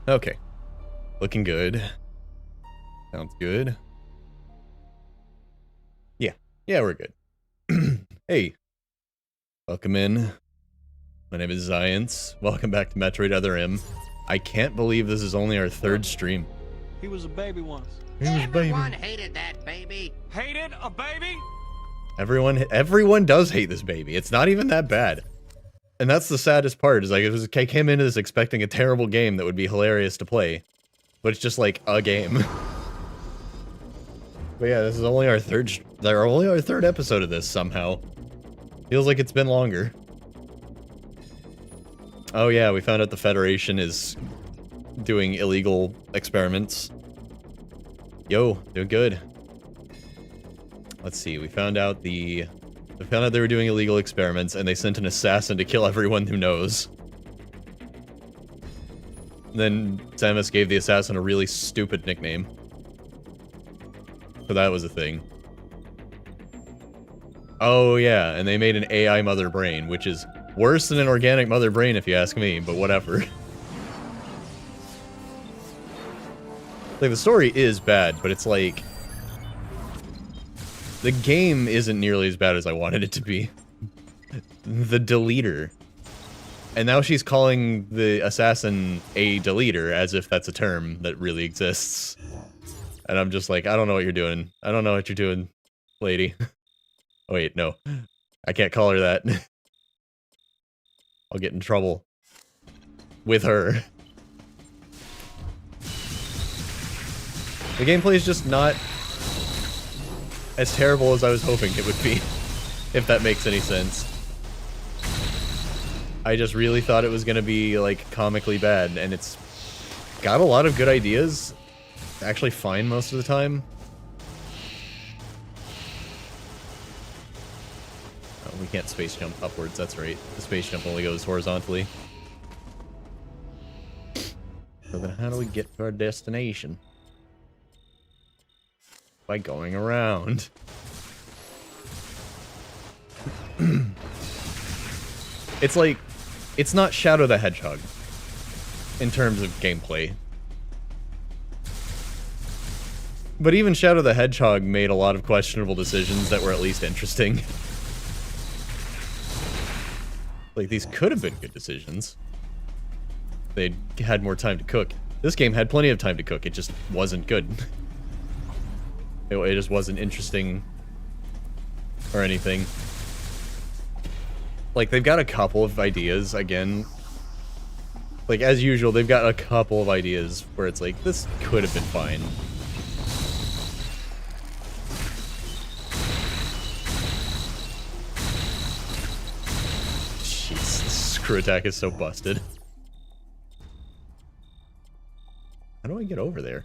Okay. Looking good. Sounds good. Yeah. Yeah, we're good. Hey. Welcome in. My name is Zions. Welcome back to Metroid Other M. I can't believe this is only our third stream. He was a baby once. Everyone hated that baby. Hated a baby? Everyone does hate this baby. It's not even that bad. And that's the saddest part, is like, I came into this expecting a terrible game that would be hilarious to play. But it's just like a game. But yeah, this is only our third episode of this somehow. Feels like it's been longer. Oh yeah, we found out the Federation is doing illegal experiments. Yo, doing good. Let's see, we found out they were doing illegal experiments, and they sent an assassin to kill everyone who knows. Then Samus gave the assassin a really stupid nickname. So that was a thing. Oh yeah, and they made an AI mother brain, which is worse than an organic mother brain if you ask me, but whatever. Like, the story is bad, but it's like... the game isn't nearly as bad as I wanted it to be. The deleter. And now she's calling the assassin a deleter, as if that's a term that really exists. And I'm just like, I don't know what you're doing. I don't know what you're doing, lady. Oh, wait, no. I can't call her that. I'll get in trouble. With her. The gameplay is just not as terrible as I was hoping it would be. If that makes any sense. I just really thought it was gonna be, like, comically bad, and it's got a lot of good ideas. Actually fine most of the time. Oh, we can't space jump upwards, that's right. The space jump only goes horizontally. So then how do we get to our destination? By going around. It's like, it's not Shadow the Hedgehog in terms of gameplay. But even Shadow the Hedgehog made a lot of questionable decisions that were at least interesting. Like, these could have been good decisions. They'd had more time to cook. This game had plenty of time to cook, it just wasn't good. It just wasn't interesting or anything. Like, they've got a couple of ideas, again. Like, as usual, they've got a couple of ideas where it's like, this could have been fine. Jeez, this screw attack is so busted. How do I get over there?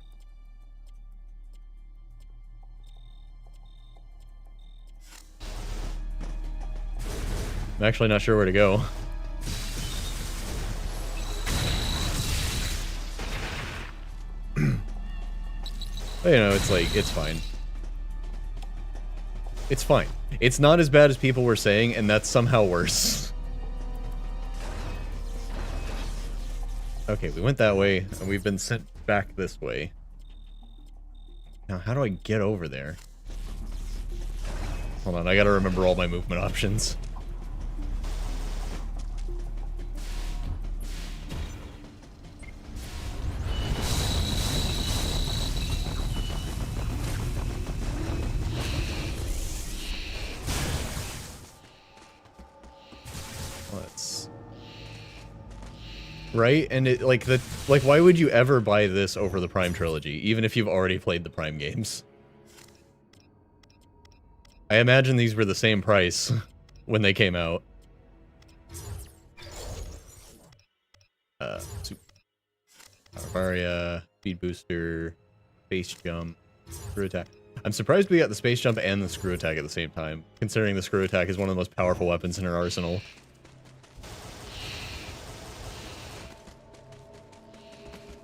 I'm actually not sure where to go. But, you know, it's like, it's fine. It's fine. It's not as bad as people were saying, and that's somehow worse. Okay, we went that way, and we've been sent back this way. Now, how do I get over there? Hold on, I gotta remember all my movement options. Right? And it, like, why would you ever buy this over the Prime trilogy, even if you've already played the Prime games? I imagine these were the same price when they came out. Barbaria, speed booster, space jump, screw attack. I'm surprised we got the space jump and the screw attack at the same time, considering the screw attack is one of the most powerful weapons in her arsenal.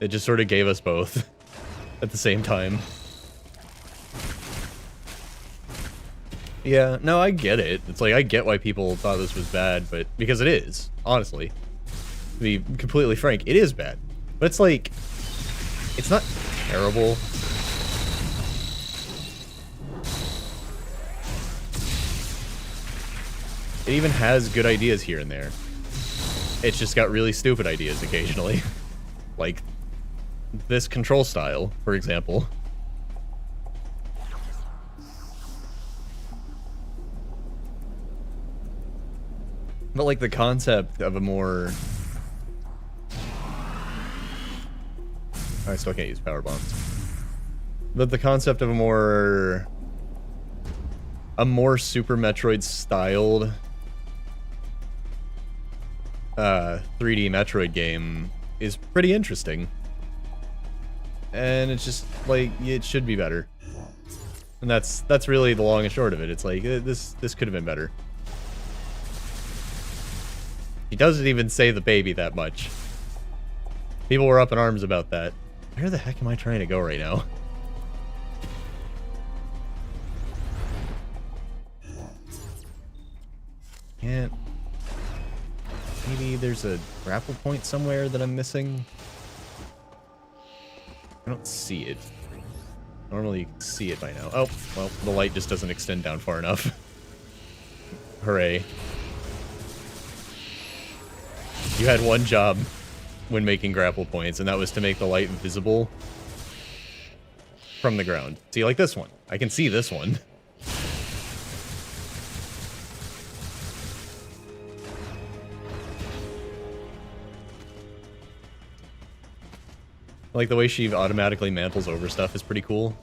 It just sort of gave us both at the same time. Yeah, no, I get it. It's like, I get why people thought this was bad, but because it is, honestly. To be completely frank, it is bad. But it's like, it's not terrible. It even has good ideas here and there. It's just got really stupid ideas occasionally. Like, this control style, for example. But like the concept of a more... I still can't use power bombs. But the concept of a more Super Metroid styled 3D Metroid game is pretty interesting. And it's just like, it should be better. And that's really the long and short of it. It's like, this could have been better. He doesn't even say the baby that much. People were up in arms about that. Where the heck am I trying to go right now? Can't... Maybe there's a grapple point somewhere that I'm missing? I don't see it. Normally you can see it by now. Oh, well, the light just doesn't extend down far enough. Hooray. You had one job when making grapple points, and that was to make the light visible from the ground. See, like this one. I can see this one. Like, the way she automatically mantles over stuff is pretty cool.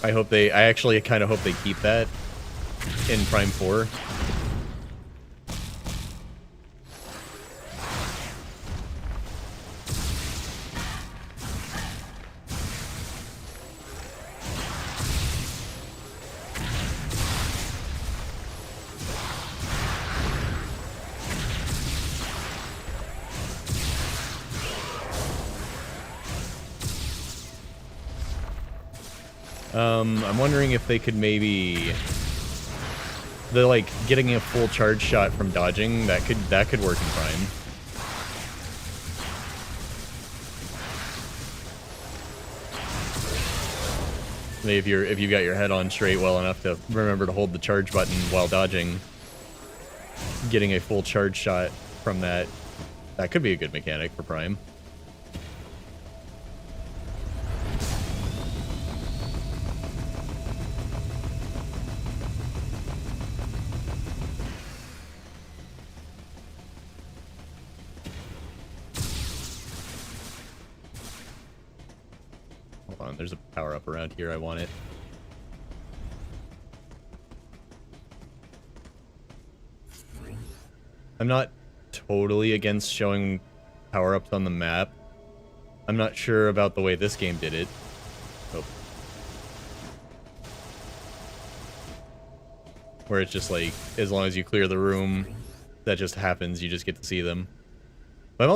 I actually kind of hope they keep that in Prime 4. I'm wondering if they could maybe... like, getting a full charge shot from dodging, that could work in Prime. Maybe if you got your head on straight well enough to remember to hold the charge button while dodging, getting a full charge shot from that could be a good mechanic for Prime. There's a power-up around here. I want it. I'm not totally against showing power-ups on the map. I'm not sure about the way this game did it. Oh. Where it's just like, as long as you clear the room, that just happens. You just get to see them. But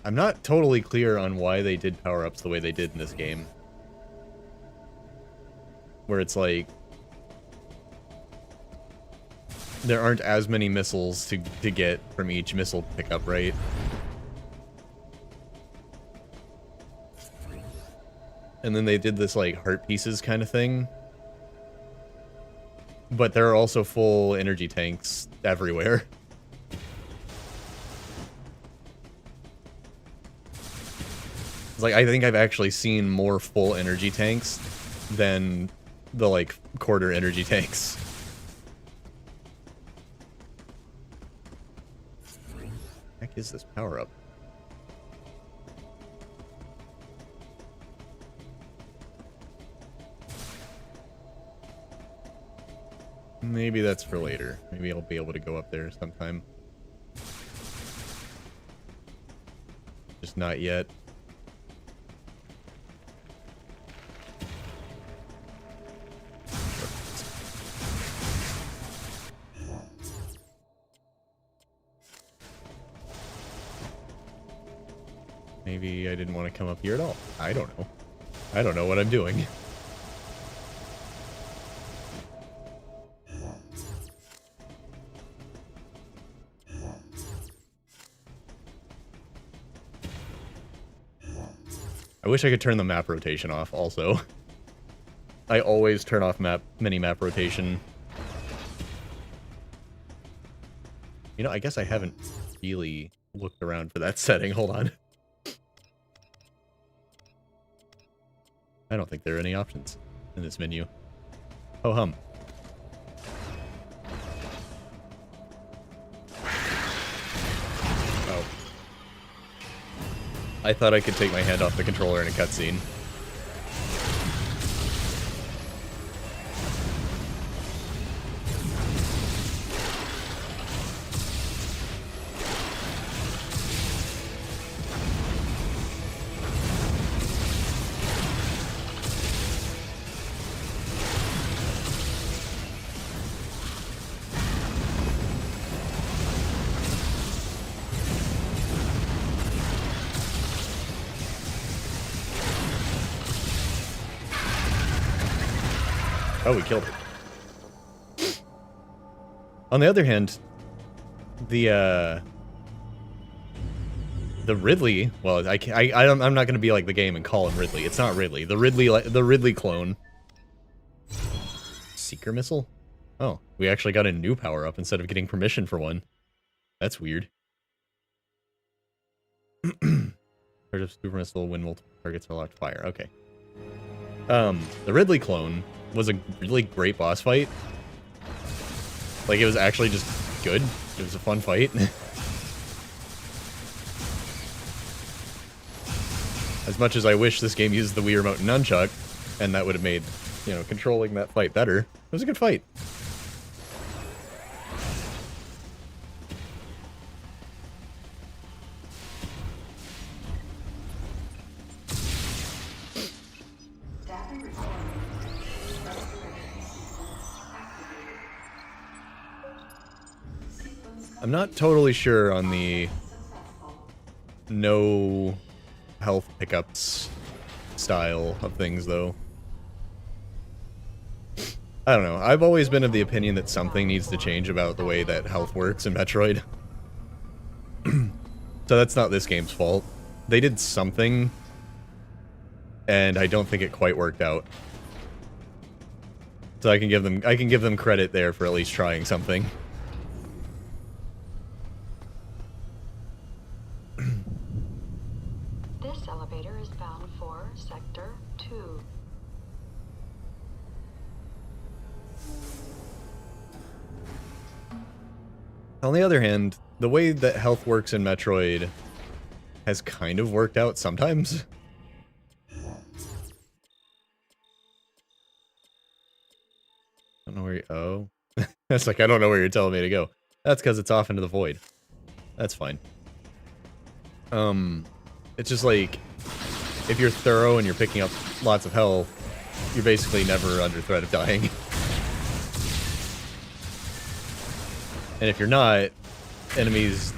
I'm not totally clear on why they did power-ups the way they did in this game. Where it's like... there aren't as many missiles to get from each missile pickup, right? And then they did this, like, heart pieces kind of thing. But there are also full energy tanks everywhere. Like, I think I've actually seen more full energy tanks than the, like, quarter energy tanks. What the heck is this power-up? Maybe that's for later. Maybe I'll be able to go up there sometime. Just not yet. Maybe I didn't want to come up here at all. I don't know. I don't know what I'm doing. I wish I could turn the map rotation off also. I always turn off mini-map rotation. You know, I guess I haven't really looked around for that setting. Hold on. I don't think there are any options in this menu. Oh hum. Oh. I thought I could take my hand off the controller in a cutscene. Oh, we killed it. On the other hand, the Ridley. Well, I'm not going to be like the game and call him Ridley. It's not Ridley. The Ridley clone. Seeker missile. Oh, we actually got a new power up instead of getting permission for one. That's weird. Part of super missile when multiple targets are locked fire. Okay. The Ridley clone was a really great boss fight. Like, it was actually just good. It was a fun fight. As much as I wish this game used the Wii Remote and Nunchuck, and that would have made, you know, controlling that fight better. It was a good fight. I'm not totally sure on the no health pickups style of things, though. I don't know. I've always been of the opinion that something needs to change about the way that health works in Metroid. So that's not this game's fault. They did something, and I don't think it quite worked out. So I can give them credit there for at least trying something. This elevator is bound for Sector 2. On the other hand, the way that health works in Metroid has kind of worked out sometimes. I don't know where you... Oh. That's like, I don't know where you're telling me to go. That's because it's off into the void. That's fine. It's just like, if you're thorough and you're picking up lots of health, you're basically never under threat of dying. And if you're not, enemies,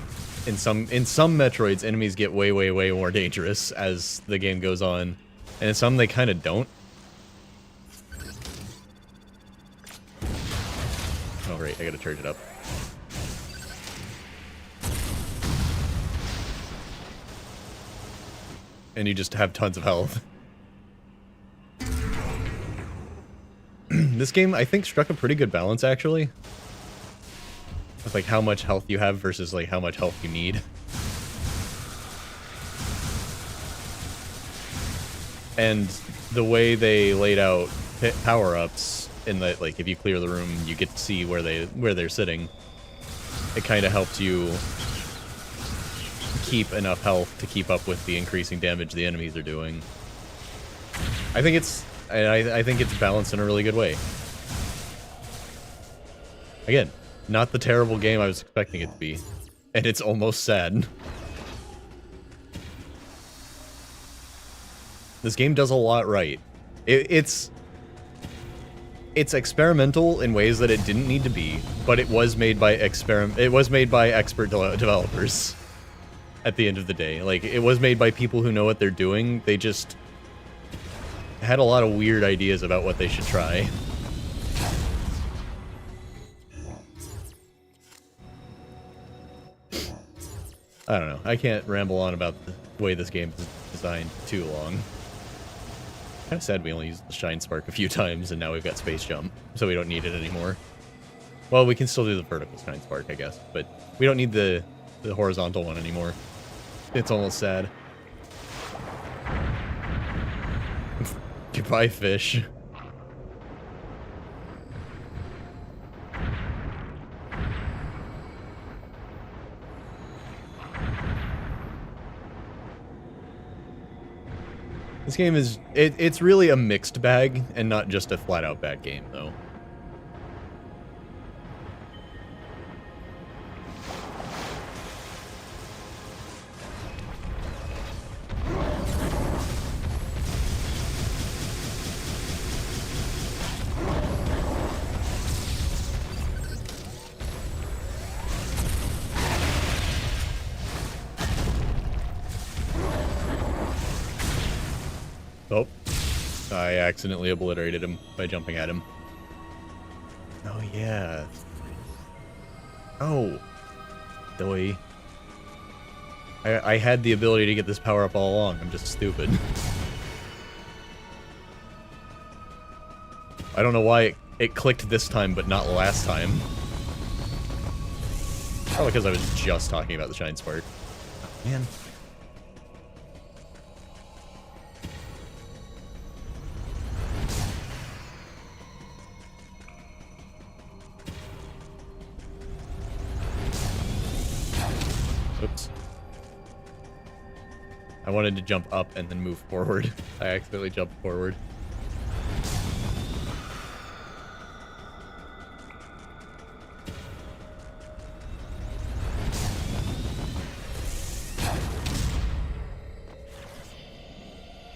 in some Metroids, enemies get way more dangerous as the game goes on. And in some, they kind of don't. Oh, right, I gotta charge it up. And you just have tons of health. This game, I think, struck a pretty good balance, actually. With, like, how much health you have versus, like, how much health you need. And the way they laid out power-ups, in that, like, if you clear the room, you get to see where they're sitting. It kind of helps you keep enough health to keep up with the increasing damage the enemies are doing. I think it's balanced in a really good way. Again, not the terrible game I was expecting it to be, and it's almost sad. This game does a lot right. It's experimental in ways that it didn't need to be, but it was made by expert developers. at the end of the day. Like, it was made by people who know what they're doing. They just had a lot of weird ideas about what they should try. I don't know. I can't ramble on about the way this game is designed too long. Kind of sad we only used the Shine Spark a few times, and now we've got Space Jump, so we don't need it anymore. Well, we can still do the vertical Shine Spark, I guess, but we don't need the horizontal one anymore. It's almost sad. Goodbye, fish. This game is, it's really a mixed bag, and not just a flat-out bad game, though. Oh, I accidentally obliterated him by jumping at him. Oh, yeah. Oh. Doy. I had the ability to get this power up all along. I'm just stupid. I don't know why it clicked this time, but not last time. Probably because I was just talking about the Shine Spark. Oh, man. Oops. I wanted to jump up and then move forward. I accidentally jumped forward.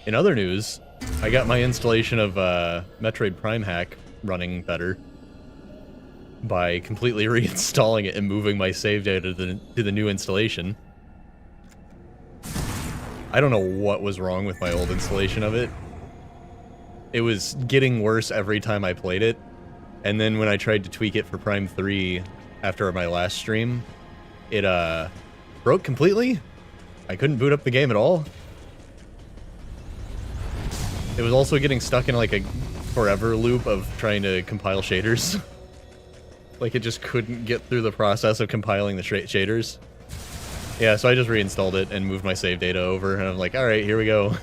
In other news, I got my installation of Metroid Prime Hack running better by completely reinstalling it and moving my save data to the new installation. I don't know what was wrong with my old installation of it. It was getting worse every time I played it, and then when I tried to tweak it for Prime 3 after my last stream, it broke completely. I couldn't boot up the game at all. It was also getting stuck in like a forever loop of trying to compile shaders. Like, it just couldn't get through the process of compiling the shaders. Yeah, so I just reinstalled it and moved my save data over, and I'm like, alright, here we go.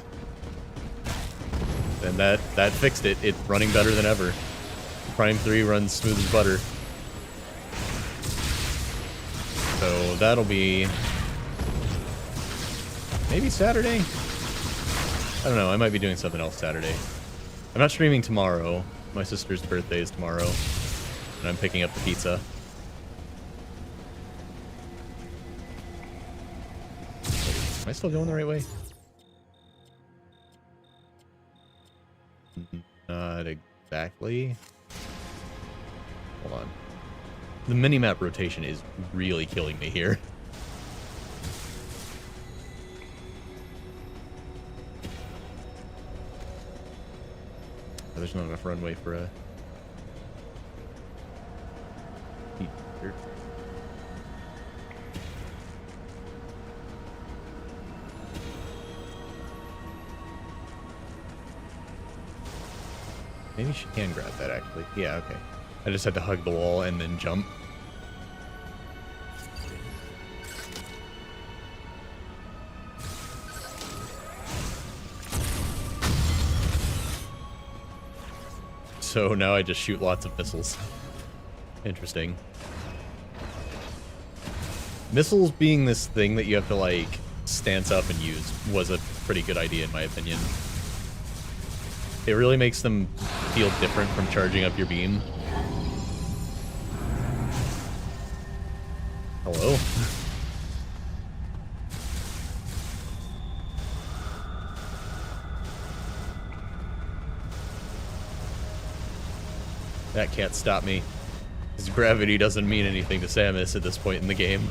And that fixed it. It's running better than ever. Prime 3 runs smooth as butter. So that'll be... maybe Saturday? I don't know, I might be doing something else Saturday. I'm not streaming tomorrow. My sister's birthday is tomorrow. And I'm picking up the pizza. Am I still going the right way? Not exactly. Hold on. The minimap rotation is really killing me here. There's not enough runway for a... here. Maybe she can grab that, actually. Yeah, okay. I just had to hug the wall and then jump. So now I just shoot lots of missiles. Interesting. Missiles being this thing that you have to, like, stance up and use was a pretty good idea in my opinion. It really makes them feel different from charging up your beam. Hello? That can't stop me. Because gravity doesn't mean anything to Samus at this point in the game.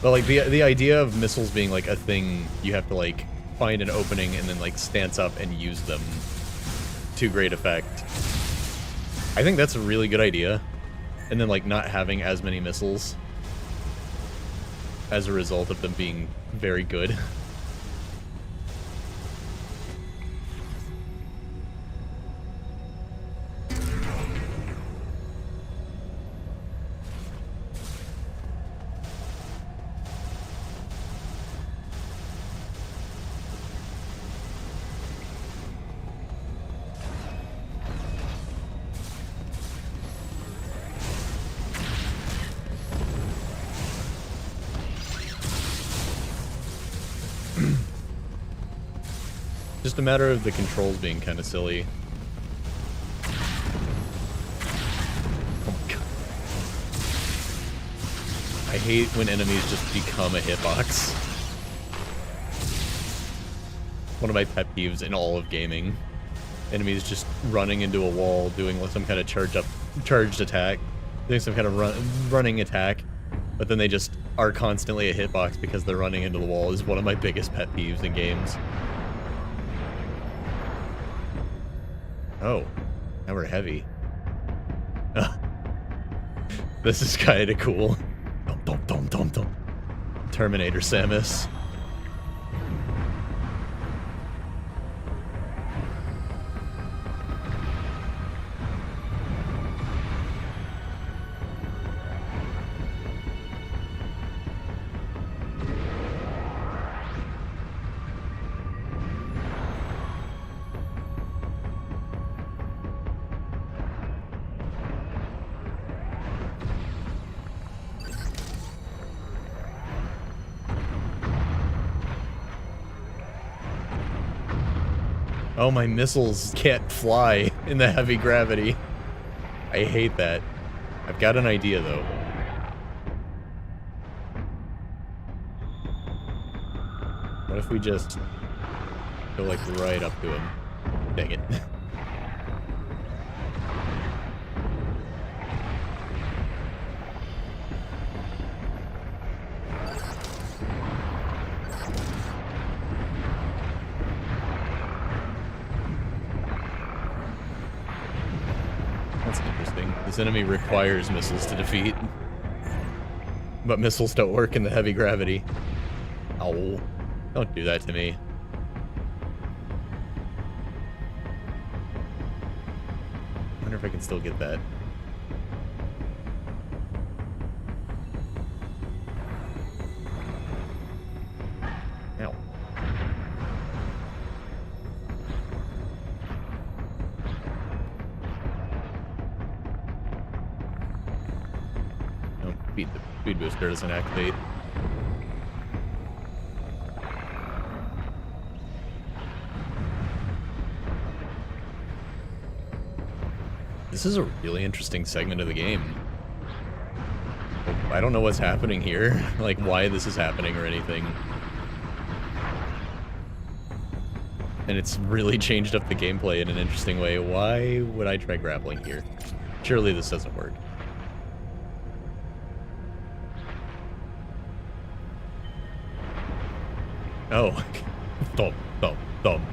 But like the idea of missiles being like a thing you have to like find an opening and then like stance up and use them to great effect. I think that's a really good idea. And then like not having as many missiles as a result of them being very good. Just a matter of the controls being kind of silly. Oh my god. I hate when enemies just become a hitbox. One of my pet peeves in all of gaming. Enemies just running into a wall, doing some kind of charged attack, doing some kind of running attack, but then they just are constantly a hitbox because they're running into the wall is one of my biggest pet peeves in games. Oh, now we're heavy. This is kind of cool. Terminator Samus. Oh, my missiles can't fly in the heavy gravity. I hate that. I've got an idea, though. What if we just go, like, right up to him? Dang it. This enemy requires missiles to defeat. But missiles don't work in the heavy gravity. Ow. Don't do that to me. I wonder if I can still get that. Ow. The speed booster doesn't activate. This is a really interesting segment of the game. I don't know what's happening here, like why this is happening or anything. And it's really changed up the gameplay in an interesting way. Why would I try grappling here? Surely this doesn't work. Oh. Thump, thump, thump.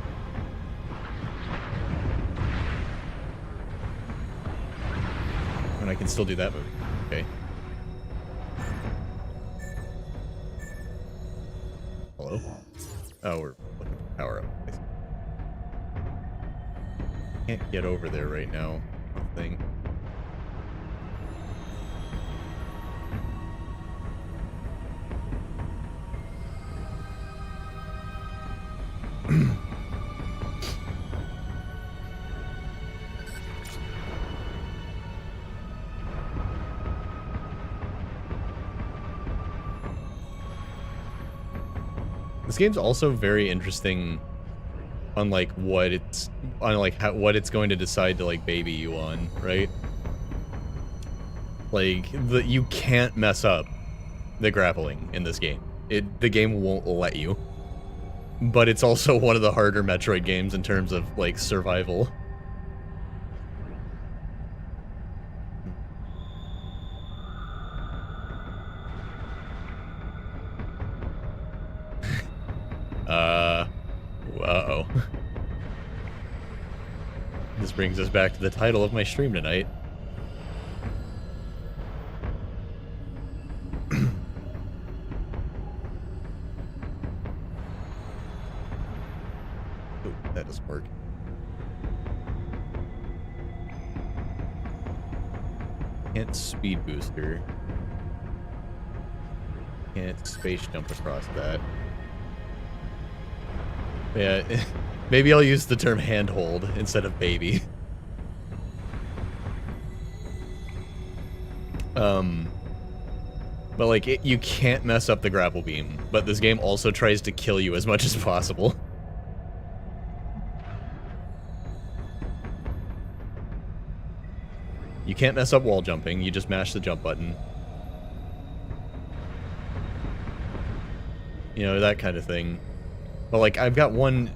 And I can still do that move. Okay. Hello? Oh, we're looking for power up. Can't get over there right now. Thing. This game's also very interesting on like what it's what it's going to decide to like baby you on, right? Like you can't mess up the grappling in this game. The game won't let you. But it's also one of the harder Metroid games in terms of like survival. Uh-oh. This brings us back to the title of my stream tonight. Ooh, that doesn't work. Can't speed booster. Can't space jump across that. Yeah, maybe I'll use the term handhold instead of baby. But like, you can't mess up the grapple beam, but this game also tries to kill you as much as possible. You can't mess up wall jumping, you just mash the jump button. You know, that kind of thing. But like, I've got one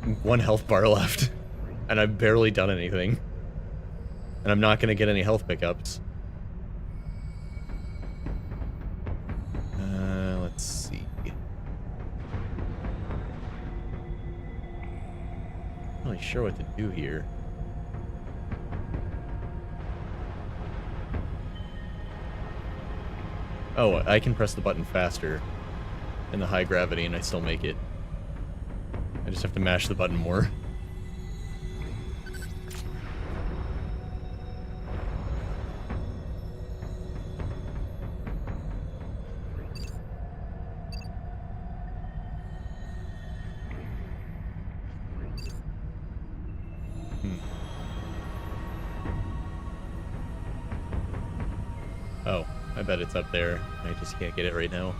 health bar left, and I've barely done anything. And I'm not gonna get any health pickups. Let's see. Not really sure what to do here. Oh, I can press the button faster in the high gravity and I still make it. I just have to mash the button more. Oh, I bet it's up there. I just can't get it right now.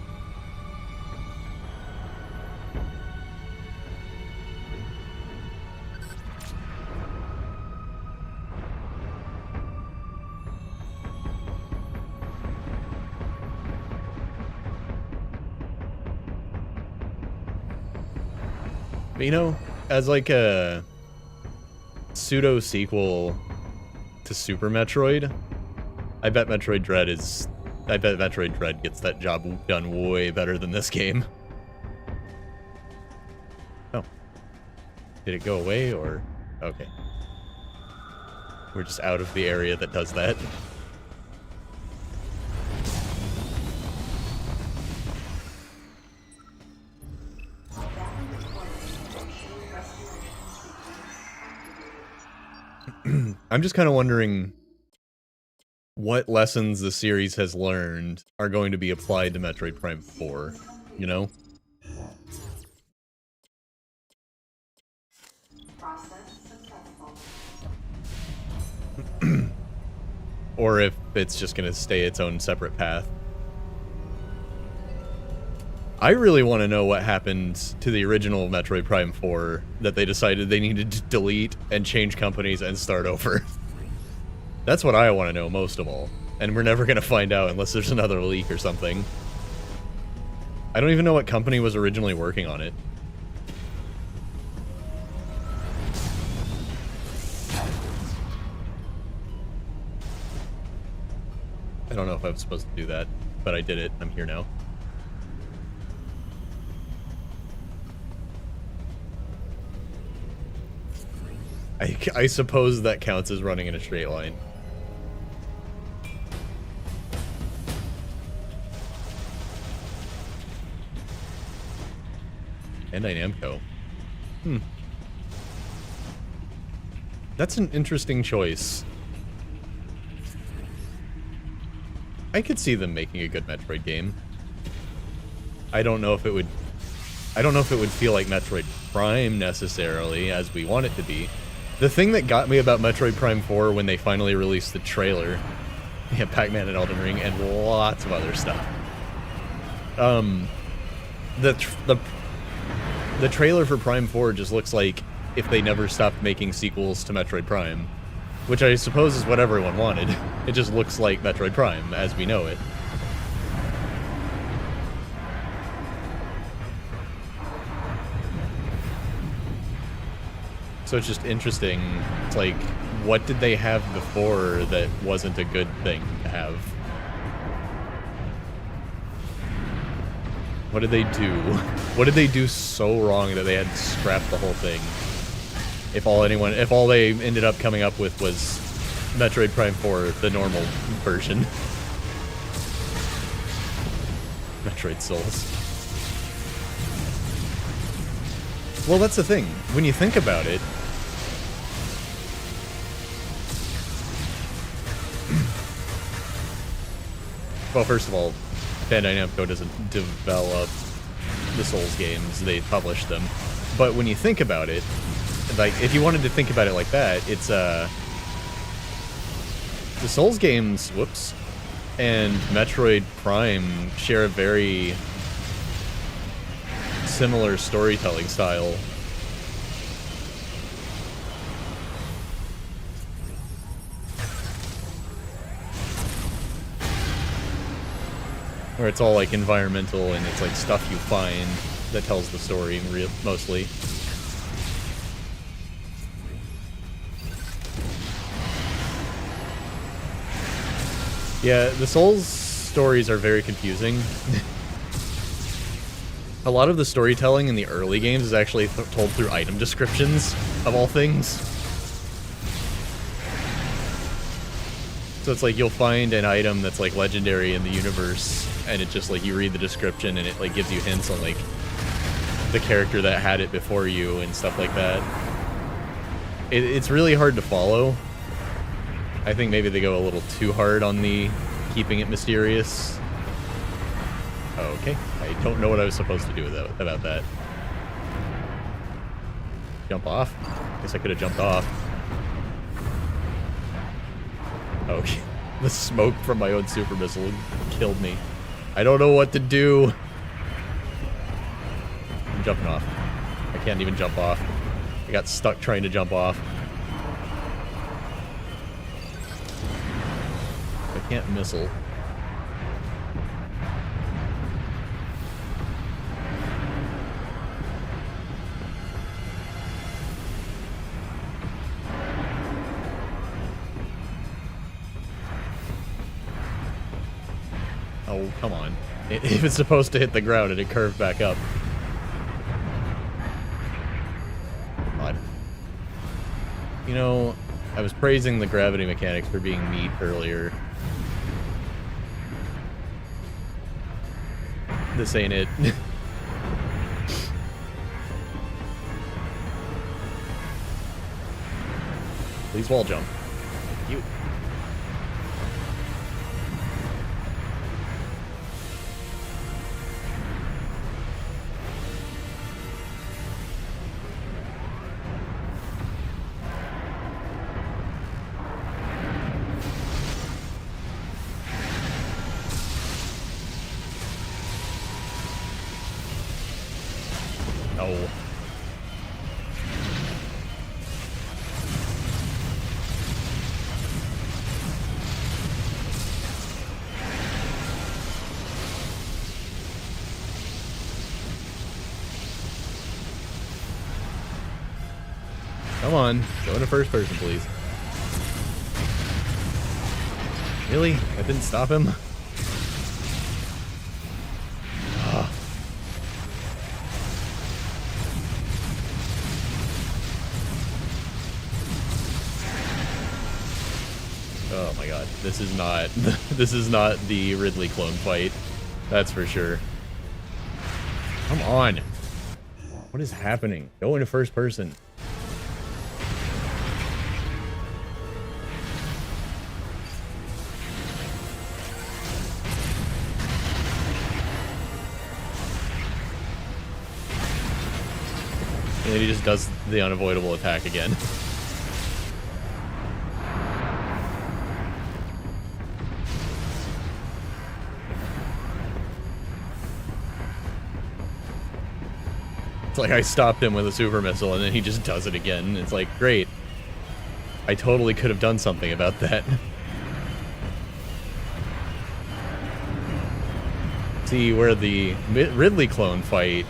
But you know, as like a pseudo sequel to Super Metroid, I bet Metroid Dread gets that job done way better than this game. Oh. Did it go away, or... Okay. We're just out of the area that does that. I'm just kind of wondering what lessons the series has learned are going to be applied to Metroid Prime 4, you know? Or if it's just going to stay its own separate path. I really want to know what happened to the original Metroid Prime 4 that they decided they needed to delete and change companies and start over. That's what I want to know most of all. And we're never going to find out unless there's another leak or something. I don't even know what company was originally working on it. I don't know if I was supposed to do that, but I did it. I'm here now. I suppose that counts as running in a straight line. And Namco. That's an interesting choice. I could see them making a good Metroid game. I don't know if it would feel like Metroid Prime necessarily, as we want it to be. The thing that got me about Metroid Prime 4 when they finally released the trailer, yeah, Pac-Man and Elden Ring, and lots of other stuff. The trailer for Prime 4 just looks like if they never stopped making sequels to Metroid Prime, which I suppose is what everyone wanted. It just looks like Metroid Prime as we know it. So it's just interesting. It's like, what did they have before that wasn't a good thing to have? What did they do? What did they do so wrong that they had to scrap the whole thing? If all they ended up coming up with was Metroid Prime 4, the normal version. Metroid Souls. Well, that's the thing. When you think about it, well, first of all, Bandai Namco doesn't develop the Souls games, they publish them. But when you think about it, like, if you wanted to think about it like that, it's, the Souls games, whoops, and Metroid Prime share a very similar storytelling style. Where it's all like environmental and it's like stuff you find that tells the story mostly. Yeah, the Souls stories are very confusing. A lot of the storytelling in the early games is actually told through item descriptions, of all things. So it's like you'll find an item that's like legendary in the universe, and it just like you read the description and it like gives you hints on like the character that had it before you and stuff like that. It's really hard to follow. I think maybe they go a little too hard on the keeping it mysterious. Oh, okay. I don't know what I was supposed to do about that. Jump off? Guess I could have jumped off. Okay. The smoke from my own super missile killed me. I don't know what to do. I'm jumping off. I can't even jump off. I got stuck trying to jump off. I can't missile. Oh, come on. If it's supposed to hit the ground and it curved back up. God. You know, I was praising the gravity mechanics for being neat earlier. This ain't it. Please wall jump. You. Oh. Come on, go into first person, please. Really? That didn't stop him? Oh my god, this is not the Ridley clone fight. That's for sure. Come on. What is happening? Go into first person. And then he just does the unavoidable attack again. It's like I stopped him with a super missile and then he just does it again. It's like, great. I totally could have done something about that. See, where the Ridley clone fight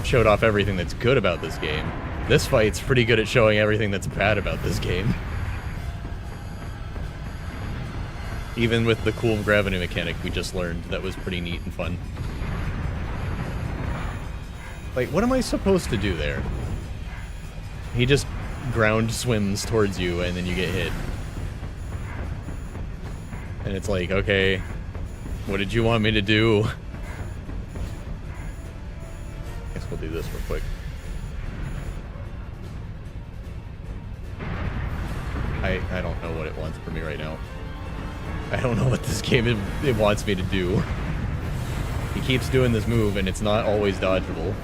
showed off everything that's good about this game, this fight's pretty good at showing everything that's bad about this game. Even with the cool gravity mechanic we just learned, that was pretty neat and fun. Like, what am I supposed to do there? He just ground swims towards you, and then you get hit. And it's like, okay, what did you want me to do? Guess we'll do this real quick. I don't know what it wants from me right now. I don't know what this game it wants me to do. He keeps doing this move, and it's not always dodgeable.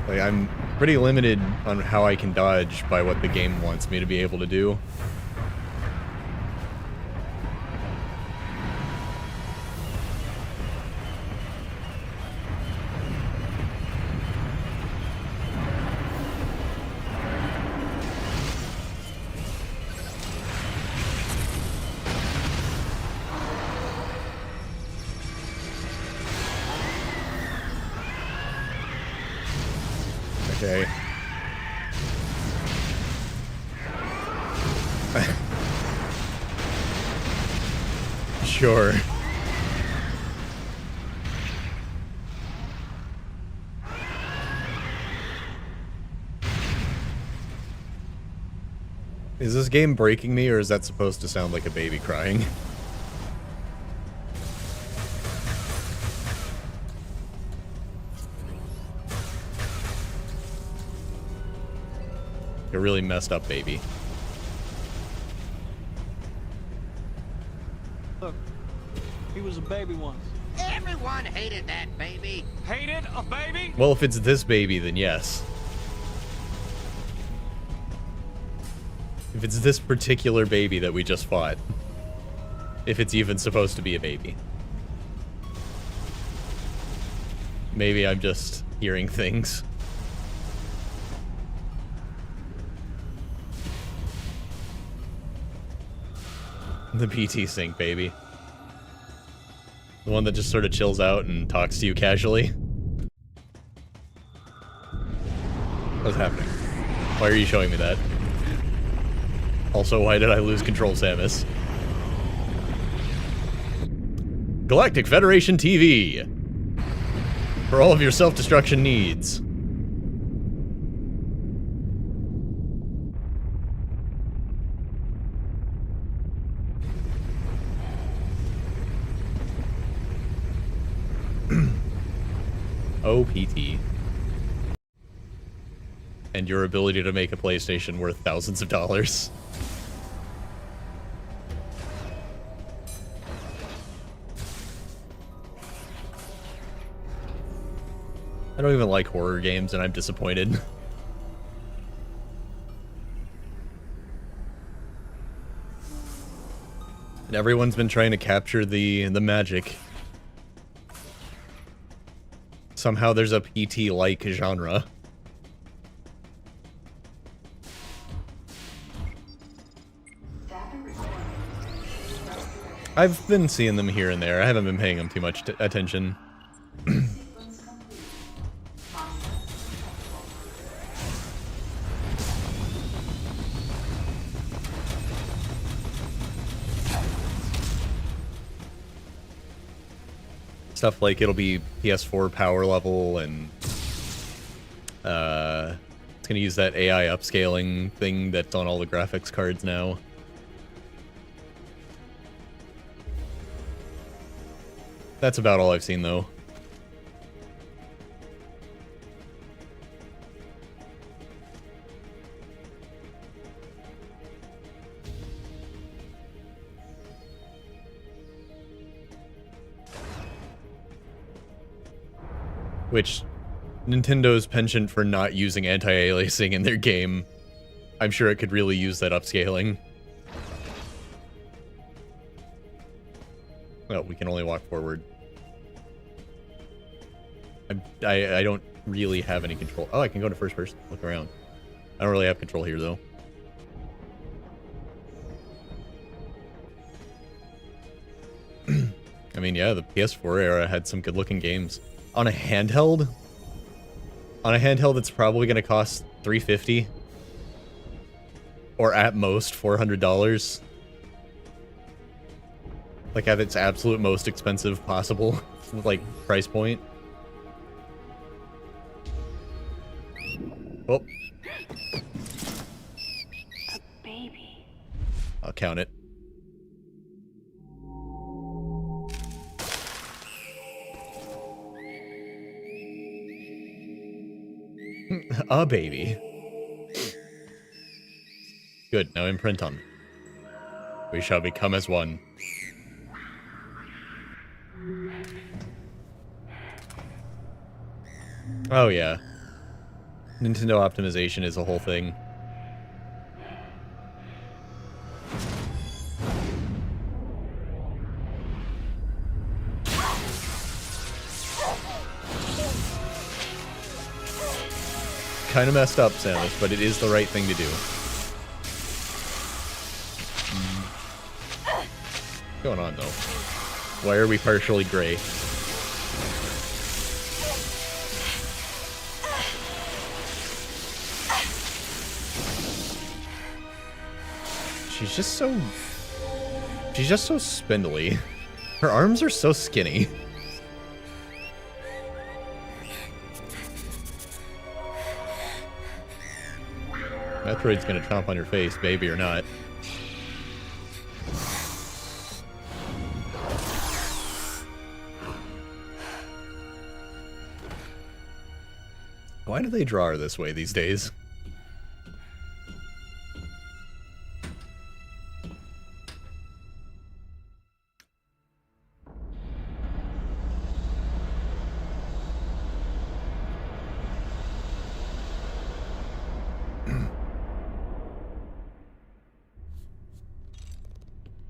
Like, I'm pretty limited on how I can dodge by what the game wants me to be able to do. Okay. Sure. Is this game breaking me, or is that supposed to sound like a baby crying? A really messed up baby. Look, he was a baby once. Everyone hated that baby. Hated a baby? Well, if it's this baby, then yes. If it's this particular baby that we just fought. If it's even supposed to be a baby. Maybe I'm just hearing things. The PT sync, baby. The one that just sort of chills out and talks to you casually. What's happening? Why are you showing me that? Also, why did I lose control, Samus? Galactic Federation TV! For all of your self-destruction needs. OPT. And your ability to make a PlayStation worth thousands of dollars. I don't even like horror games, and I'm disappointed. And everyone's been trying to capture the magic. Somehow there's a PT-like genre. I've been seeing them here and there. I haven't been paying them too much attention. Stuff like it'll be PS4 power level, and it's gonna use that AI upscaling thing that's on all the graphics cards now. That's about all I've seen, though. Which, Nintendo's penchant for not using anti-aliasing in their game, I'm sure it could really use that upscaling. Well, we can only walk forward. I don't really have any control. Oh, I can go to first person, look around. I don't really have control here, though. I mean, yeah, the PS4 era had some good-looking games. On a handheld? On a handheld that's probably going to cost $350? Or at most $400. Like at its absolute most expensive possible, like, price point. Oh. A baby. I'll count it. A baby. Good, now imprint on. We shall become as one. Oh yeah. Nintendo optimization is a whole thing. Kind of messed up, Samus, but it is the right thing to do. What's going on, though? Why are we partially gray? She's just so spindly. Her arms are so skinny. Metroid's gonna chomp on your face, baby or not. Why do they draw her this way these days?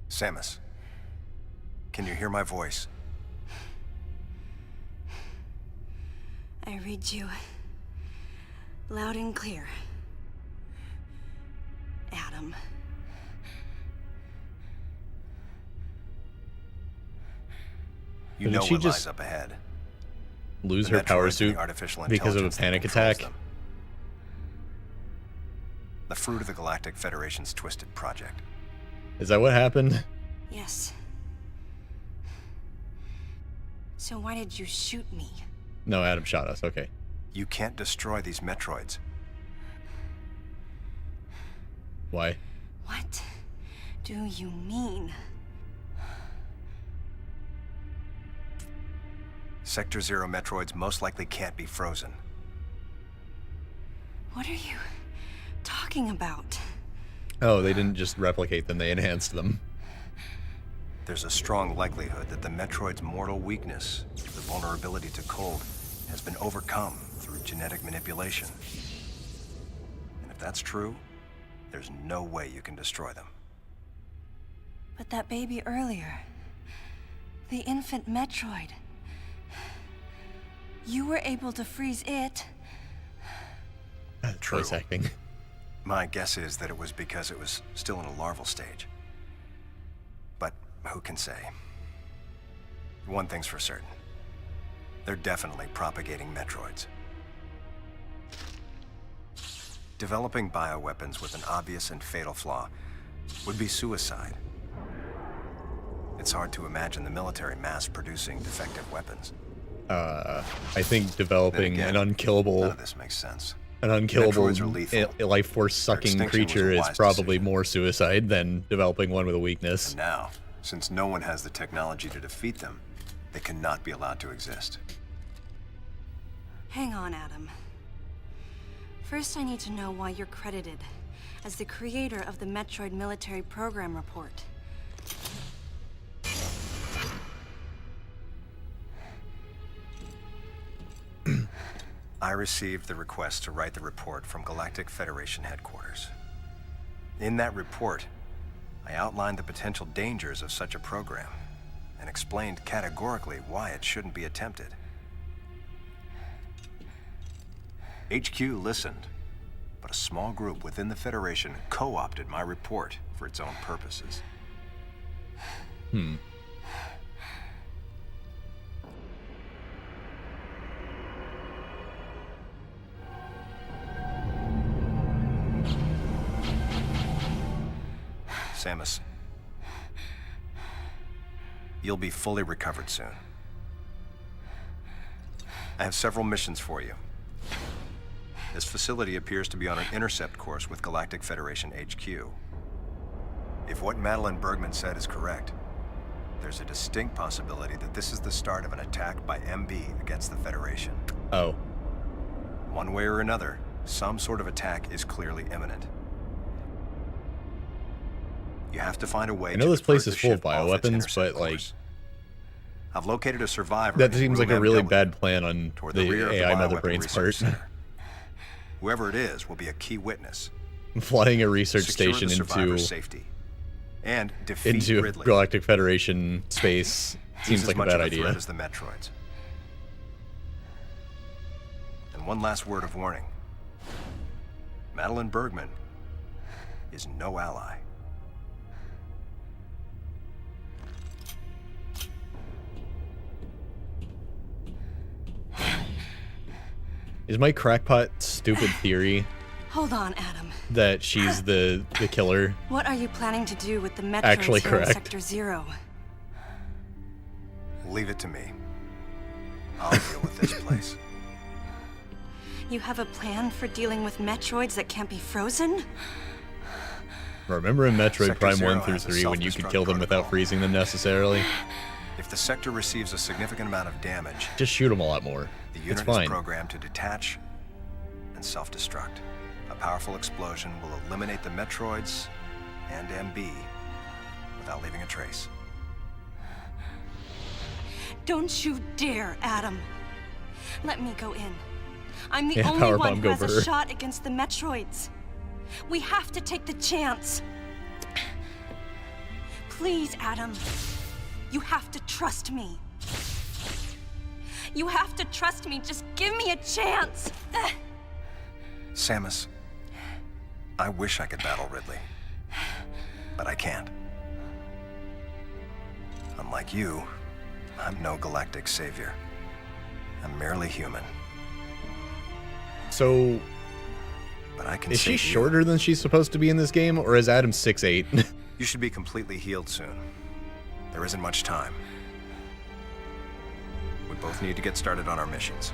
Samus, can you hear my voice? I read you loud and clear, Adam. You Didn't know she what just lies up ahead. Lose The her power Metroids and suit the artificial because of a intelligence that panic controls attack? them. The fruit of the Galactic Federation's twisted project. Is that what happened? Yes. So why did you shoot me? No, Adam shot us. Okay. You can't destroy these Metroids. Why? What do you mean? Sector Zero Metroids most likely can't be frozen. What are you talking about? Oh, they didn't just replicate them, they enhanced them. There's a strong likelihood that the Metroid's mortal weakness, the vulnerability to cold, has been overcome through genetic manipulation. And if that's true, there's no way you can destroy them. But that baby earlier, the infant Metroid, you were able to freeze it. True. Voice acting. My guess is that it was because it was still in a larval stage. But who can say? One thing's for certain. They're definitely propagating Metroids. Developing bioweapons with an obvious and fatal flaw would be suicide. It's hard to imagine the military mass-producing defective weapons. I think developing Then again, an unkillable, none of this makes sense. Metroids are lethal. life force sucking Their extinction was creature a is wise probably decision. more suicide than developing one with a weakness. Now, since no one has the technology to defeat them, they cannot be allowed to exist. Hang on, Adam. First, I need to know why you're credited as the creator of the Metroid Military Program Report. I received the request to write the report from Galactic Federation headquarters. In that report, I outlined the potential dangers of such a program and explained categorically why it shouldn't be attempted. HQ listened, but a small group within the Federation co-opted my report for its own purposes. Samus, you'll be fully recovered soon. I have several missions for you. This facility appears to be on an intercept course with Galactic Federation HQ. If what Madeline Bergman said is correct, there's a distinct possibility that this is the start of an attack by MB against the Federation. Oh. One way or another, some sort of attack is clearly imminent. You have to find a way I know to this place divert is the full of ship off its bioweapons, intercept but like course. I've located a survivor. that in seems like room a really MW bad plan on toward the rear of AI bioweapon Mother Brain's research part. center. Whoever it is will be a key witness. Flying a research Secure station the into survivor's safety and defeat Ridley. Galactic Federation space He's seems as like a much bad of a idea. threat as the Metroids. And one last word of warning. Madeline Bergman is no ally. Is my crackpot stupid theory Hold on, Adam. that she's the killer What are you planning to do with the Metroids Actually here in correct. Sector 0? Leave it to me. I'll deal with this place. You have a plan for dealing with Metroids that can't be frozen? Remember in Metroid Sector Prime 1 Zero through has a 3 when you could self-destruct kill them without protocol. freezing them necessarily? If the sector receives a significant amount of damage, Just shoot them a lot more. the It's unit is fine. programmed to detach and self-destruct. A powerful explosion will eliminate the Metroids and MB without leaving a trace. Don't you dare, Adam. Let me go in. I'm the Yeah, only power one bomb who go has for a her. shot against the Metroids. We have to take the chance. Please, Adam. You have to trust me. You have to trust me. Just give me a chance. Samus, I wish I could battle Ridley, but I can't. Unlike you, I'm no galactic savior. I'm merely human, So, but I can is she save you. shorter than she's supposed to be in this game, or is Adam 6'8"? You should be completely healed soon. There isn't much time. We both need to get started on our missions.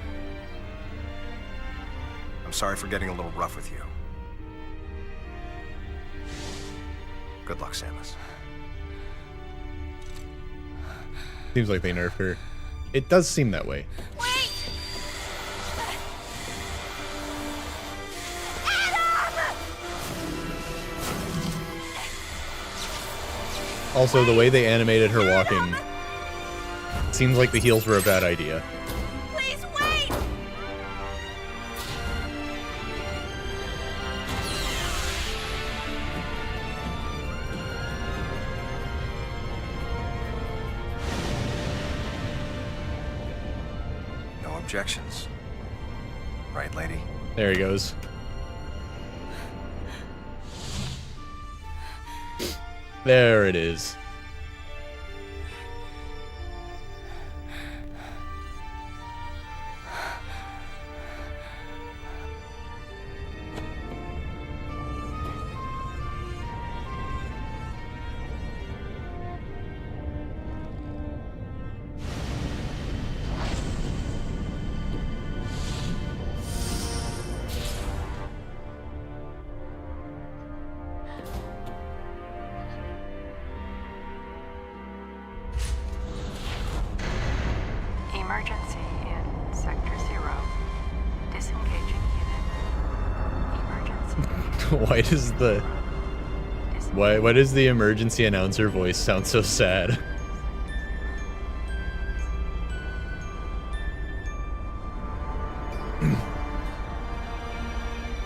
I'm sorry for getting a little rough with you. Good luck, Samus. Seems like they nerfed her. It does seem that way. Wait! Also, the way they animated her walking seems like the heels were a bad idea. Please wait! No objections. Right, lady? There he goes. There it is. Emergency in Sector 0. Disengaging unit. Emergency. Why does the why does the emergency announcer voice sound so sad?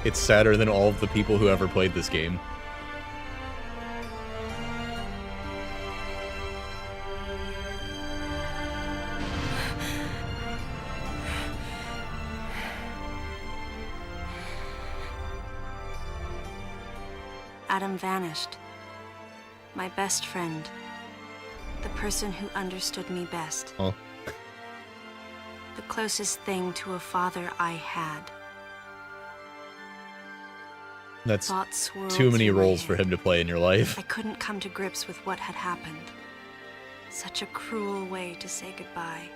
It's sadder than all of the people who ever played this game. Adam vanished. My best friend. The person who understood me best. Oh. The closest thing to a father I had. That's Thoughts swirled too many through my roles for head. him to play in your life. I couldn't come to grips with what had happened. Such a cruel way to say goodbye.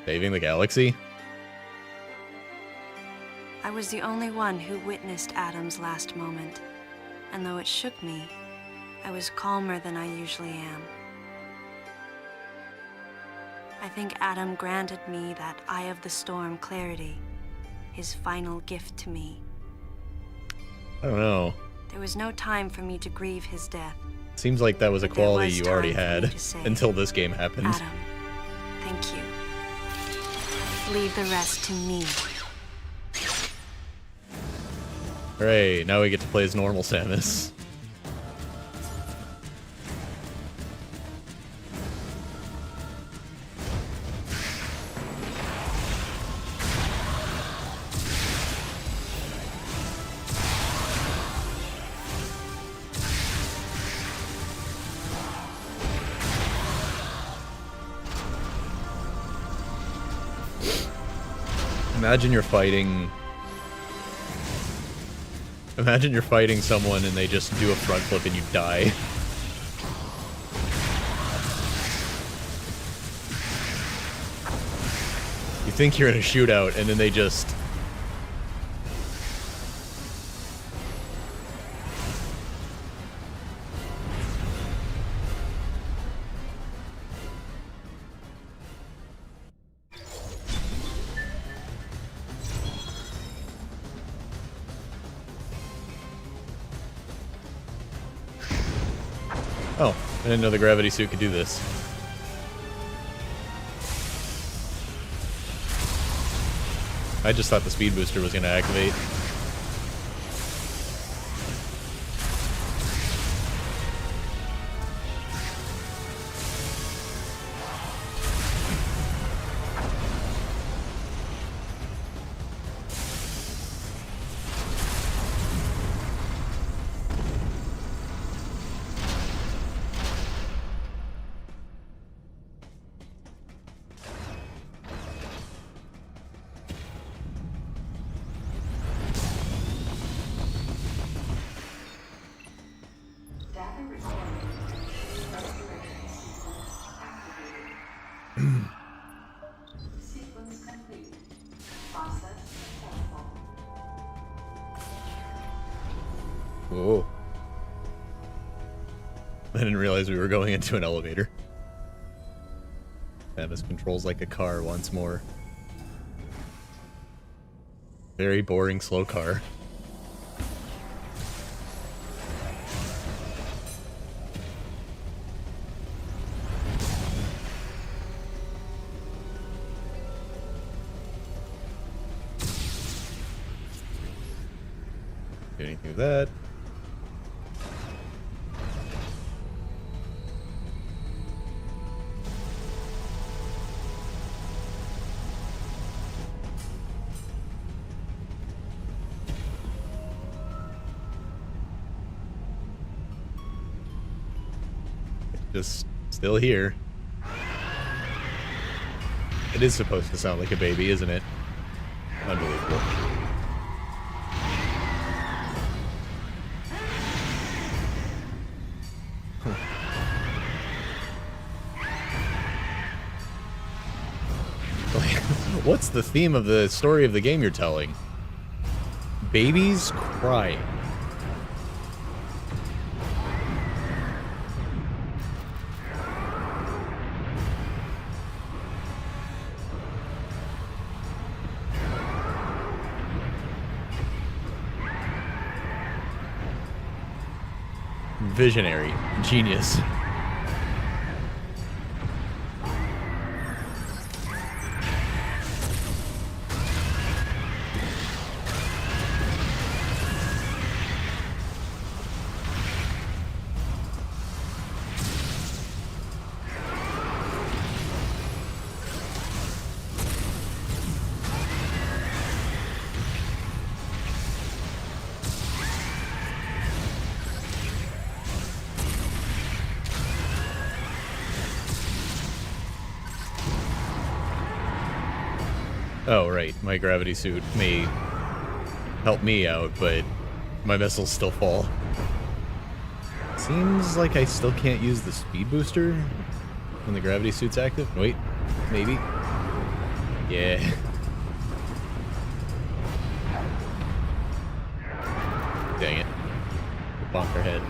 Saving the galaxy? I was the only one who witnessed Adam's last moment, and though it shook me, I was calmer than I usually am. I think Adam granted me that Eye of the Storm clarity, his final gift to me. I don't know. There was no time for me to grieve his death. Seems like that was a But there quality was you already time for me had to say, until this game happened. Adam, thank you. Leave the rest to me. Hooray, now we get to play as normal Samus. Imagine you're fighting... Imagine you're fighting someone and they just do a front flip and you die. You think you're in a shootout and then they just... Oh, I didn't know the gravity suit could do this. I just thought the speed booster was going to activate. Data recording. Restoration sequence activated. Sequence complete. Process successful. Whoa. I didn't realize we were going into an elevator. Samus controls like a car once more. Very boring, slow car. Do anything with that. Just still here. It is supposed to sound like a baby, isn't it? Unbelievable. What's the theme of the story of the game you're telling? Babies crying. Visionary. Genius. Oh, right. My gravity suit may help me out, but My missiles still fall. Seems like I still can't use the speed booster when the gravity suit's active. Wait, maybe. Yeah. Dang it. Bonk our head.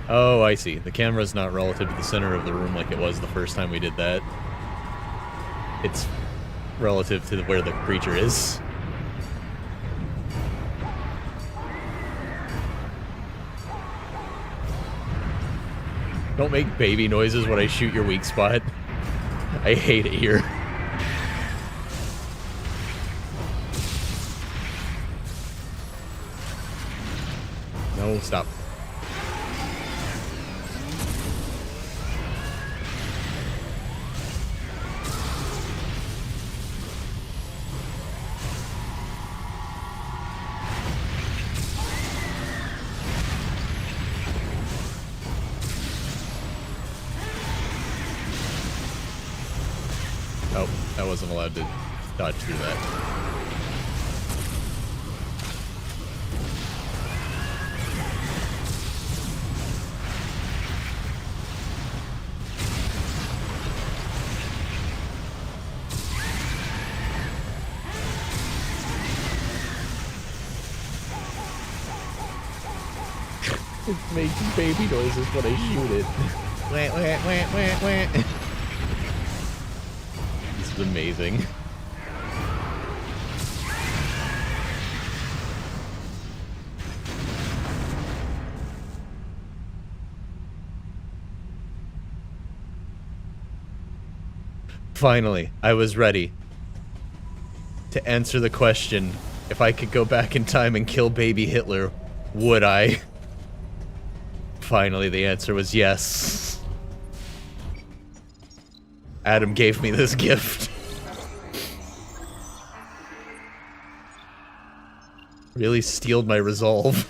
Oh, I see. The camera's not relative to the center of the room like it was the first time we did that. It's relative to where the creature is. Don't make baby noises when I shoot your weak spot. I hate it here. No, stop. Oh, I wasn't allowed to dodge through that. It's making baby noises when I shoot it. Wah, wah, wah, wah, wah. This is amazing. Finally, I was ready to answer the question, if I could go back in time and kill baby Hitler, would I? Finally, the answer was yes. Adam gave me this gift. Really steeled my resolve.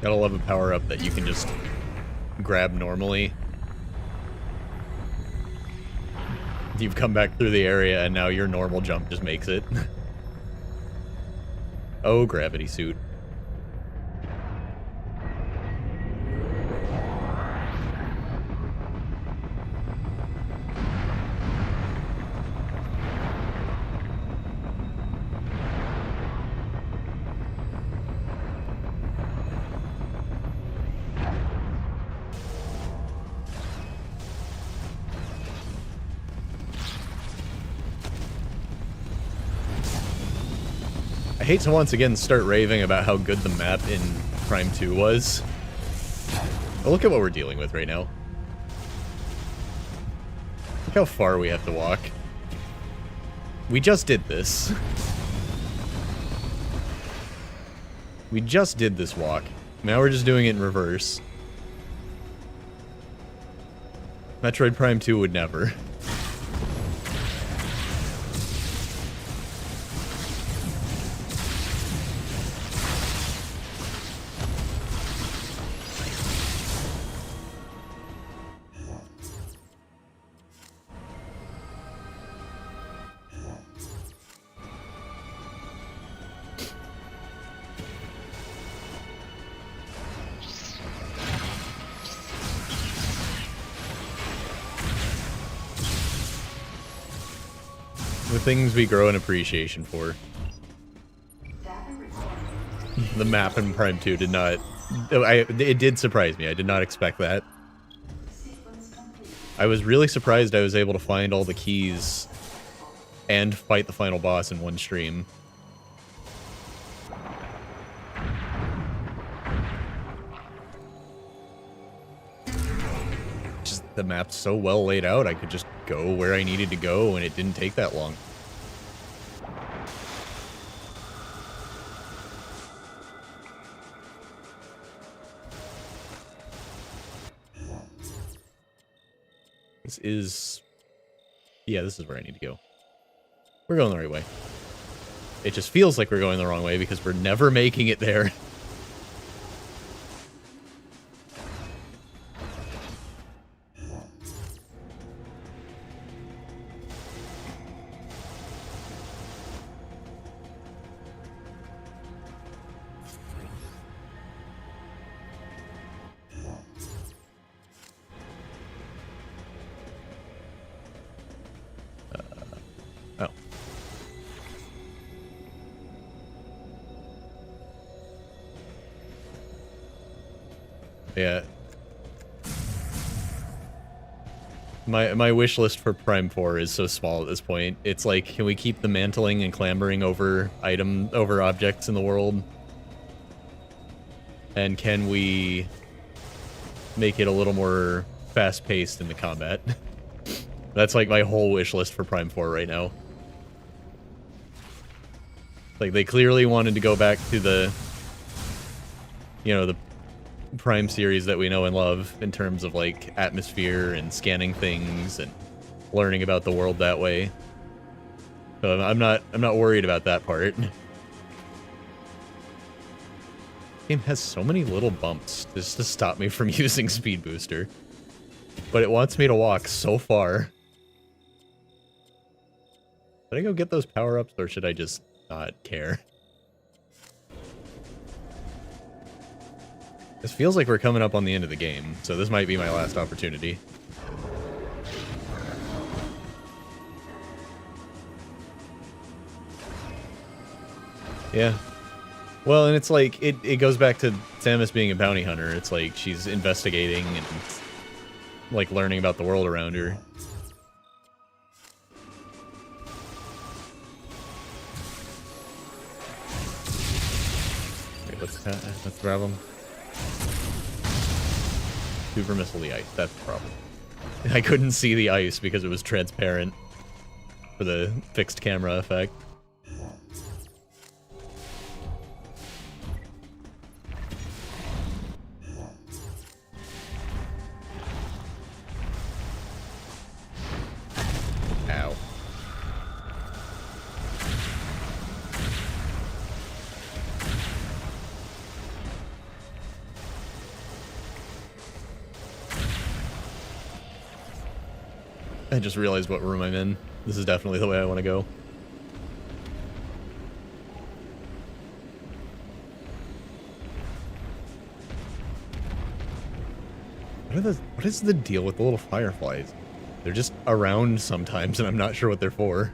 Gotta love a power-up that you can just grab normally. You've come back through the area and now your normal jump just makes it. Oh, gravity suit. I hate to once again start raving about how good the map in Prime 2 was. But look at what we're dealing with right now. Look how far we have to walk. We just did this. We just did this walk. Now we're just doing it in reverse. Metroid Prime 2 would never. The things we grow an appreciation for. Data recorded. The map in Prime 2 did not... it did surprise me. I did not expect that. I was really surprised I was able to find all the keys and fight the final boss in one stream. Just the map's so well laid out, I could just go where I needed to go, and it didn't take that long. This is... yeah, this is where I need to go. We're going the right way. It just feels like we're going the wrong way because we're never making it there. Oh. Yeah. My wish list for Prime 4 is so small at this point. It's like, can we keep the mantling and clambering over objects in the world? And can we make it a little more fast-paced in the combat? That's like my whole wish list for Prime 4 right now. Like, they clearly wanted to go back to the, you know, the Prime series that we know and love in terms of, like, atmosphere and scanning things and learning about the world that way. So I'm not worried about that part. Game has so many little bumps just to stop me from using Speed Booster. But it wants me to walk so far. Should I go get those power-ups, or should I just not care? This feels like we're coming up on the end of the game, so this might be my last opportunity. Yeah. Well, and it's like, it goes back to Samus being a bounty hunter. It's like she's investigating and, like, learning about the world around her. Let's grab him. Super missile the ice. That's the problem. I couldn't see the ice because it was transparent for the fixed camera effect. Ow. I just realized what room I'm in. This is definitely the way I want to go. What is the deal with the little fireflies? They're just around sometimes, and I'm not sure what they're for.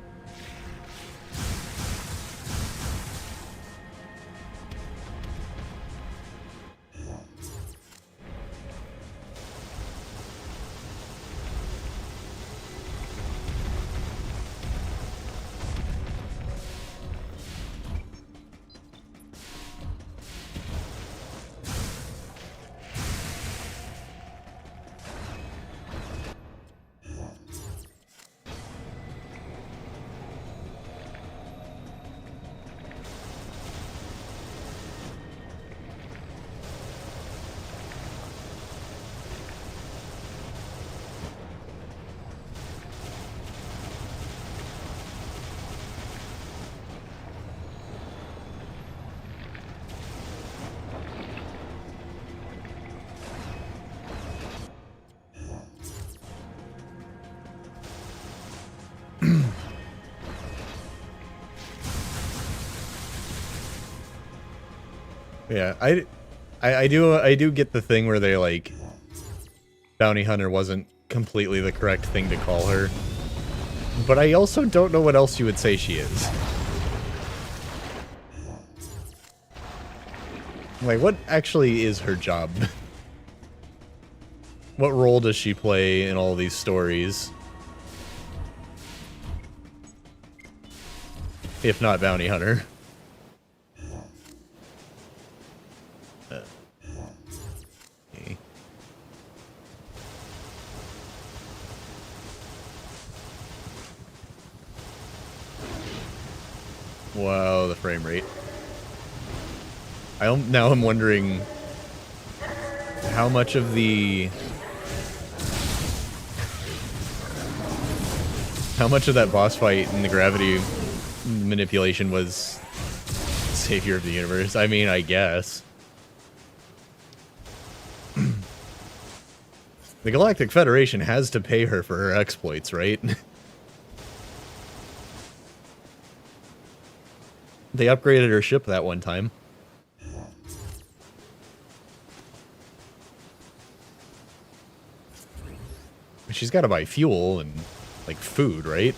Yeah, I do get the thing where they, like, bounty hunter wasn't completely the correct thing to call her, but I also don't know what else you would say she is. Like, what actually is her job? What role does she play in all these stories? If not bounty hunter. Okay. Wow, the frame rate. Now I'm wondering how much of that boss fight and the gravity manipulation was savior of the universe. I mean, I guess. The Galactic Federation has to pay her for her exploits, right? They upgraded her ship that one time. She's got to buy fuel and, like, food, right?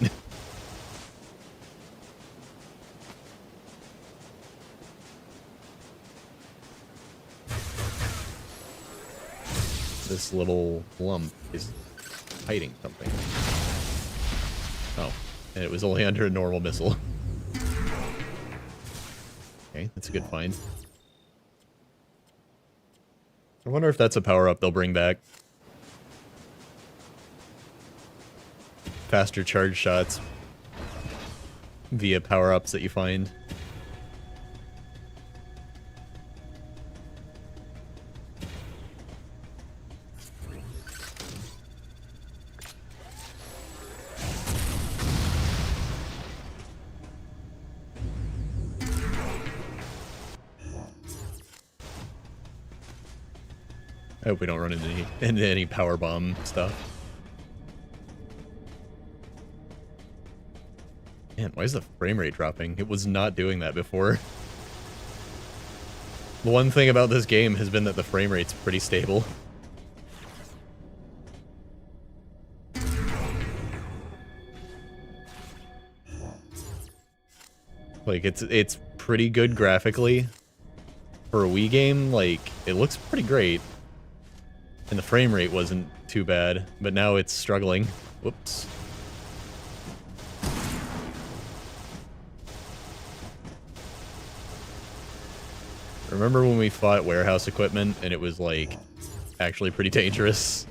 This little lump is hiding something. Oh, and it was only under a normal missile. Okay, that's a good find. I wonder if that's a power-up they'll bring back. Faster charge shots via power-ups that you find. I hope we don't run into any power bomb stuff. Man, why is the frame rate dropping? It was not doing that before. The one thing about this game has been that the frame rate's pretty stable. Like, it's pretty good graphically. For a Wii game, like, it looks pretty great. And the frame rate wasn't too bad, but now it's struggling. Whoops. Remember when we fought warehouse equipment and it was, like, actually pretty dangerous?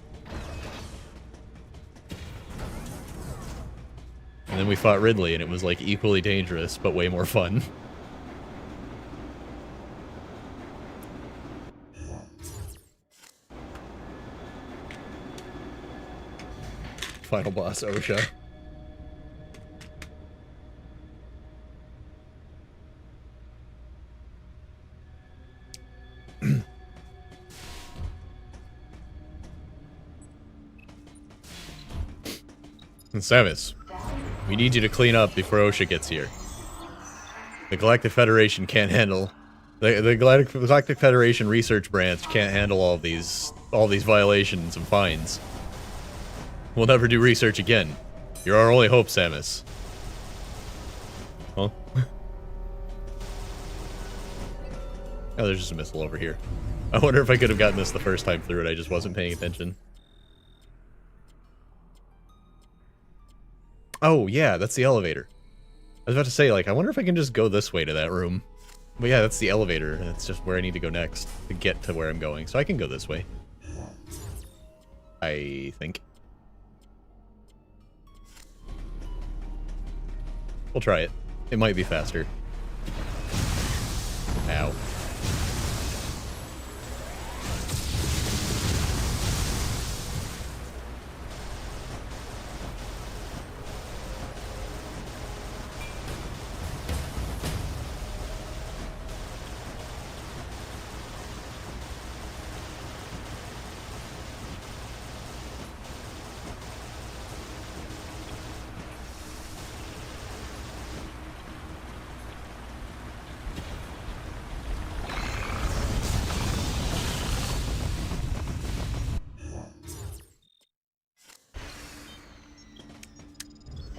And then we fought Ridley and it was, like, equally dangerous, but way more fun. Final boss, OSHA. And Samus, we need you to clean up before OSHA gets here. The Galactic Federation can't handle... The Galactic Federation research branch can't handle all these violations and fines. We'll never do research again. You're our only hope, Samus. Huh? Oh, there's just a missile over here. I wonder if I could have gotten this the first time through it, I just wasn't paying attention. Oh, yeah, that's the elevator. I was about to say, like, I wonder if I can just go this way to that room. But yeah, that's the elevator, and that's just where I need to go next to get to where I'm going. So I can go this way. I think. We'll try it. It might be faster. Ow.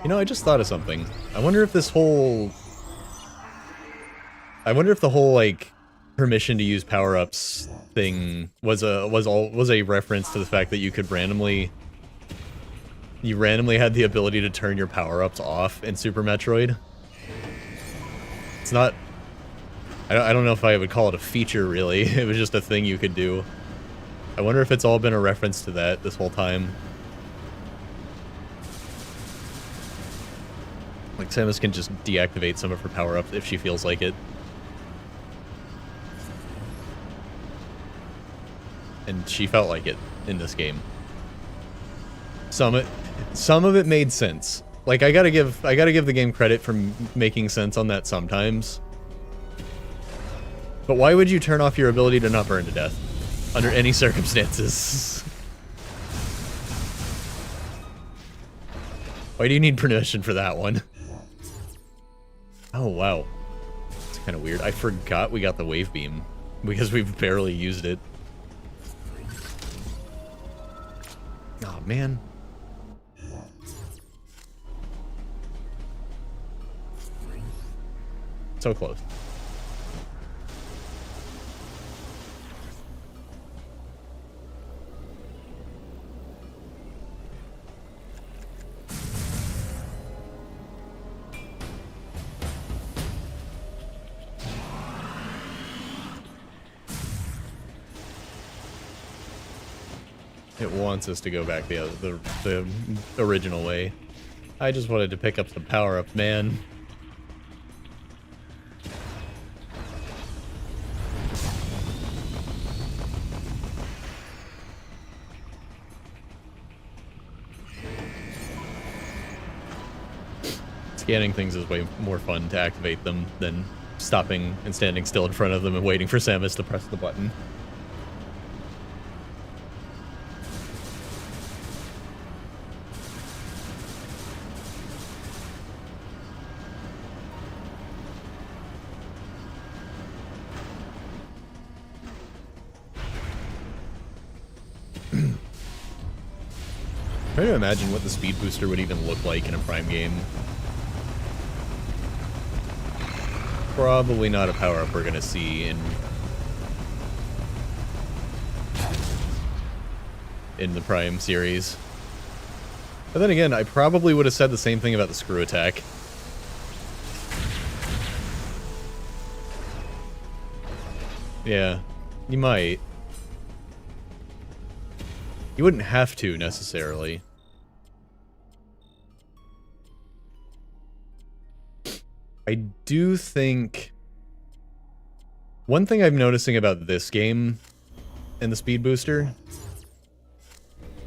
You know, I just thought of something. I wonder if the whole, like, permission to use power-ups thing was a reference to the fact that you could randomly had the ability to turn your power-ups off in Super Metroid. It's not... I don't know if I would call it a feature, really. It was just a thing you could do. I wonder if it's all been a reference to that this whole time. Like, Samus can just deactivate some of her power-ups if she feels like it. And she felt like it in this game. Some of it made sense. Like, I gotta give the game credit for making sense on that sometimes. But why would you turn off your ability to not burn to death under any circumstances? Why do you need permission for that one? Oh, wow. It's kind of weird. I forgot we got the wave beam because we've barely used it. Oh, man. So close. It wants us to go back the original way. I just wanted to pick up some power-ups, man. Scanning things is way more fun to activate them than stopping and standing still in front of them and waiting for Samus to press the button. Try to imagine what the speed booster would even look like in a Prime game. Probably not a power-up we're gonna see in the Prime series. But then again, I probably would have said the same thing about the screw attack. Yeah, you might. You wouldn't have to, necessarily. I do think... One thing I'm noticing about this game and the speed booster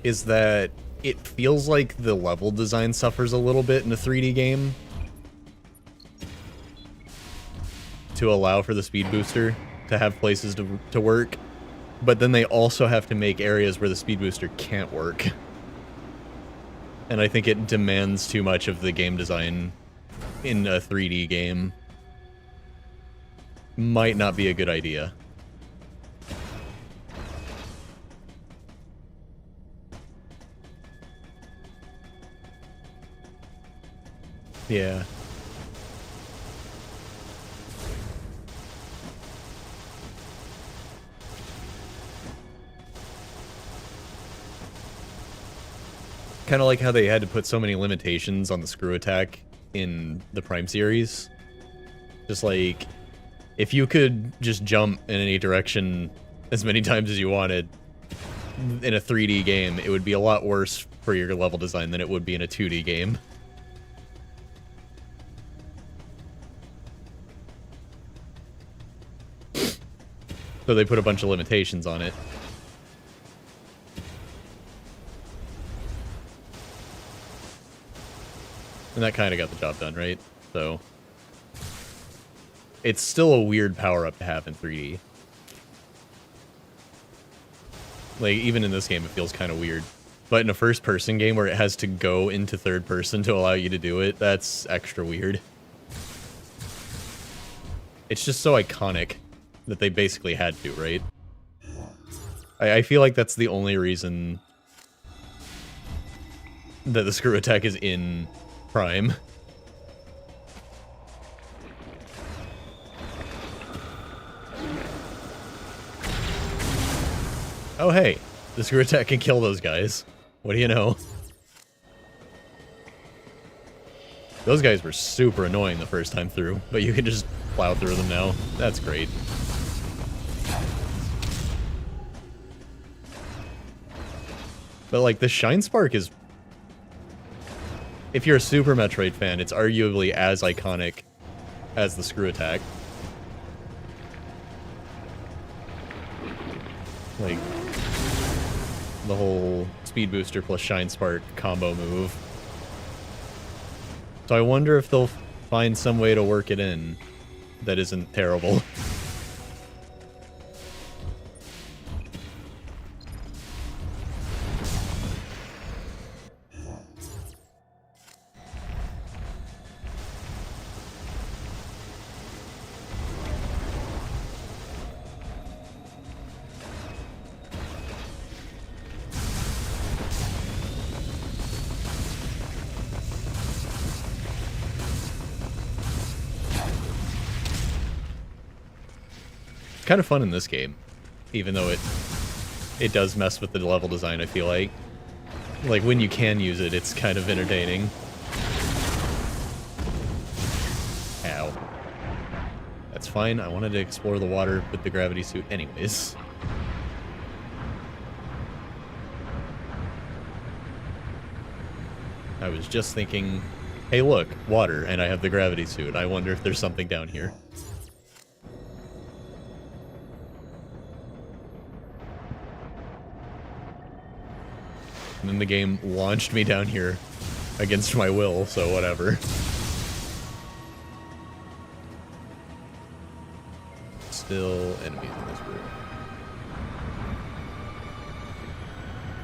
is that it feels like the level design suffers a little bit in a 3D game to allow for the speed booster to have places to work. But then they also have to make areas where the speed booster can't work. And I think it demands too much of the game design in a 3D game. Might not be a good idea. Yeah. Kind of like how they had to put so many limitations on the screw attack in the Prime series. Just like, if you could just jump in any direction as many times as you wanted in a 3D game, it would be a lot worse for your level design than it would be in a 2D game. So they put a bunch of limitations on it. And that kind of got the job done, right? So it's still a weird power-up to have in 3D. Like, even in this game, it feels kind of weird. But in a first-person game where it has to go into third person to allow you to do it, that's extra weird. It's just so iconic that they basically had to, right? I feel like that's the only reason that the screw attack is in Prime. Oh hey, the screw attack can kill those guys. What do you know? Those guys were super annoying the first time through, but you can just plow through them now. That's great. But like, the Shine Spark is... If you're a Super Metroid fan, it's arguably as iconic as the screw attack. Like, the whole Speed Booster plus Shine Spark combo move. So I wonder if they'll find some way to work it in that isn't terrible. Kind of fun in this game, even though it does mess with the level design, I feel like. Like, when you can use it, it's kind of entertaining. Ow. That's fine, I wanted to explore the water with the gravity suit anyways. I was just thinking, hey look, water, and I have the gravity suit. I wonder if there's something down here. And then the game launched me down here against my will, so whatever. Still enemies in this room.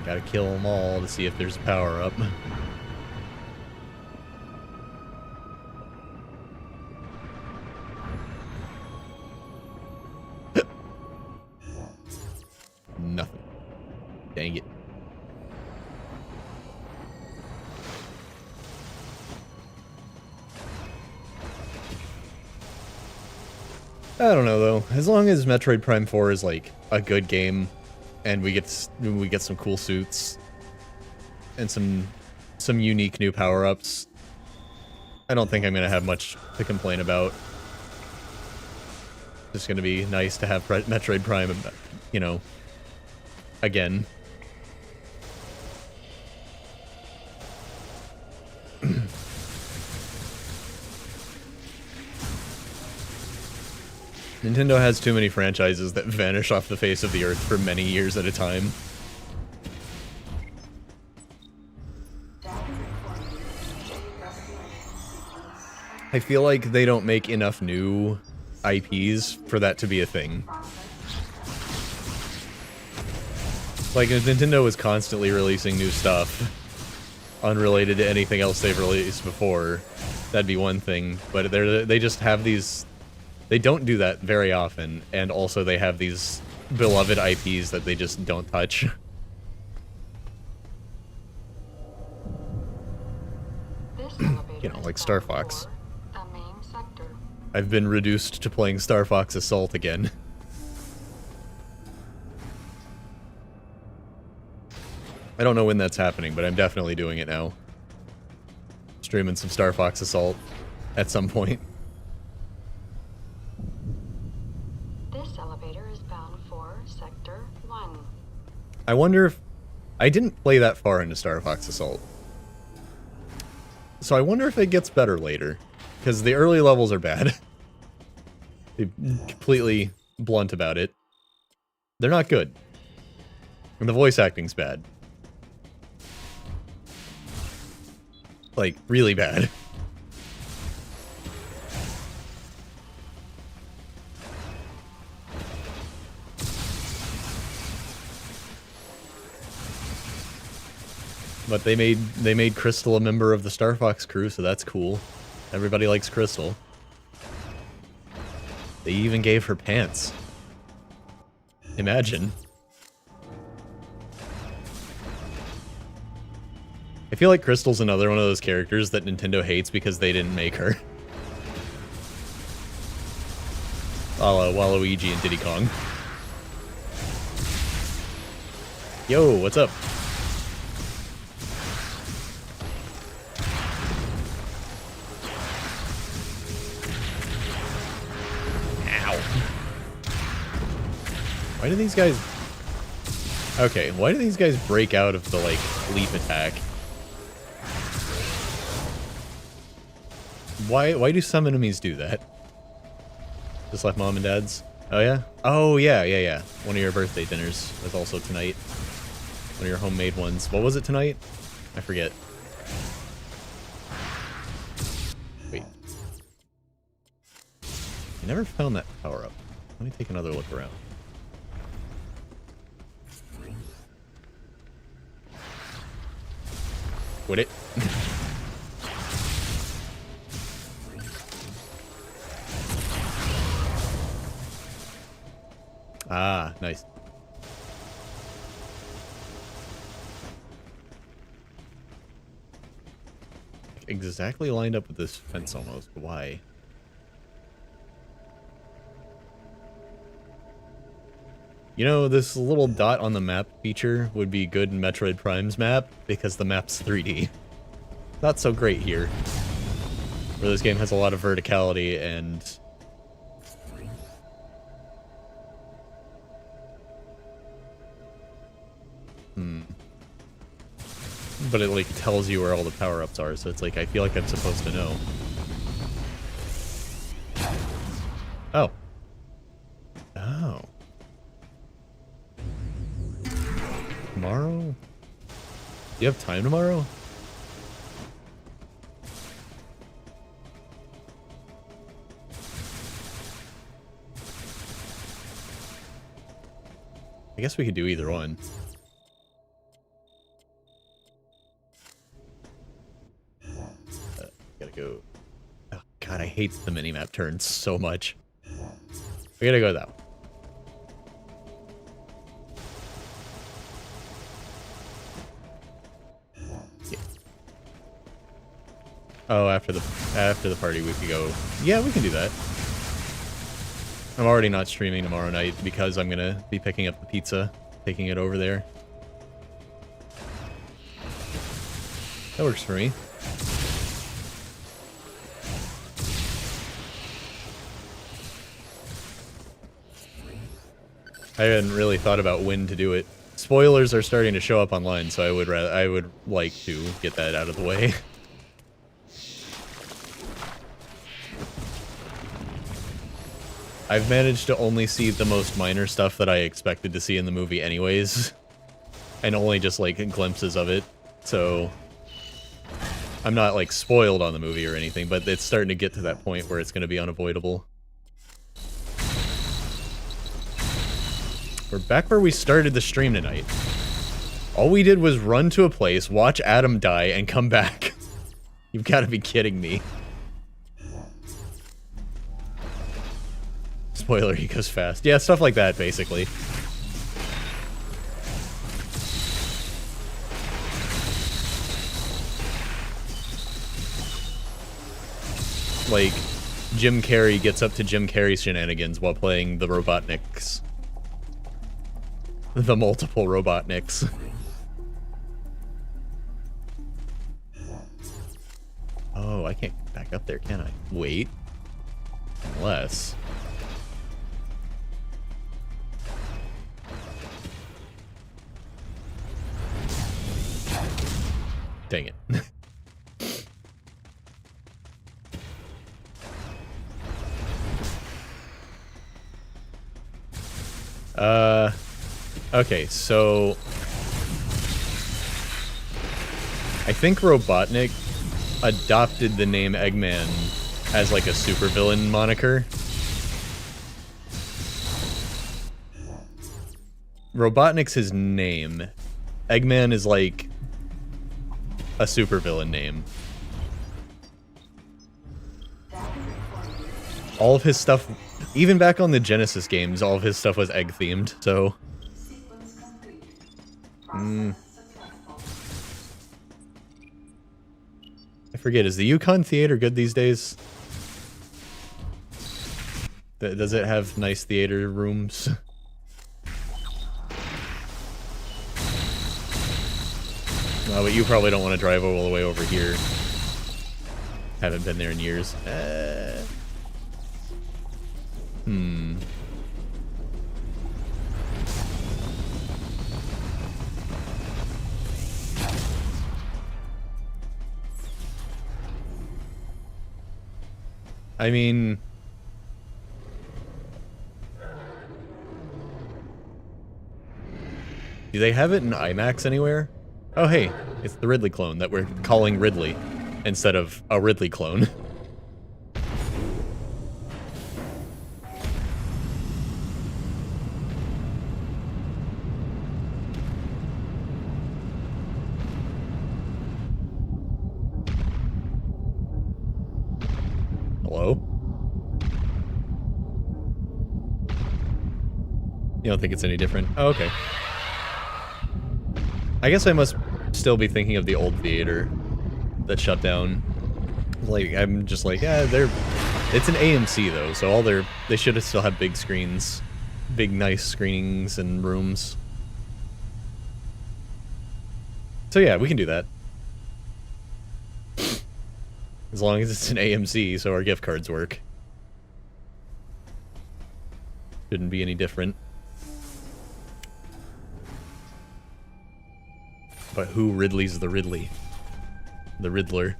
Gotta kill them all to see if there's a power-up. Nothing. Dang it. I don't know though. As long as Metroid Prime 4 is like a good game, and we get some cool suits and some unique new power-ups, I don't think I'm gonna have much to complain about. It's gonna be nice to have Metroid Prime, you know, again. Nintendo has too many franchises that vanish off the face of the earth for many years at a time. I feel like they don't make enough new IPs for that to be a thing. Like, if Nintendo is constantly releasing new stuff, unrelated to anything else they've released before, that'd be one thing, but they just have these... They don't do that very often, and also they have these beloved IPs that they just don't touch. You know, like Star Fox. I've been reduced to playing Star Fox Assault again. I don't know when that's happening, but I'm definitely doing it now. Streaming some Star Fox Assault at some point. I wonder if... I didn't play that far into Star Fox Assault. So I wonder if it gets better later. Because the early levels are bad. They're completely blunt about it. They're not good. And the voice acting's bad. Like, really bad. But they made Crystal a member of the Star Fox crew, so that's cool. Everybody likes Crystal. They even gave her pants. Imagine. I feel like Crystal's another one of those characters that Nintendo hates because they didn't make her. A la Waluigi and Diddy Kong. Yo, what's up? Ow. Why do these guys... Okay, why do these guys break out of the, like, leap attack? Why do some enemies do that? Just like mom and dad's? Oh yeah? Oh yeah. One of your birthday dinners was also tonight. One of your homemade ones. What was it tonight? I forget. Wait. I never found that power up. Let me take another look around. Would it? Ah, nice. Exactly lined up with this fence almost. Why? You know, this little dot on the map feature would be good in Metroid Prime's map because the map's 3D. Not so great here, where this game has a lot of verticality and... But it, like, tells you where all the power-ups are, so it's like, I feel like I'm supposed to know. Oh. Oh. Tomorrow? Do you have time tomorrow? I guess we could do either one. Gotta go. Oh god, I hate the minimap turns so much. We gotta go that way. Yeah. Oh, after the party we could go. Yeah, we can do that. I'm already not streaming tomorrow night because I'm gonna be picking up the pizza, taking it over there. That works for me. I hadn't really thought about when to do it. Spoilers are starting to show up online, so I would like to get that out of the way. I've managed to only see the most minor stuff that I expected to see in the movie anyways. And only just, like, glimpses of it. So I'm not, like, spoiled on the movie or anything, but it's starting to get to that point where it's going to be unavoidable. We're back where we started the stream tonight. All we did was run to a place, watch Adam die, and come back. You've got to be kidding me. Spoiler, he goes fast. Yeah, stuff like that, basically. Like, Jim Carrey gets up to Jim Carrey shenanigans while playing the Robotniks. The multiple Robotniks. Oh, I can't get back up there, can I? Wait. Unless... Dang it. Okay, so... I think Robotnik adopted the name Eggman as like a supervillain moniker. Robotnik's his name. Eggman is like a supervillain name. All of his stuff, even back on the Genesis games, all of his stuff was egg themed, so... I forget, is the Yukon Theater good these days? Does it have nice theater rooms? But you probably don't want to drive all the way over here. Haven't been there in years. I mean... Do they have it in IMAX anywhere? Oh hey, it's the Ridley clone that we're calling Ridley, instead of a Ridley clone. Hello? You don't think it's any different? Oh, okay. I guess I must still be thinking of the old theater that shut down. Like, I'm just like, yeah, it's an AMC though, so they should have still had big screens, big nice screenings and rooms. So yeah, we can do that. As long as it's an AMC, so our gift cards work. Shouldn't be any different. But who Ridley's the Ridley? The Riddler.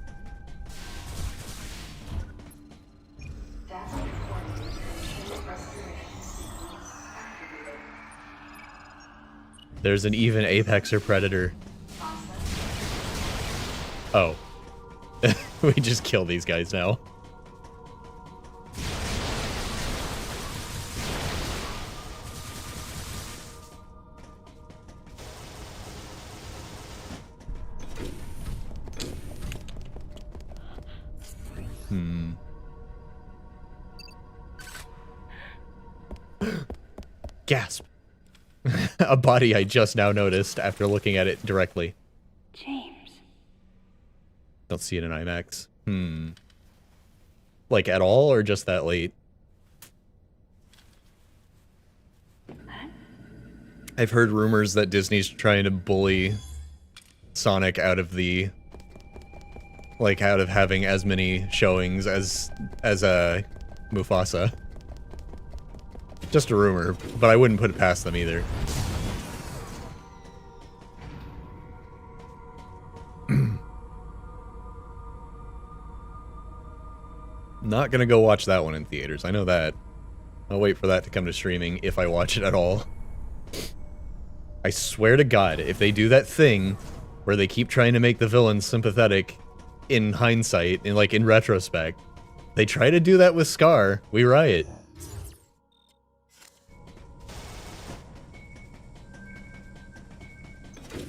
There's an even Apex or Predator. Oh. We just kill these guys now. Gasp. A body I just now noticed after looking at it directly. James. Don't see it in IMAX. Like at all or just that late? I've heard rumors that Disney's trying to bully Sonic out of the... like, out of having as many showings as Mufasa. Just a rumor, but I wouldn't put it past them either. Not gonna go watch that one in theaters, I know that. I'll wait for that to come to streaming, if I watch it at all. I swear to God, if they do that thing where they keep trying to make the villains sympathetic in hindsight, in retrospect, they try to do that with Scar, we riot.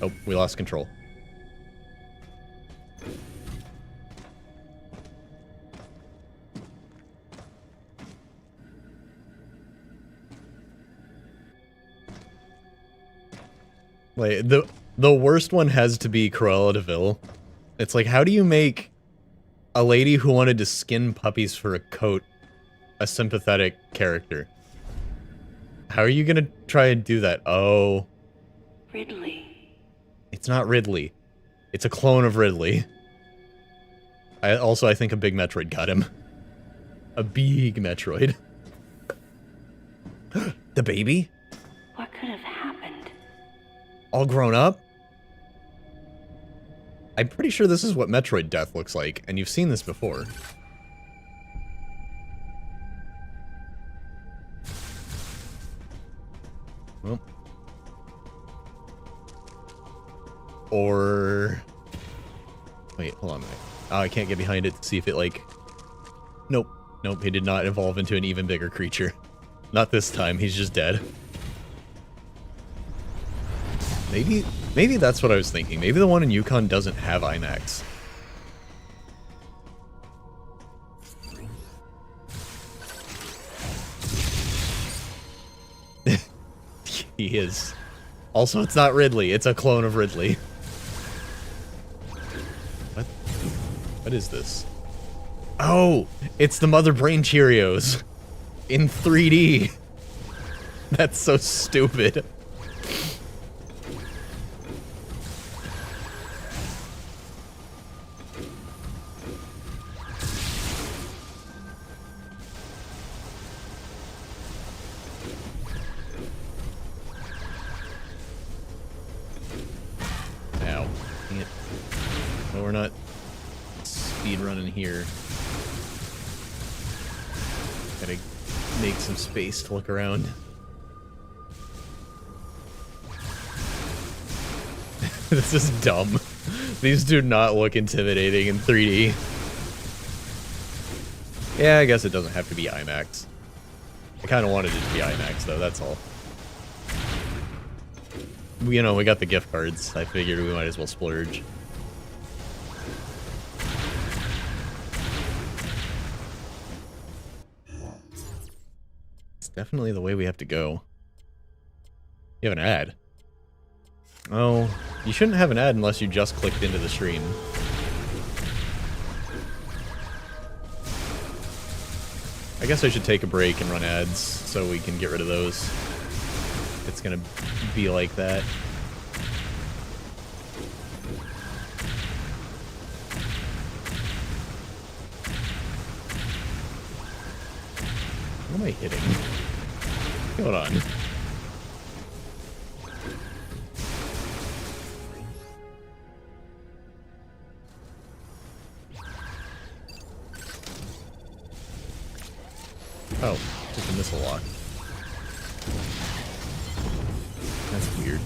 Oh, we lost control. Like, the worst one has to be Cruella de Vil. It's like, how do you make a lady who wanted to skin puppies for a coat a sympathetic character? How are you gonna try and do that? Oh. Ridley. It's not Ridley. It's a clone of Ridley. I think a big Metroid got him. A big Metroid. The baby? What could have happened? All grown up? I'm pretty sure this is what Metroid death looks like, and you've seen this before. Well. Or... Wait, hold on a minute. Oh, I can't get behind it to see if it, like... Nope. Nope, he did not evolve into an even bigger creature. Not this time, he's just dead. Maybe that's what I was thinking. Maybe the one in Yukon doesn't have IMAX. He is. Also, it's not Ridley. It's a clone of Ridley. What? What is this? Oh! It's the Mother Brain Cheerios. In 3D. That's so stupid. not speed running here. Gotta make some space to look around. This is dumb. These do not look intimidating in 3D. Yeah, I guess it doesn't have to be IMAX. I kind of wanted it to be IMAX, though, that's all. You know, we got the gift cards. I figured we might as well splurge. It's definitely the way we have to go. You have an ad. Oh, you shouldn't have an ad unless you just clicked into the stream. I guess I should take a break and run ads so we can get rid of those. It's gonna be like that. What am I hitting? Hold on. Oh, just a missile lock. That's weird.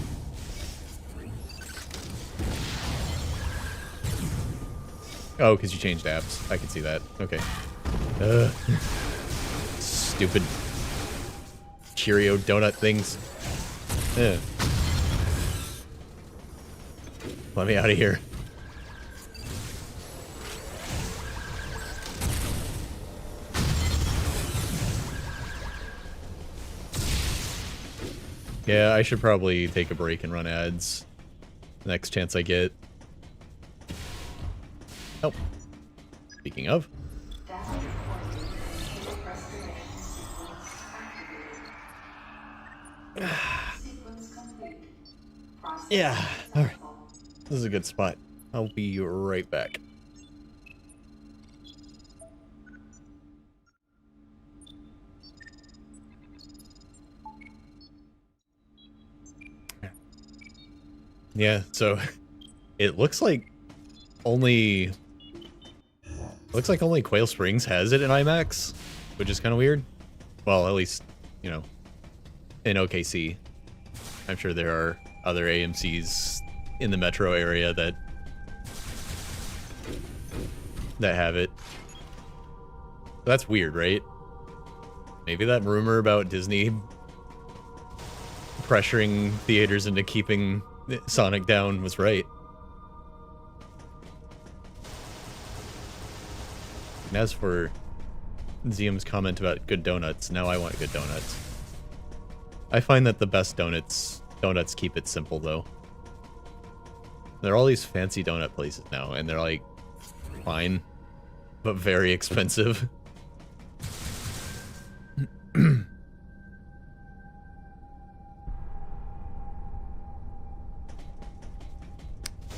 Oh, because you changed apps. I can see that. Okay. Stupid Cheerio donut things. Let me out of here. Yeah, I should probably take a break and run ads. Next chance I get. Oh. Speaking of. Yeah, alright. This is a good spot. I'll be right back. Yeah, so it looks like only Quail Springs has it in IMAX, which is kind of weird. Well, at least, you know, in OKC. I'm sure there are other AMCs in the metro area that have it. That's weird, right? Maybe that rumor about Disney pressuring theaters into keeping Sonic down was right. And as for Zium's comment about good donuts, now I want good donuts. I find that the best donuts keep it simple, though. There are all these fancy donut places now, and they're like fine, but very expensive.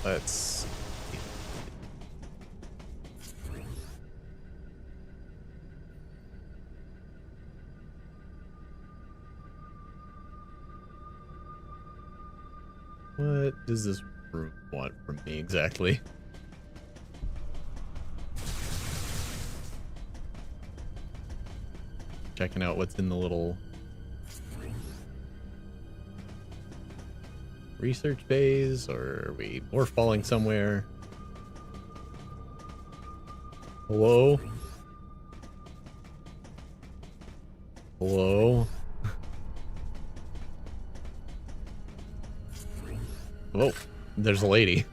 Let's see. What does this room want from me exactly? Checking out what's in the little research bays, or are we more falling somewhere? Hello? Hello? Whoa, there's a lady.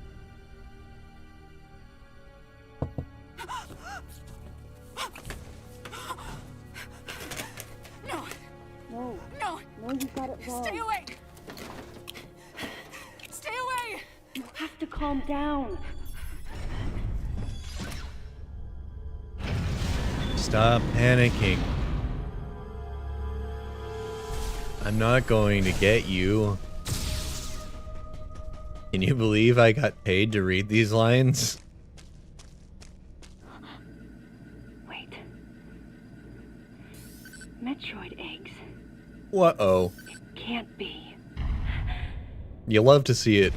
No. No, you got it wrong. Stay away. Stay away. You have to calm down. Stop panicking. I'm not going to get you. Can you believe I got paid to read these lines? Wait. Metroid eggs. What-oh. It can't be. You love to see it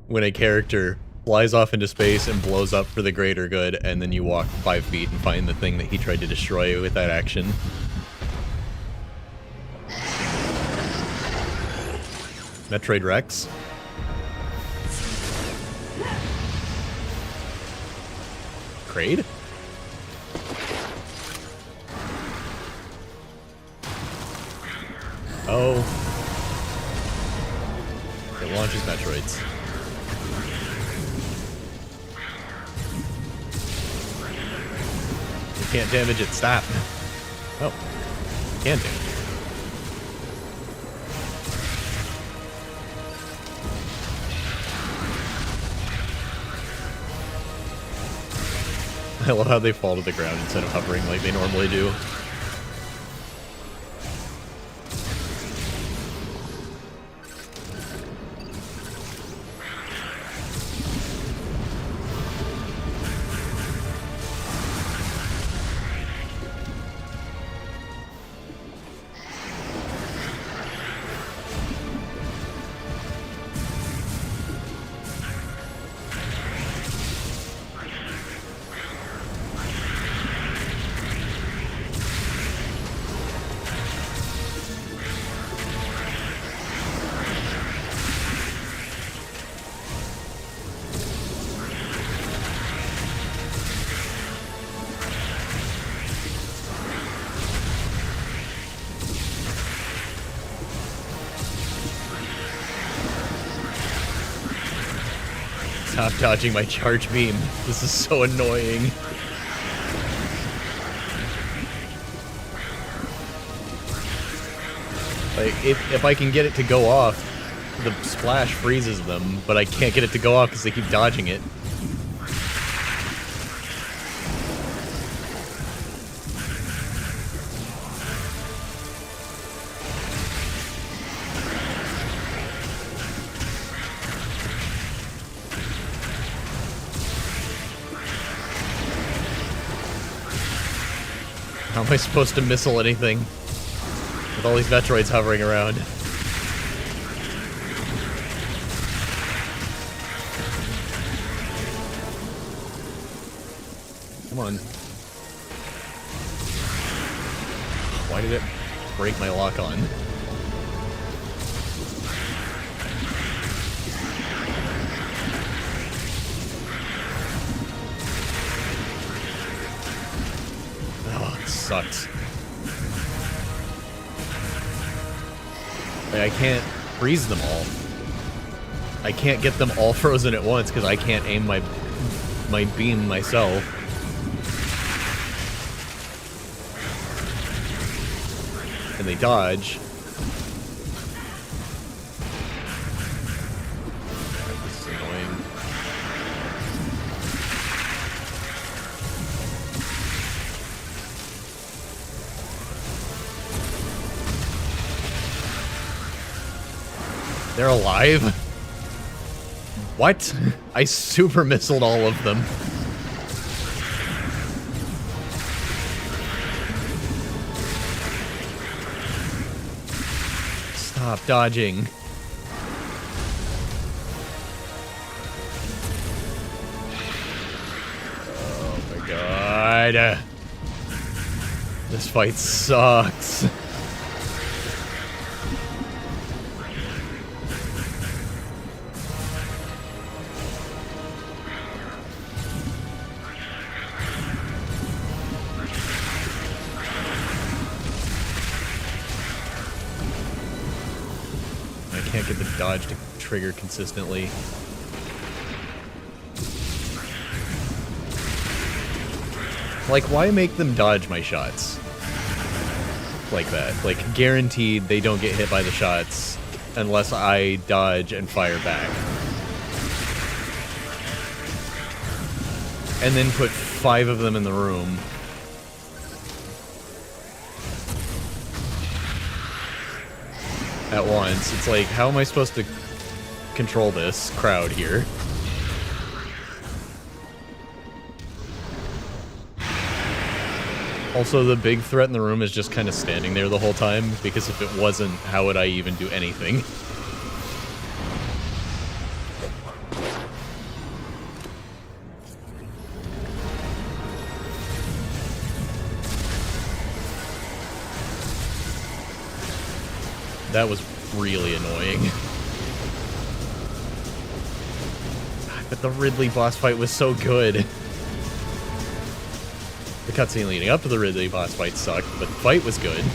when a character flies off into space and blows up for the greater good, and then you walk 5 feet and find the thing that he tried to destroy with that action. Metroid Rex. Kraid? Oh. It launches Metroids. You can't damage it, stop. Oh. Can damage it. I love how they fall to the ground instead of hovering like they normally do. Stop dodging my charge beam. This is so annoying. Like, if I can get it to go off, the splash freezes them, but I can't get it to go off because they keep dodging it. How am I supposed to missile anything with all these Metroids hovering around? Come on. Why did it break my lock on? Sucks. Like, I can't freeze them all. I can't get them all frozen at once because I can't aim my beam myself. And they dodge. This is annoying. They're alive? What? I super missiled all of them. Stop dodging. Oh my god. This fight sucks. Can't get the dodge to trigger consistently. Like, why make them dodge my shots? Like that. Like, guaranteed they don't get hit by the shots unless I dodge and fire back. And then put 5 of them in the room. At once. It's like, how am I supposed to control this crowd here? Also, the big threat in the room is just kind of standing there the whole time, because if it wasn't, how would I even do anything? That was really annoying. But the Ridley boss fight was so good. The cutscene leading up to the Ridley boss fight sucked, but the fight was good.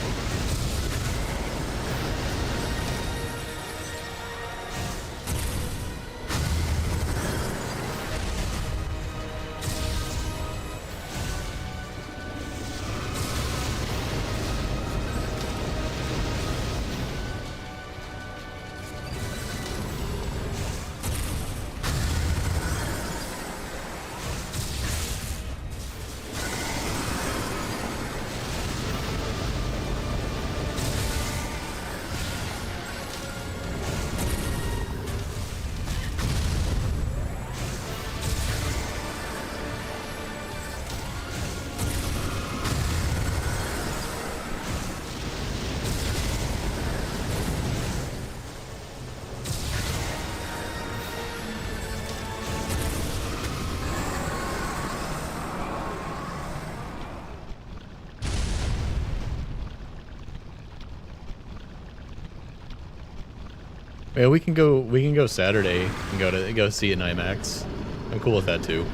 Yeah, we can go Saturday and go see it in IMAX. I'm cool with that too.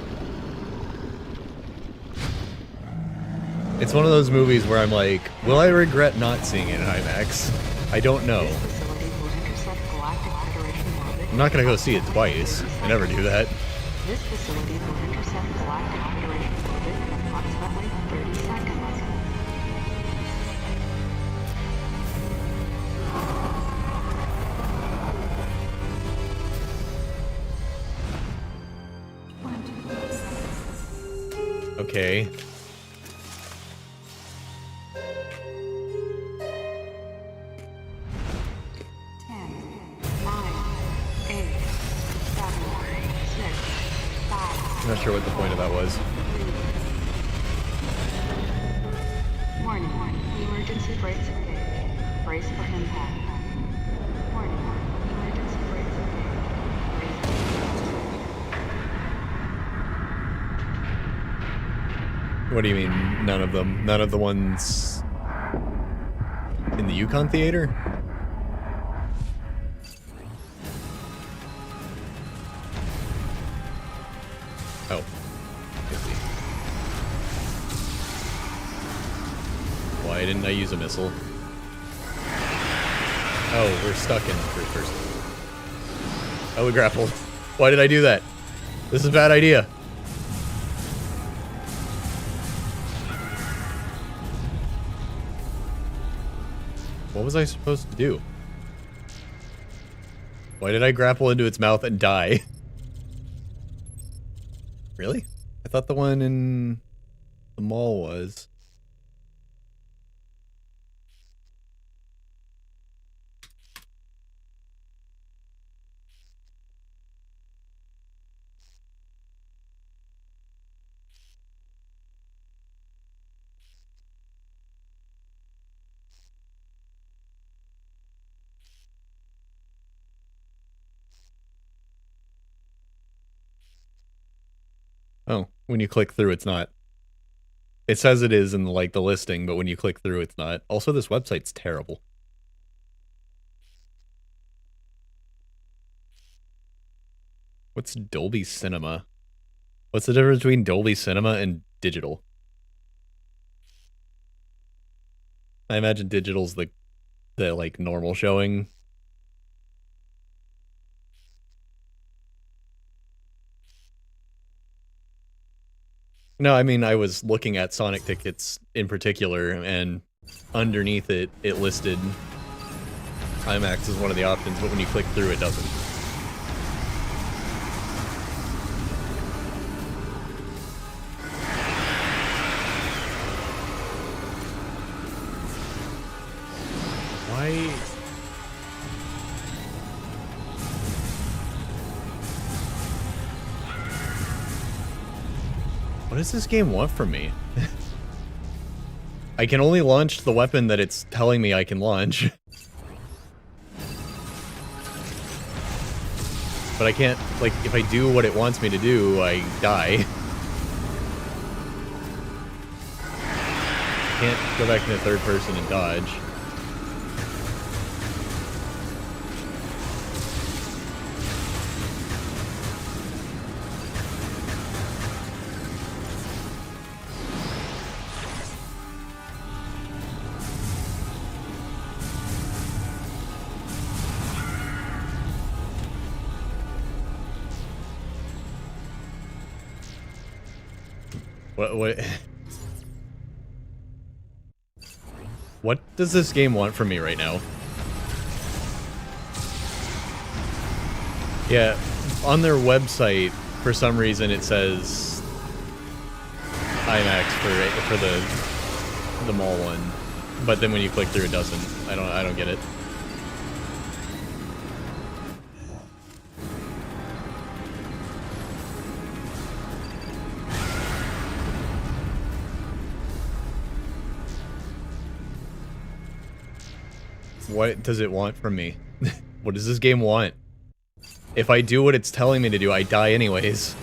It's one of those movies where I'm like, will I regret not seeing it in IMAX? I don't know. I'm not gonna go see it twice. I never do that. This facility will intercept Galactic Federation orbit in approximately 30 seconds. Okay. I'm not sure what the point of that was. Warning. Emergency brakes engaged. Brace for impact. Warning. Emergency brakes engaged. Brace for impact. What do you mean, none of them? None of the ones in the Yukon Theater? Oh, I see. Why didn't I use a missile? Oh, we're stuck in first person. Oh, we grappled. Why did I do that? This is a bad idea. What was I supposed to do? Why did I grapple into its mouth and die? Really? I thought the one in the mall was. Oh, when you click through, it's not. It says it is in like the listing, but when you click through, it's not. Also, this website's terrible. What's Dolby Cinema? What's the difference between Dolby Cinema and digital? I imagine digital's the like normal showing. No, I mean, I was looking at Sonic tickets in particular, and underneath it, it listed IMAX as one of the options, but when you click through, it doesn't. Why? What does this game want from me? I can only launch the weapon that it's telling me I can launch. But I can't, like, if I do what it wants me to do, I die. I can't go back into third person and dodge. What? What does this game want from me right now? Yeah, on their website, for some reason it says IMAX for the mall one, but then when you click through, it doesn't. I don't get it. What does it want from me? What does this game want? If I do what it's telling me to do, I die anyways.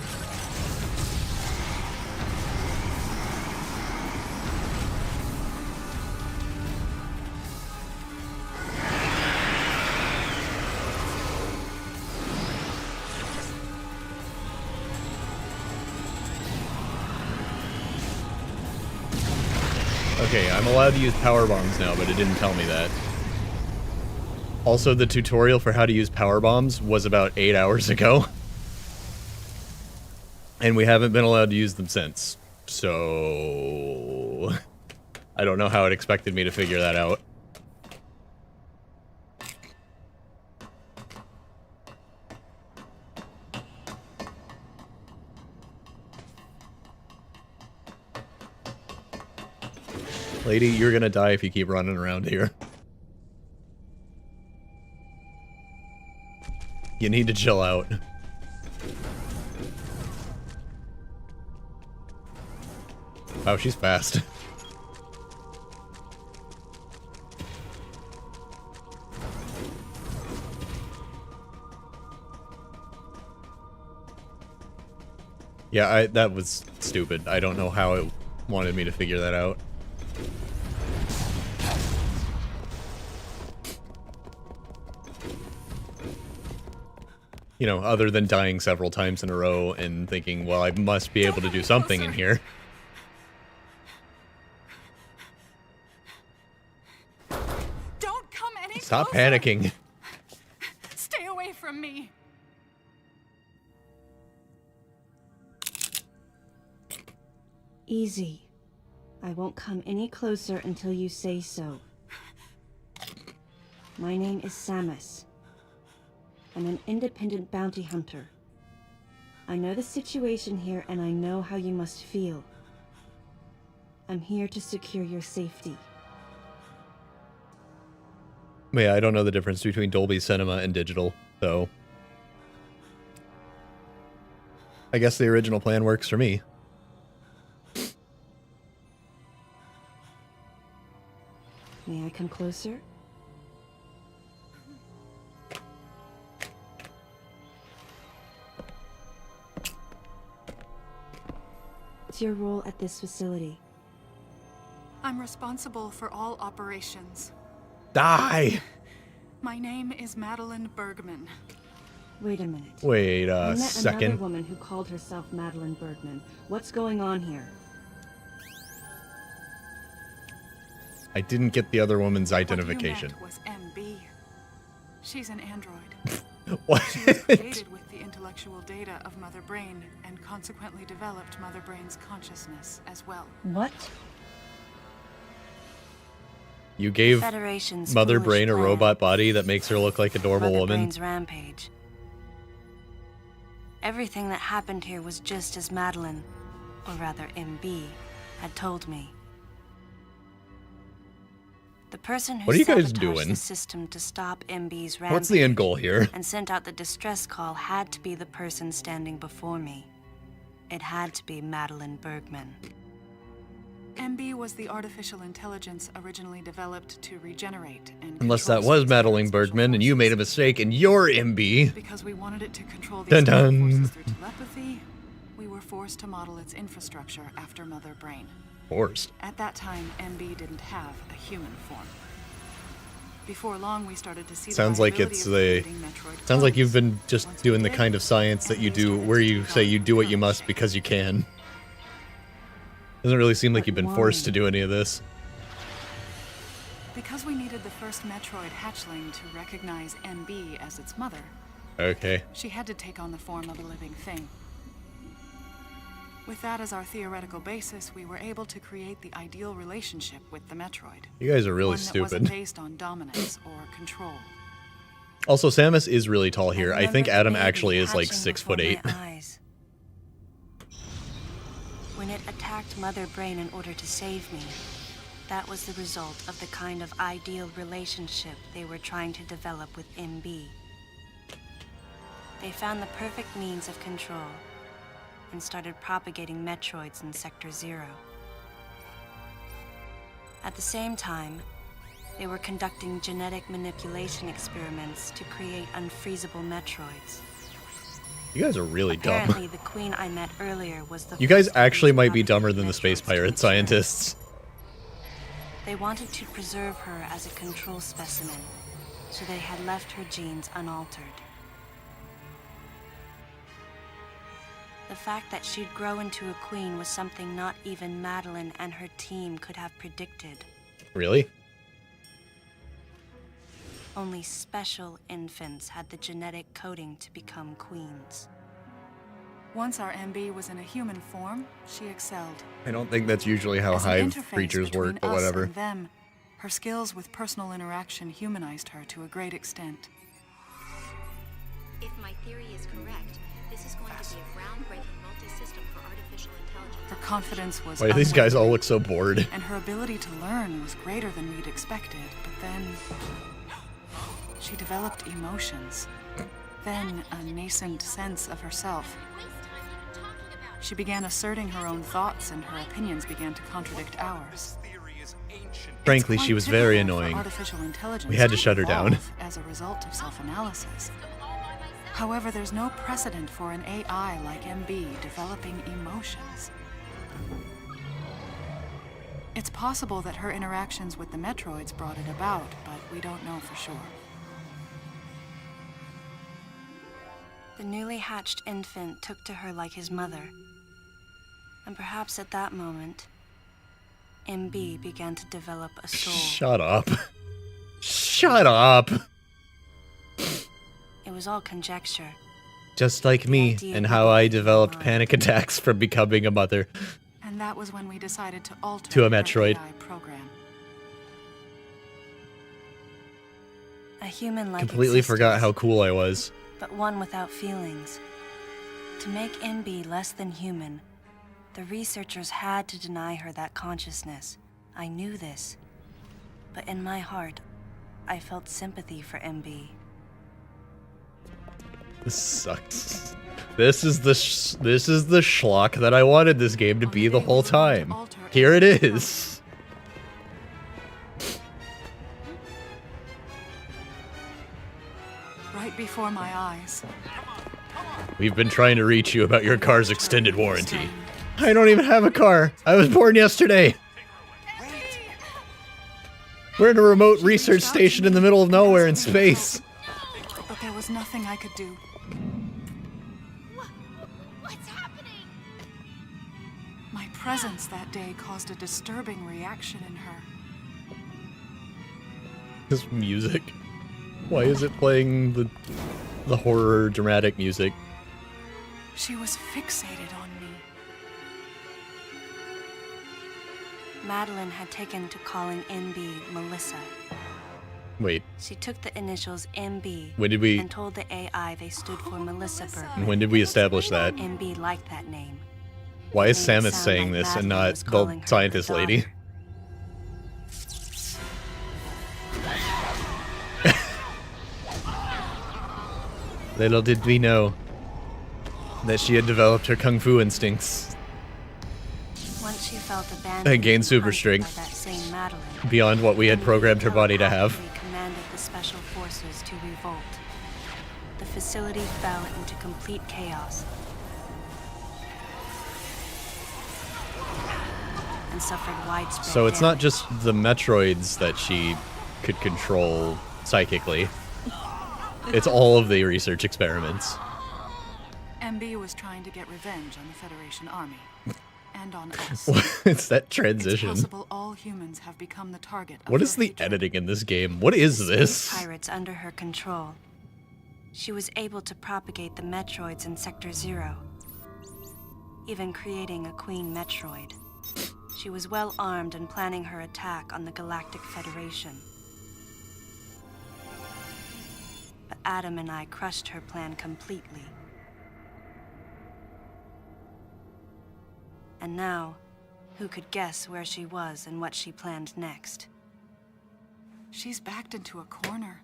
Okay, I'm allowed to use power bombs now, but it didn't tell me that. Also, the tutorial for how to use power bombs was about 8 hours ago. And we haven't been allowed to use them since. So... I don't know how it expected me to figure that out. Lady, you're gonna die if you keep running around here. You need to chill out. Wow, she's fast. Yeah, that was stupid. I don't know how it wanted me to figure that out. You know, other than dying several times in a row and thinking, well, I must be able to do something in here. Don't come any Stop closer. panicking. Stay away from me. Easy. I won't come any closer until you say so. My name is Samus. I'm an independent bounty hunter. I know the situation here and I know how you must feel. I'm here to secure your safety. Yeah, I don't know the difference between Dolby Cinema and digital, so... I guess the original plan works for me. May I come closer? What's your role at this facility? I'm responsible for all operations. Die! My name is Madeline Bergman. Wait a minute. Wait I a met second. another woman who called herself Madeline Bergman. What's going on here? I didn't get the other woman's identification. What you met was MB. She's an android. What? She was created with the intellectual data of Mother Brain and consequently developed Mother Brain's consciousness as well. What? You gave Federation's Mother foolish Brain a plan. robot body that makes her look like a normal Mother woman? Brain's rampage. Everything that happened here was just as Madeline, or rather MB, had told me. The person who What are you guys sabotaged doing? the system to stop MB's rampage What's the end goal here? and sent out the distress call had to be the person standing before me. It had to be Madeline Bergman. MB was the artificial intelligence originally developed to regenerate and Unless control that was space Madeline and special Bergman and you made a forces. mistake and you're MB. Because we wanted it to control these Dun special dun. forces through telepathy, we were forced to model its infrastructure after Mother Brain. Forced. At that time, MB didn't have a human form. Before long, we started to see Sounds the like viability it's of the... creating Metroid Sounds like clones. you've been just Once we doing the did, kind of science that you MB do started where to you take say on you do what you its own must shape. because you can. Doesn't really seem like But you've been forced why? to do any of this. Because we needed the first Metroid hatchling to recognize MB as its mother, Okay. she had to take on the form of a living thing. With that as our theoretical basis, we were able to create the ideal relationship with the Metroid. You guys are really One that wasn't stupid. based on dominance or control. Also, Samus is really tall here. I think remember the Adam baby actually is like hatching 6'8". before my eyes. When it attacked Mother Brain in order to save me, that was the result of the kind of ideal relationship they were trying to develop with MB. They found the perfect means of control and started propagating Metroids in Sector 0. At the same time, they were conducting genetic manipulation experiments to create unfreezable Metroids. You guys are really dumb. Apparently, the queen I met earlier was the You guys first of actually these might be propagated dumber than the Metroids space to pirate mature. scientists. They wanted to preserve her as a control specimen, so they had left her genes unaltered. The fact that she'd grow into a queen was something not even Madeline and her team could have predicted. Really? Only special infants had the genetic coding to become queens. Once our MB was in a human form, she excelled. I don't think that's usually how As an hive interface creatures between work, but us whatever. and them, her skills with personal interaction humanized her to a great extent. If my theory is correct, this is going to be a groundbreaking multi-system for artificial intelligence. Her confidence was Why do these guys all unwavering, look so bored? and her ability to learn was greater than we'd expected. But then she developed emotions. Then a nascent sense of herself. She began asserting her own thoughts, and her opinions began to contradict ours. Frankly, It's she quite was very typical for annoying. artificial intelligence We had to shut her down. evolve as a result of self-analysis. However, there's no precedent for an AI like MB developing emotions. It's possible that her interactions with the Metroids brought it about, but we don't know for sure. The newly hatched infant took to her like his mother. And perhaps at that moment, MB began to develop a soul. Shut up. Shut up. It was all conjecture. Just like me and how I developed panic attacks from becoming a mother. And that was when we decided to alter To a our Metroid. AI program. A human like Completely forgot how cool I was. but one without feelings. To make MB less than human, the researchers had to deny her that consciousness. I knew this. But in my heart, I felt sympathy for MB. This sucks. This is the schlock that I wanted this game to be the whole time. Here it is. Right before my eyes. We've been trying to reach you about your car's extended warranty. I don't even have a car. I was born yesterday. We're in a remote research station in the middle of nowhere in space. But there was nothing I could do. What's happening? My presence that day caused a disturbing reaction in her. This music. Why is it playing the horror dramatic music? She was fixated on me. Madeline had taken to calling MB Melissa. Wait, She took the initials MB when did we and told the AI they stood for Melissa Bergman. when did we establish that? MB liked that name. Why is Made it Samus sound saying like this and Madeline not was calling the her scientist her lady? daughter. Little did we know that she had developed her kung fu instincts Once she felt abandoned and gained and super punished strength by that same Madeline, beyond what we had programmed her body to have. We commanded the special forces to revolt. The facility fell into complete chaos and suffered widespread So it's not damage. just the Metroids that she could control psychically. It's all of the research experiments. MB was trying to get revenge on the Federation Army. And on us. It's that It's transition. possible all humans have become the target of What her is the hatred. editing in this game? What is this? Pirates under her control. She was able to propagate the Metroids in Sector 0. even creating a Queen Metroid. She was well armed and planning her attack on the Galactic Federation. But Adam and I crushed her plan completely. And now, who could guess where she was and what she planned next? She's backed into a corner.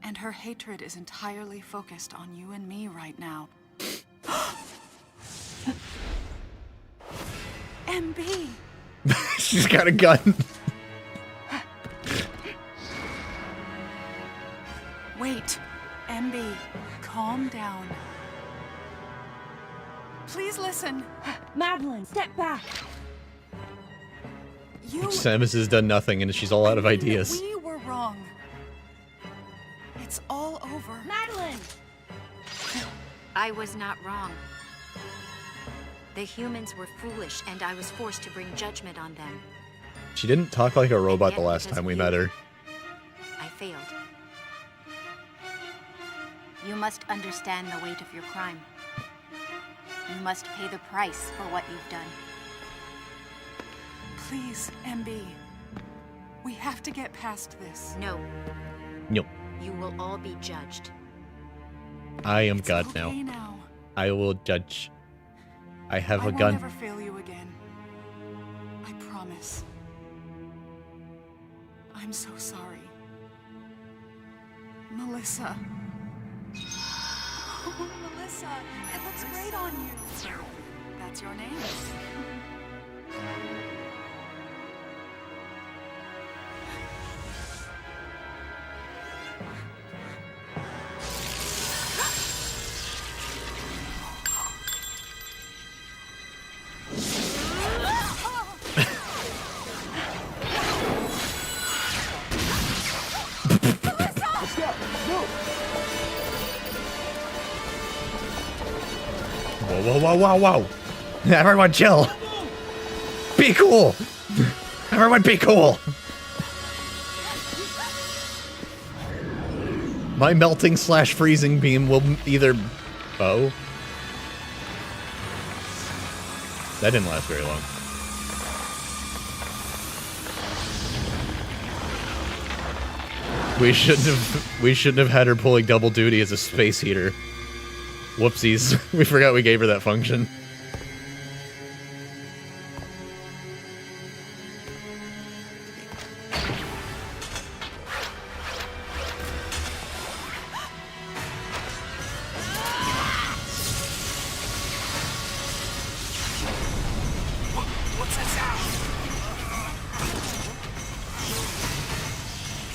And her hatred is entirely focused on you and me right now. MB! She's got a gun. Wait, MB, calm down. Please listen. Madeline, step back! You... Samus has done nothing and she's all out of ideas. We were wrong. It's all over. Madeline! I was not wrong. The humans were foolish, and I was forced to bring judgment on them. She didn't talk like a robot the yet, last because time we of met you, her. I failed. You must understand the weight of your crime. You must pay the price for what you've done. Please, MB. We have to get past this. No, Nope. you will all be judged. I am It's God okay now. now. I will judge. I have I a won't gun. never fail you again. I promise. I'm so sorry. Melissa. Oh, Melissa, it looks great on you. That's your name. Whoa, whoa, whoa, whoa, whoa! Everyone chill! Be cool! Everyone be cool! My melting slash freezing beam will either... Oh? That didn't last very long. We shouldn't have had her pulling double duty as a space heater. Whoopsies. We forgot we gave her that function.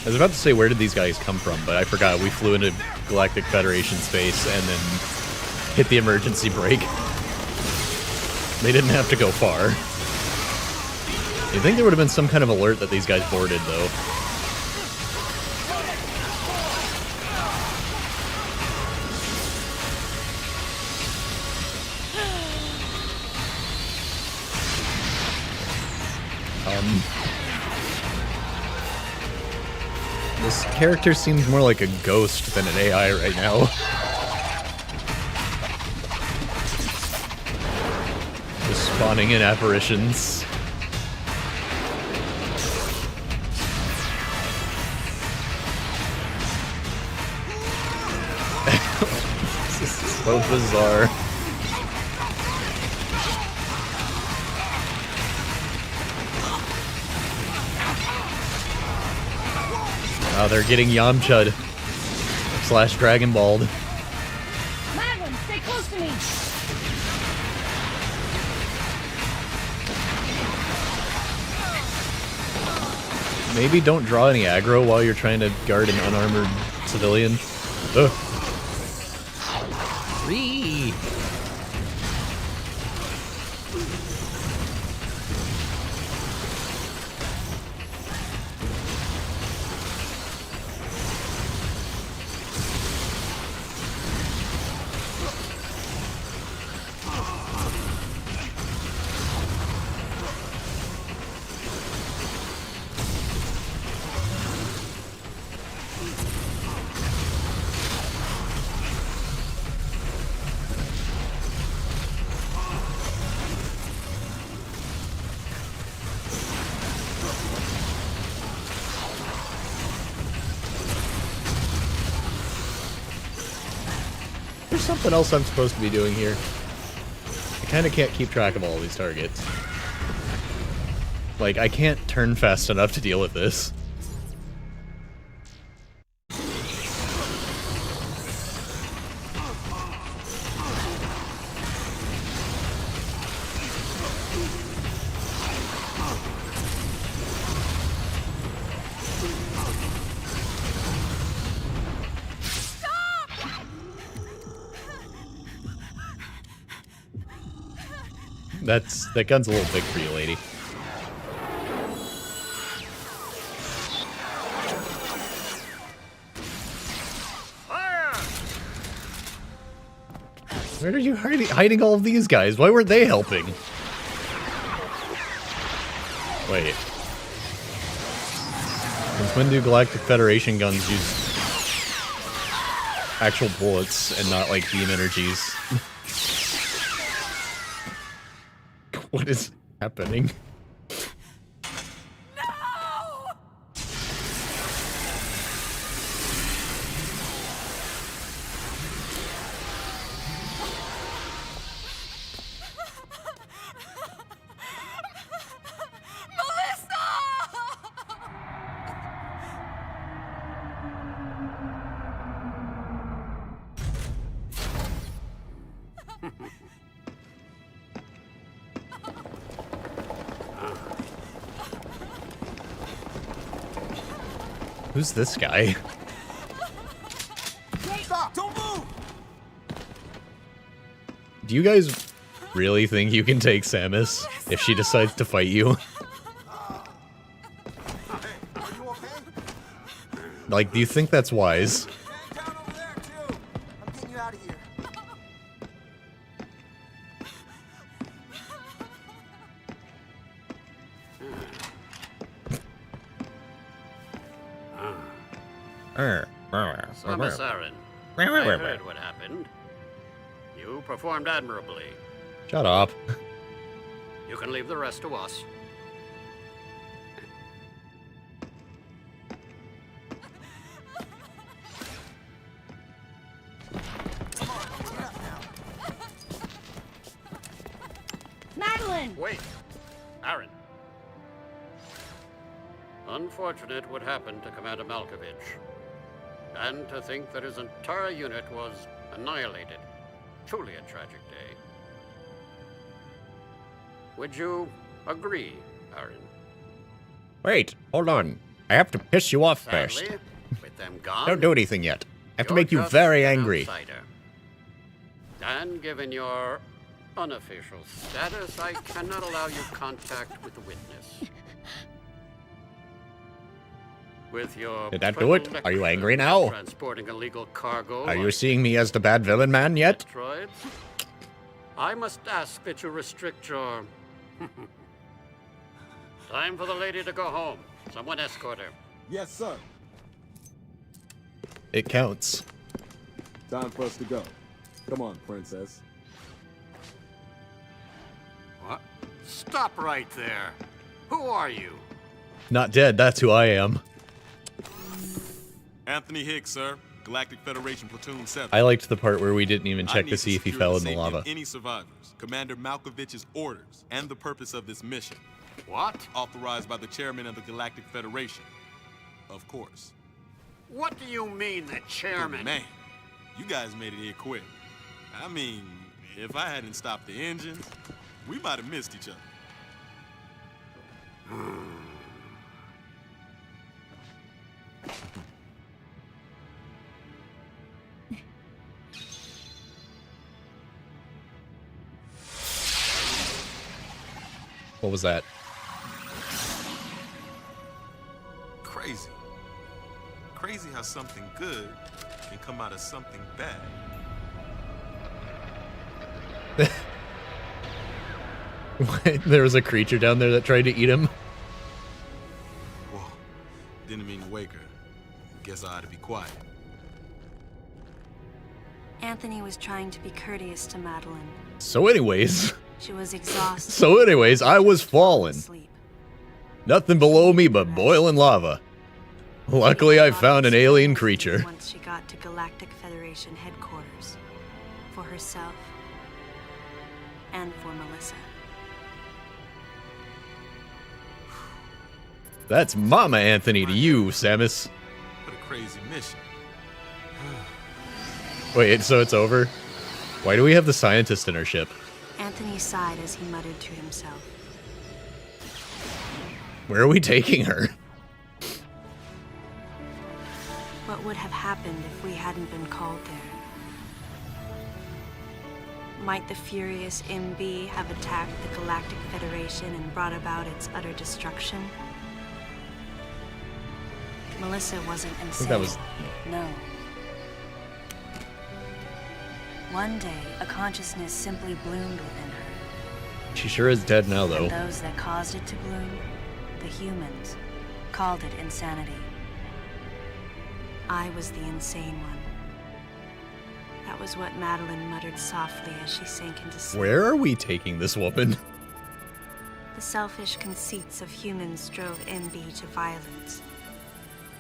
I was about to say, where did these guys come from, but I forgot. We flew into Galactic Federation space and then hit the emergency brake. They didn't have to go far. You'd think there would have been some kind of alert that these guys boarded, though. This character seems more like a ghost than an AI right now. Just spawning in apparitions. This is so bizarre. Oh, they're getting Yamcha'd / Dragon Balled. Madeline, stay close to me! Maybe don't draw any aggro while you're trying to guard an unarmored civilian. Ugh. Free. There's something else I'm supposed to be doing here. I kind of can't keep track of all these targets. Like, I can't turn fast enough to deal with this. That gun's a little big for you, lady. Where are you hiding all of these guys? Why weren't they helping? Wait. Since when do Galactic Federation guns use actual bullets and not like beam energies? What is happening? Who's this guy? Stop! Don't move! Do you guys really think you can take Samus if she decides to fight you? Like, do you think that's wise? Down over there, too! I'm getting you out of here. Samus Aran, I heard what happened. You performed admirably. Shut up. You can leave the rest to us. Madeline! Wait, Aran. Unfortunate what happened to Commander Malkovich. And to think that his entire unit was annihilated. Truly a tragic day. Would you agree, Aran? Wait, hold on. I have to piss you off first. Sadly, with them gone, Don't do anything yet. I have to you're make you just very an angry. outsider. And given your unofficial status, I cannot allow you contact with the witness. With your Did that do it? Are you angry now? Transporting illegal cargo. Are you like seeing me as the bad villain man yet? Metroids? I must ask that you restrict your... Time for the lady to go home. Someone escort her. Yes, sir. It counts. Time for us to go. Come on, princess. What? Stop right there. Who are you? Not dead, that's who I am. Anthony Hicks, sir. Galactic Federation Platoon 7. I liked the part where we didn't even I check need to see if he secure fell in the safety of lava. Any survivors, Commander Malkovich's orders, and the purpose of this mission. What? Authorized by the chairman of the Galactic Federation. Of course. What do you mean, the chairman? Man, you guys made it here quick. I mean, if I hadn't stopped the engines, we might have missed each other. What was that? Crazy. Crazy how something good can come out of something bad. There was a creature down there that tried to eat him. Whoa, didn't mean to wake her. Guess I ought to be quiet. Anthony was trying to be courteous to Madeline. So anyways, She was exhausted. I was falling. Sleep. Nothing below me but boiling lava. Luckily, I found an alien creature. Once she got to Galactic Federation headquarters. for herself and for Melissa. That's Mama Anthony to you, Samus. What a crazy mission. Wait, so it's over? Why do we have the scientist in our ship? Anthony sighed as he muttered to himself. Where are we taking her? What would have happened if we hadn't been called there? Might the furious MB have attacked the Galactic Federation and brought about its utter destruction? Melissa wasn't insane. I think that was... No. One day, a consciousness simply bloomed within her. She sure is dead now, though. And those that caused it to bloom, the humans, called it insanity. I was the insane one. That was what Madeline muttered softly as she sank into sleep. Where are we taking this woman? The selfish conceits of humans drove MB to violence.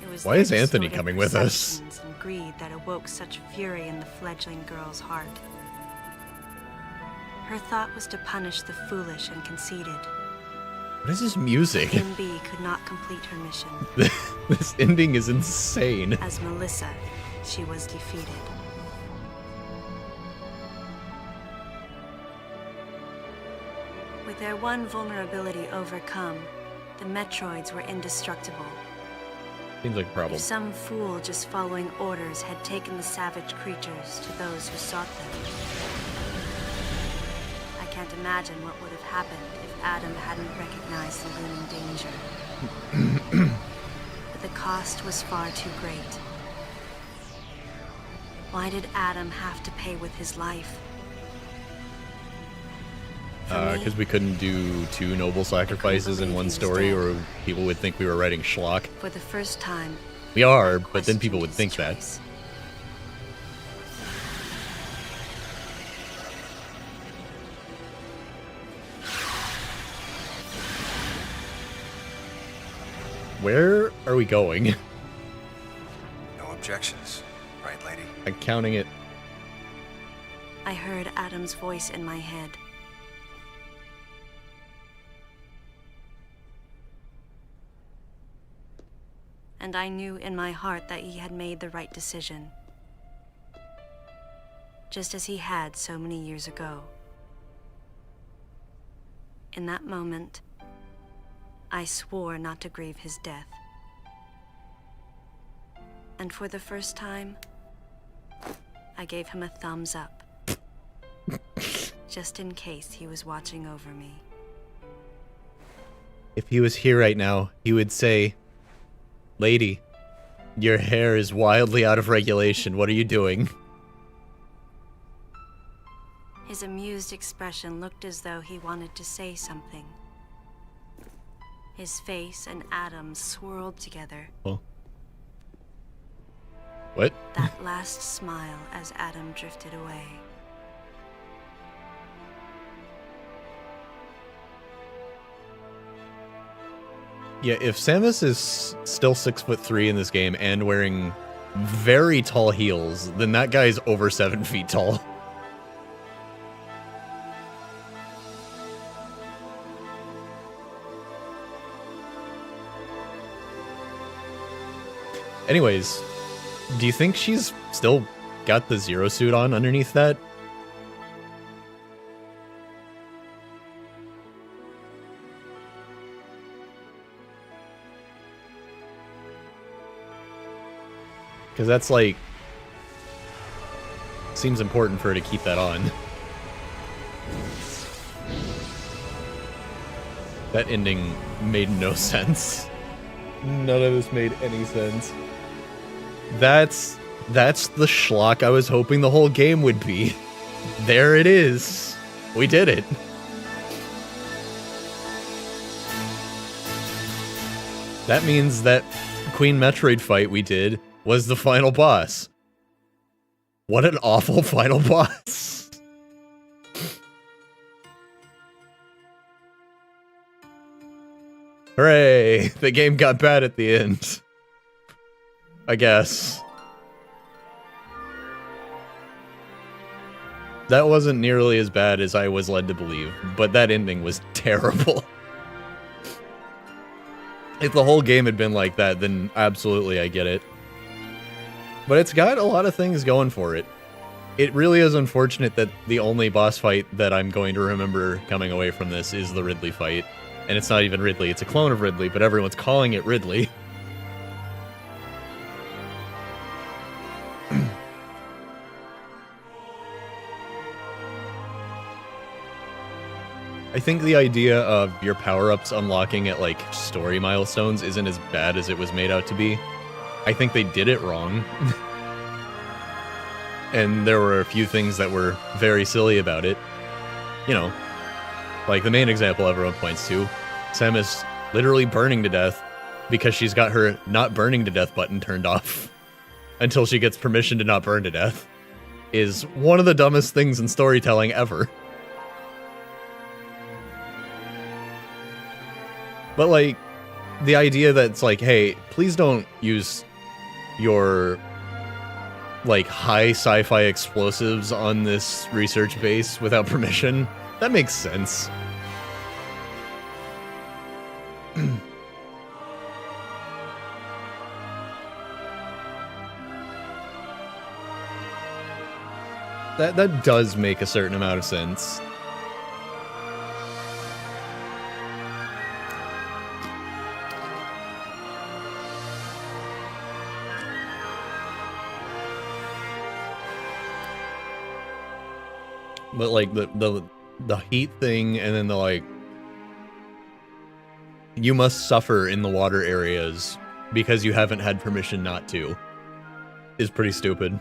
It was Why their is Anthony distorted coming with us? perceptions and greed that awoke such fury in the fledgling girl's heart. Her thought was to punish the foolish and conceited. What is this music? MB could not complete her mission. This ending is insane. As Melissa, she was defeated. With their one vulnerability overcome, the Metroids were indestructible. Seems like a problem. If some fool just following orders had taken the savage creatures to those who sought them. I can't imagine what would have happened if Adam hadn't recognized the looming danger. But the cost was far too great. Why did Adam have to pay with his life? Because we couldn't do two noble sacrifices in one story, or people would think we were writing schlock. For the first time, we are, but then people would think that. Where are we going? No objections, right, lady? I'm counting it. I heard Adam's voice in my head. And I knew in my heart that he had made the right decision. Just as he had so many years ago. In that moment, I swore not to grieve his death. And for the first time, I gave him a thumbs up. Just in case he was watching over me. If he was here right now, he would say, "Lady, your hair is wildly out of regulation. What are you doing?" His amused expression looked as though he wanted to say something. His face and Adam's swirled together. Oh. What? That last smile as Adam drifted away. Yeah, if Samus is still 6'3" in this game and wearing very tall heels, then that guy's over 7 feet tall. Anyways, do you think she's still got the Zero suit on underneath that? Because that's like... seems important for her to keep that on. That ending made no sense. None of this made any sense. That's the schlock I was hoping the whole game would be. There it is. We did it. That means that Queen Metroid fight we did was the final boss. What an awful final boss. Hooray! The game got bad at the end. I guess. That wasn't nearly as bad as I was led to believe, but that ending was terrible. If the whole game had been like that, then absolutely I get it. But it's got a lot of things going for it. It really is unfortunate that the only boss fight that I'm going to remember coming away from this is the Ridley fight. And it's not even Ridley, it's a clone of Ridley, but everyone's calling it Ridley. I think the idea of your power-ups unlocking at, like, story milestones isn't as bad as it was made out to be. I think they did it wrong. And there were a few things that were very silly about it. You know, like the main example everyone points to, Samus literally burning to death because she's got her not burning to death button turned off until she gets permission to not burn to death, is one of the dumbest things in storytelling ever. But, like, the idea that it's like, hey, please don't use your, like, high sci-fi explosives on this research base without permission, that makes sense. That does make a certain amount of sense. But, like, the heat thing, and then the, like, you must suffer in the water areas because you haven't had permission not to, is pretty stupid.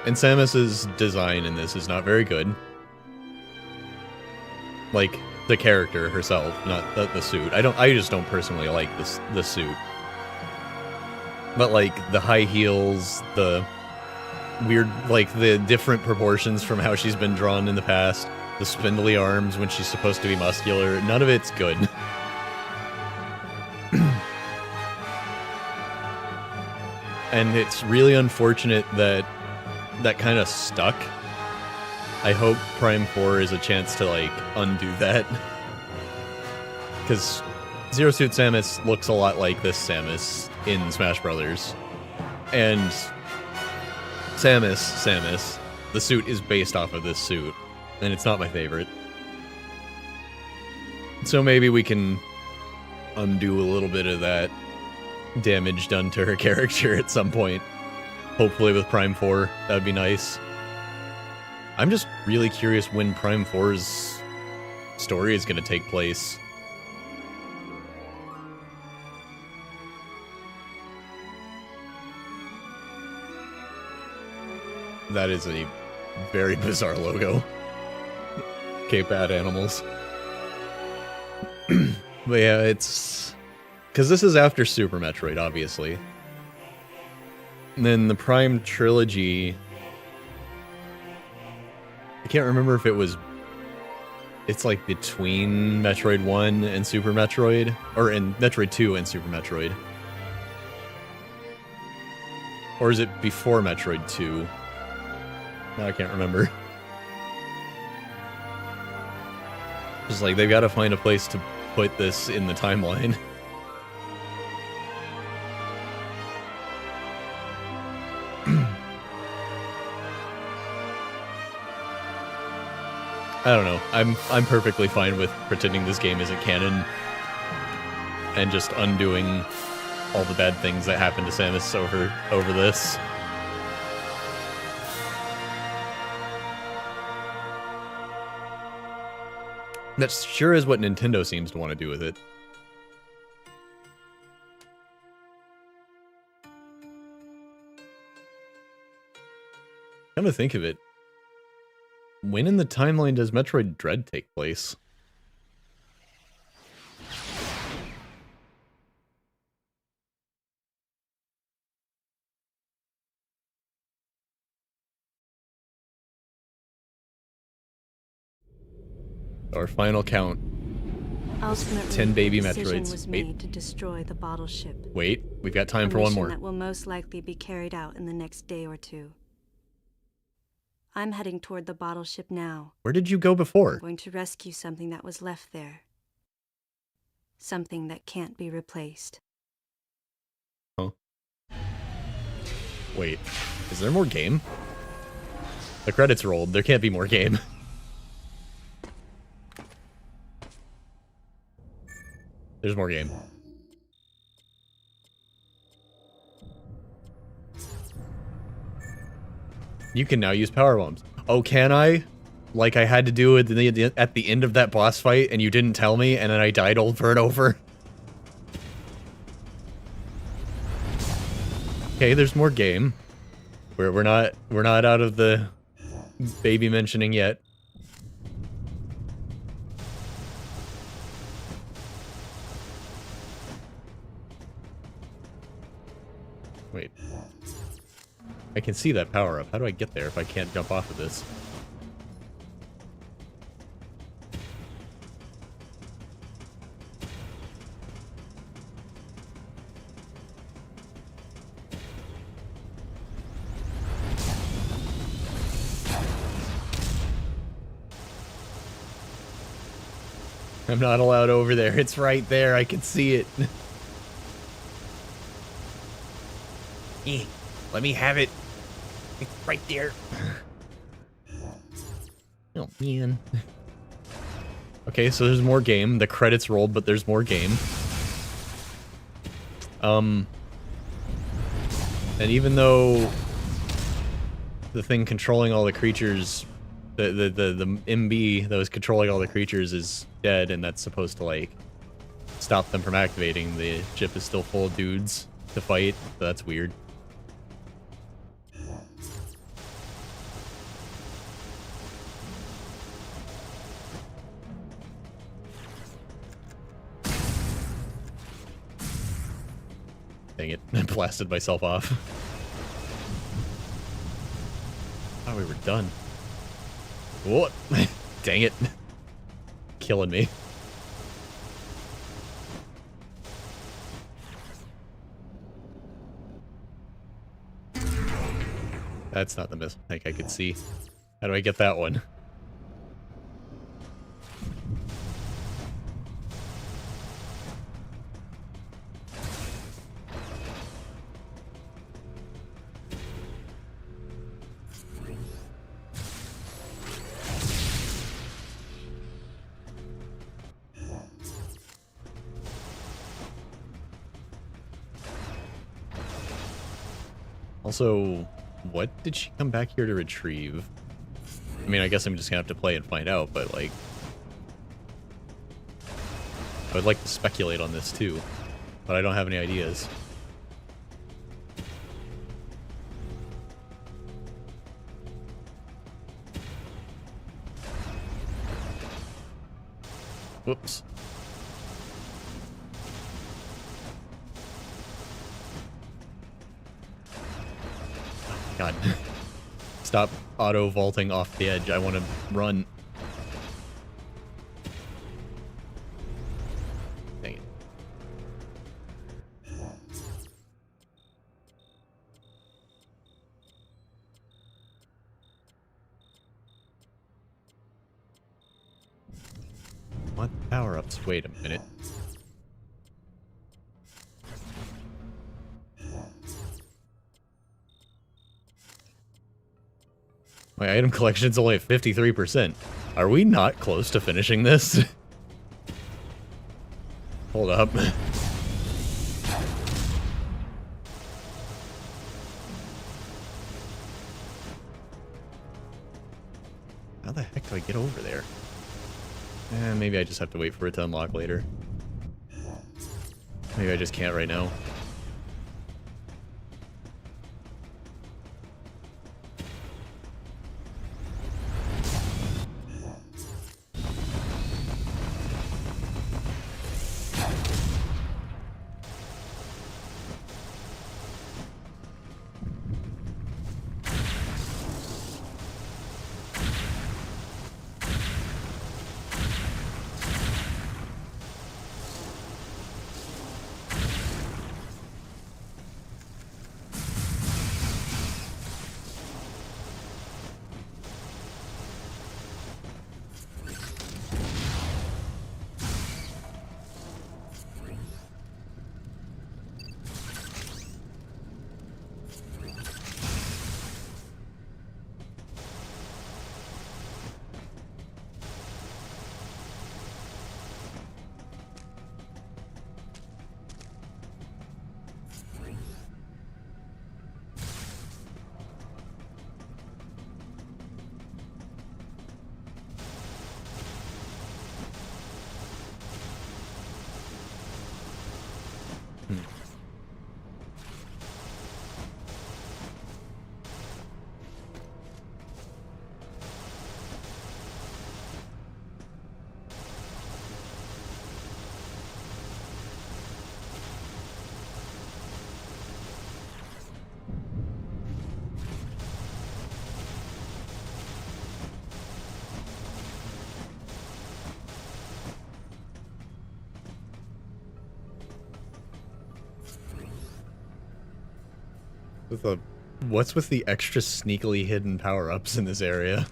And Samus's design in this is not very good. Like, the character herself, not the suit. I just don't personally like the suit. But, like, the high heels, the weird, like, the different proportions from how she's been drawn in the past, the spindly arms when she's supposed to be muscular, none of it's good. And it's really unfortunate that that kind of stuck. I hope Prime 4 is a chance to, like, undo that. Because Zero Suit Samus looks a lot like this Samus in Smash Brothers. And Samus, the suit is based off of this suit. And it's not my favorite. So maybe we can undo a little bit of that damage done to her character at some point. Hopefully with Prime 4, that would be nice. I'm just really curious when Prime 4's story is going to take place. That is a very bizarre logo. K-Pad animals. But yeah, it's... because this is after Super Metroid, obviously. And then the Prime trilogy... I can't remember if it was... it's like between Metroid 1 and Super Metroid, or in Metroid 2 and Super Metroid. Or is it before Metroid 2? No, I can't remember. Just like, they've got to find a place to put this in the timeline. I don't know. I'm perfectly fine with pretending this game isn't canon and just undoing all the bad things that happened to Samus over this. That sure is what Nintendo seems to want to do with it. Come to think of it, when in the timeline does Metroid Dread take place? Our final count. Ultimately, 10 baby the decision Metroids. was Wait. made to destroy the bottle ship. Wait, we've got time A for one mission more. that will most likely be carried out in the next day or two. I'm heading toward the bottle ship now. Where did you go I'm before? going to rescue something that was left there. Something that can't be replaced. Huh? Wait, is there more game? The credits rolled. There can't be more game. There's more game. You can now use power bombs. Oh, can I? Like I had to do it at the end of that boss fight and you didn't tell me and then I died over and over. Okay, there's more game. We're not out of the baby mentioning yet. Wait. I can see that power up. How do I get there if I can't jump off of this? I'm not allowed over there. It's right there. I can see it. Let me have it. It's right there. Oh, man. Okay, so there's more game. The credits rolled, but there's more game. And even though the thing controlling all the creatures, the MB that was controlling all the creatures is dead, and that's supposed to, like, stop them from activating, the ship is still full of dudes to fight, so that's weird. Dang it, I blasted myself off. Oh, we were done. What? Dang it. Killing me. That's not the missile tank I could see. How do I get that one? Also, what did she come back here to retrieve? I mean, I guess I'm just gonna have to play and find out, but, like, I would like to speculate on this too, but I don't have any ideas. Whoops. God. Stop auto-vaulting off the edge. I want to run. Dang it. What power-ups? Wait a minute. My item collection's only at 53%. Are we not close to finishing this? Hold up. How the heck do I get over there? Maybe I just have to wait for it to unlock later. Maybe I just can't right now. What's with the extra sneakily hidden power-ups in this area?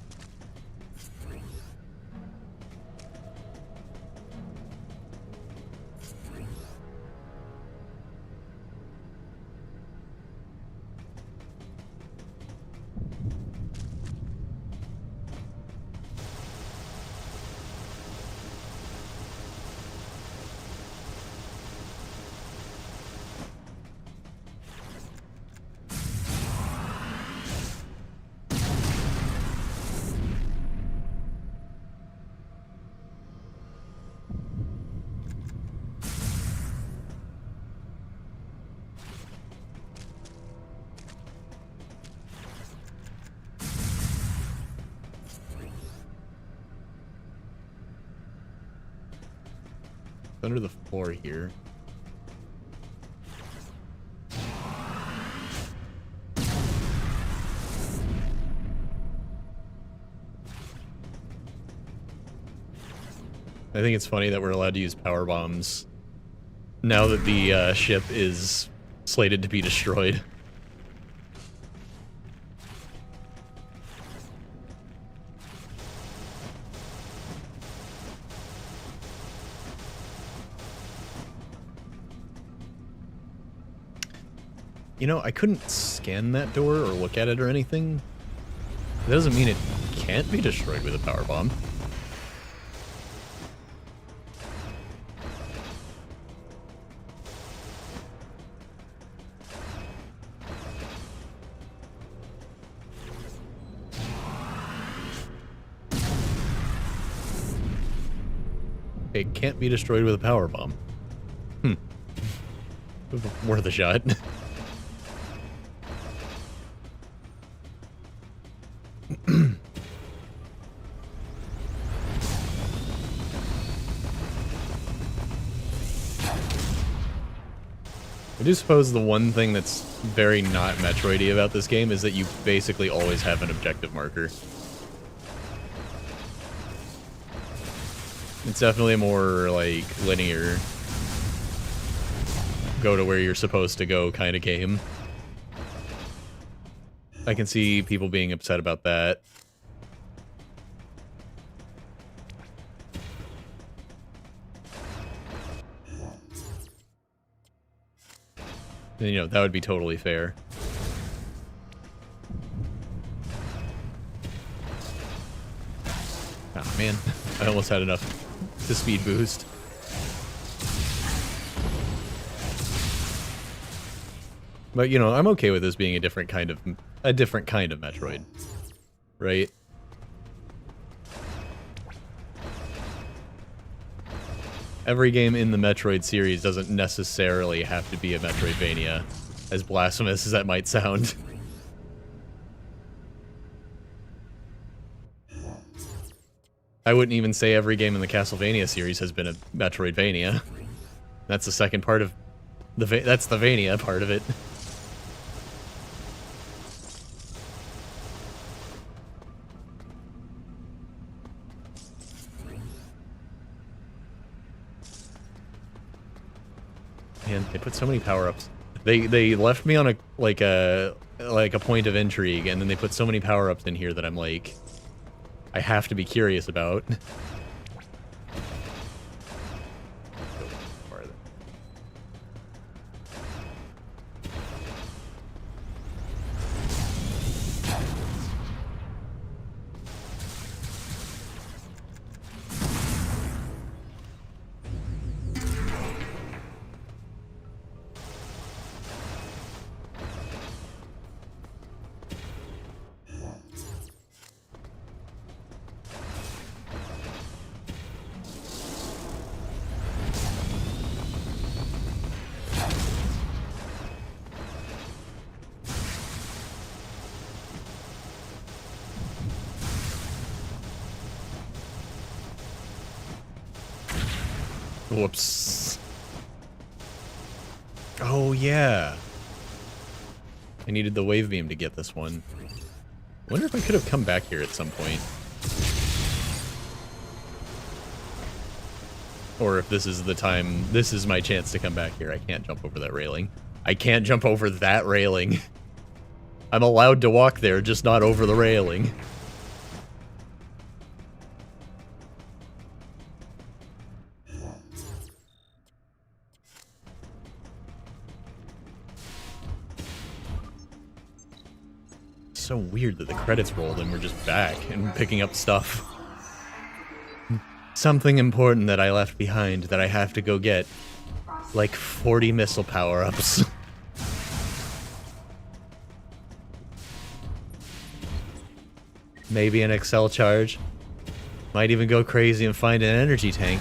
Under the floor here. I think it's funny that we're allowed to use power bombs now that the ship is slated to be destroyed. You know, I couldn't scan that door or look at it or anything. That doesn't mean it can't be destroyed with a power bomb. It can't be destroyed with a power bomb. Worth a shot. I do suppose the one thing that's very not Metroid-y about this game is that you basically always have an objective marker. It's definitely a more, like, linear, go to where you're supposed to go kind of game. I can see people being upset about that. And, you know, that would be totally fair. Oh man, I almost had enough to speed boost. But, you know, I'm okay with this being a different kind of Metroid, right? Every game in the Metroid series doesn't necessarily have to be a Metroidvania, as blasphemous as that might sound. I wouldn't even say every game in the Castlevania series has been a Metroidvania. That's the second part of that's the Vania part of it. Man, they put so many power-ups. They left me on a point of intrigue, and then they put so many power-ups in here that I'm like, I have to be curious about. Whoops. Oh, yeah. I needed the wave beam to get this one. I wonder if I could have come back here at some point. Or if this is the time, this is my chance to come back here. I can't jump over that railing. I can't jump over that railing. I'm allowed to walk there, just not over the railing. So weird that the credits rolled and we're just back and picking up stuff. Something important that I left behind that I have to go get. Like 40 missile power-ups. Maybe an Excel charge. Might even go crazy and find an energy tank.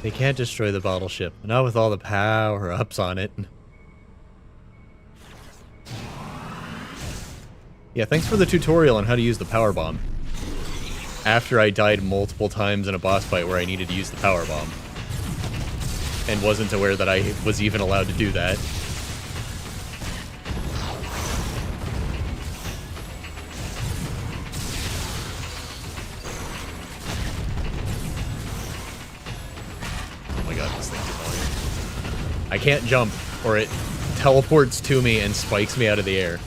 They can't destroy the bottle ship, not with all the power-ups on it. Yeah, thanks for the tutorial on how to use the power bomb. After I died multiple times in a boss fight where I needed to use the power bomb. And wasn't aware that I was even allowed to do that. I can't jump, or it teleports to me and spikes me out of the air.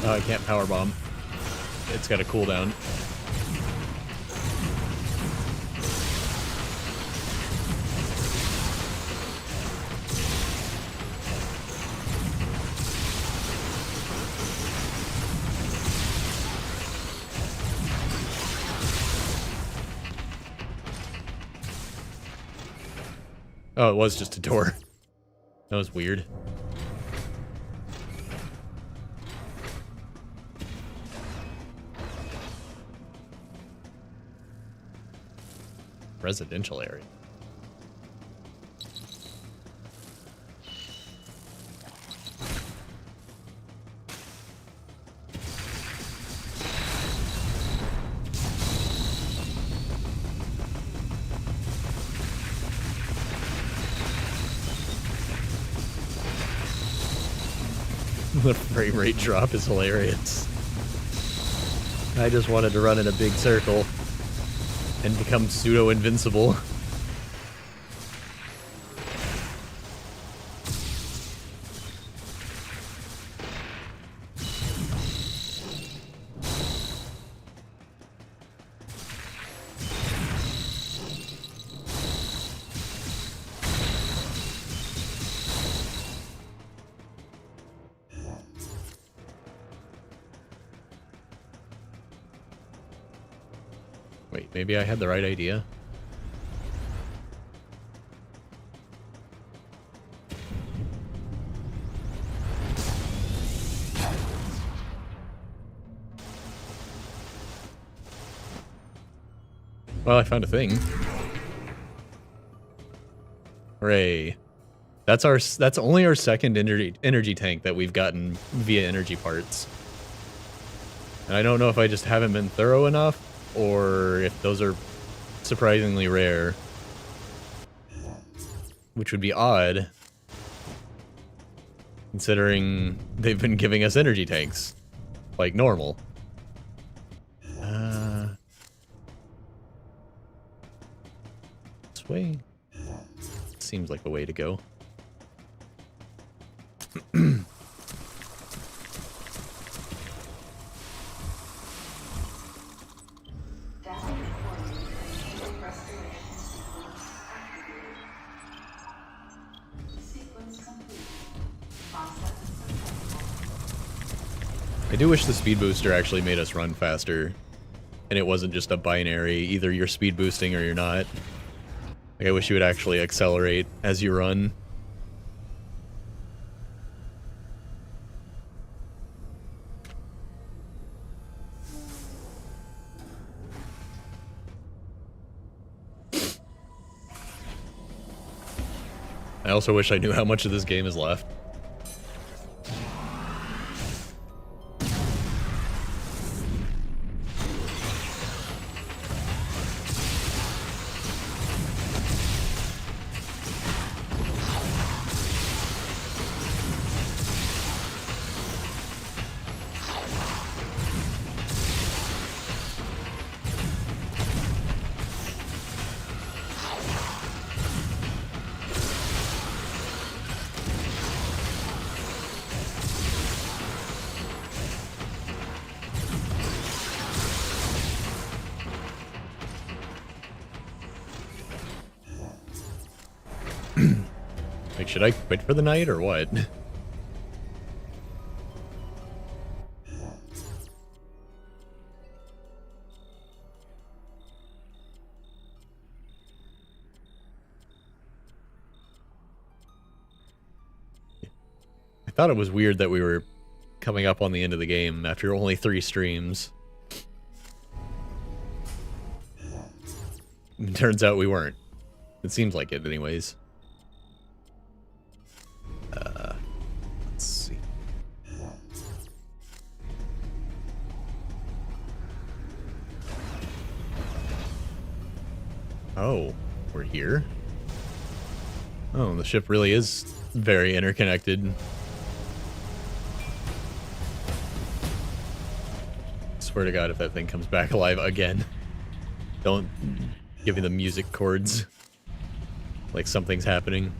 Oh, I can't powerbomb. It's got a cooldown. Oh, it was just a door. That was weird. Residential area. The frame rate drop is hilarious. I just wanted to run in a big circle and become pseudo-invincible. Wait, maybe I had the right idea? Well, I found a thing. Hooray. That's only our second energy tank that we've gotten via energy parts. And I don't know if I just haven't been thorough enough, or if those are surprisingly rare. Which would be odd, considering they've been giving us energy tanks. Like normal. This way? Seems like the way to go. do wish the speed booster actually made us run faster. And it wasn't just a binary, either you're speed boosting or you're not. Like, I wish you would actually accelerate as you run. I also wish I knew how much of this game is left. Like, should I quit for the night or what? I thought it was weird that we were coming up on the end of the game after only 3 streams. Turns out we weren't. It seems like it anyways. Let's see. Oh, we're here? Oh, the ship really is very interconnected. Swear to God, if that thing comes back alive again, don't give me the music chords. Like something's happening.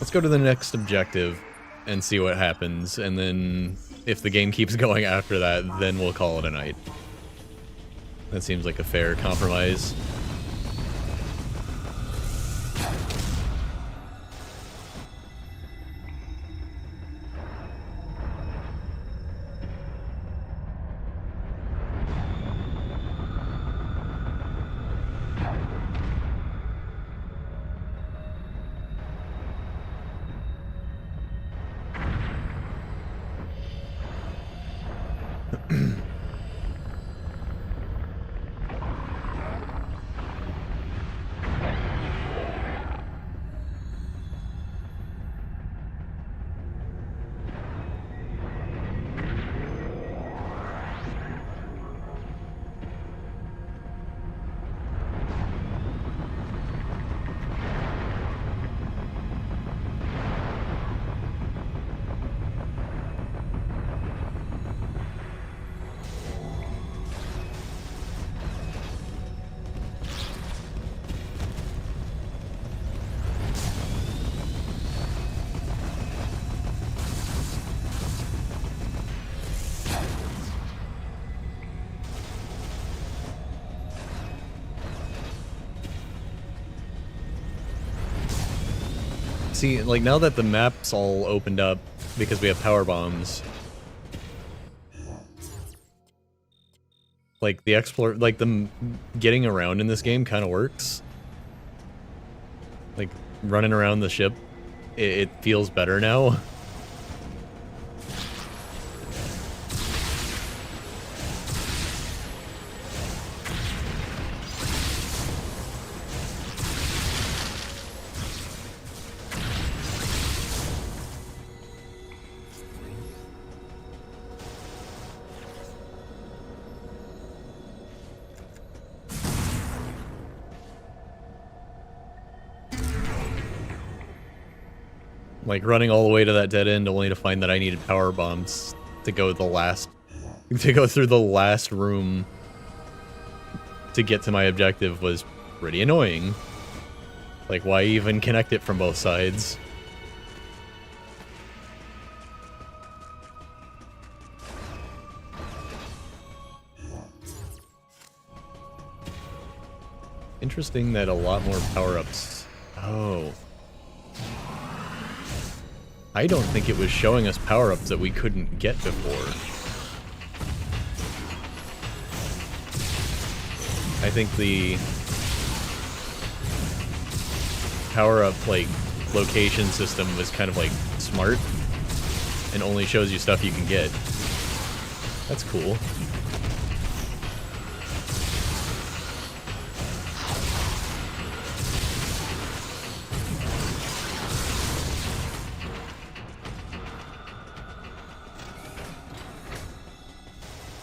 Let's go to the next objective and see what happens, and then if the game keeps going after that, then we'll call it a night. That seems like a fair compromise. See, like, now that the map's all opened up because we have power bombs, like, the getting around in this game kind of works. Like, running around the ship, it feels better now. Like, running all the way to that dead end only to find that I needed power bombs to go through the last room to get to my objective was pretty annoying. Like, why even connect it from both sides? interesting that a lot more power-ups... Oh. I don't think it was showing us power-ups that we couldn't get before. I think the power-up, like, location system was kind of, like, smart and only shows you stuff you can get. That's cool.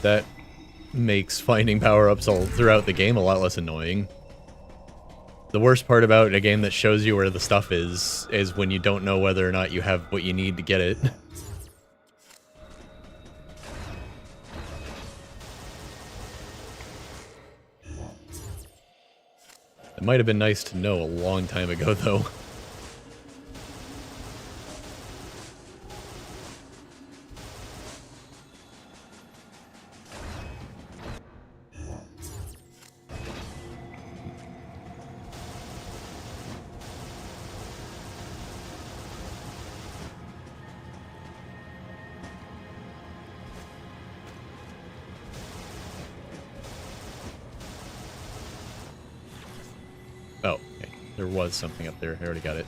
That makes finding power-ups all throughout the game a lot less annoying. The worst part about a game that shows you where the stuff is when you don't know whether or not you have what you need to get it. It might have been nice to know a long time ago, though. Oh, okay. There was something up there. I already got it.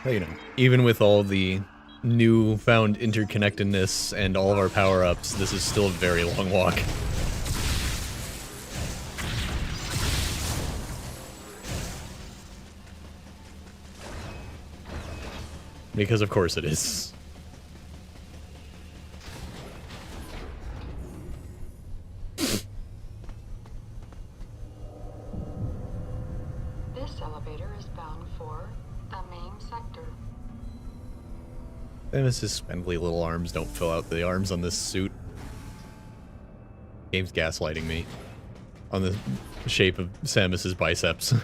But, you know, even with all the newfound interconnectedness and all of our power-ups, this is still a very long walk. Because of course it is. This elevator is bound for the main sector. Samus's spindly little arms don't fill out the arms on this suit. Game's gaslighting me on the shape of Samus's biceps.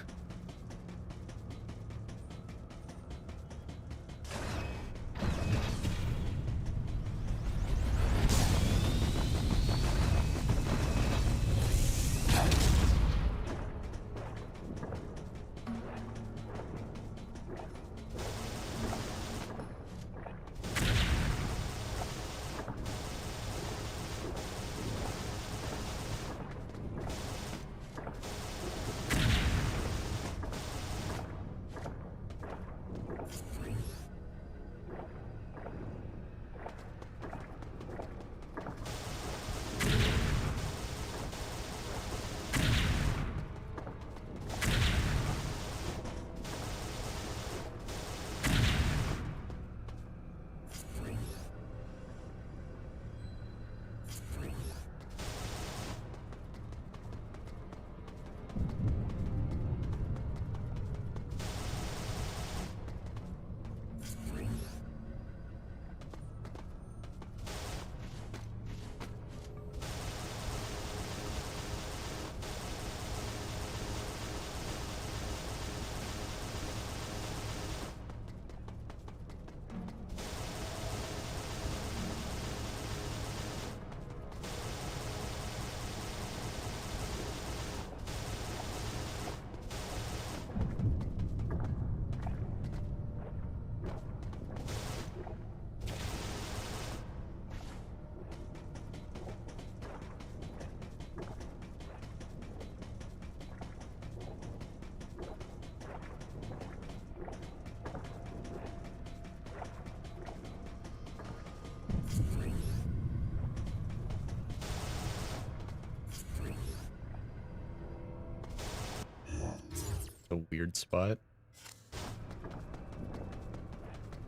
weird spot.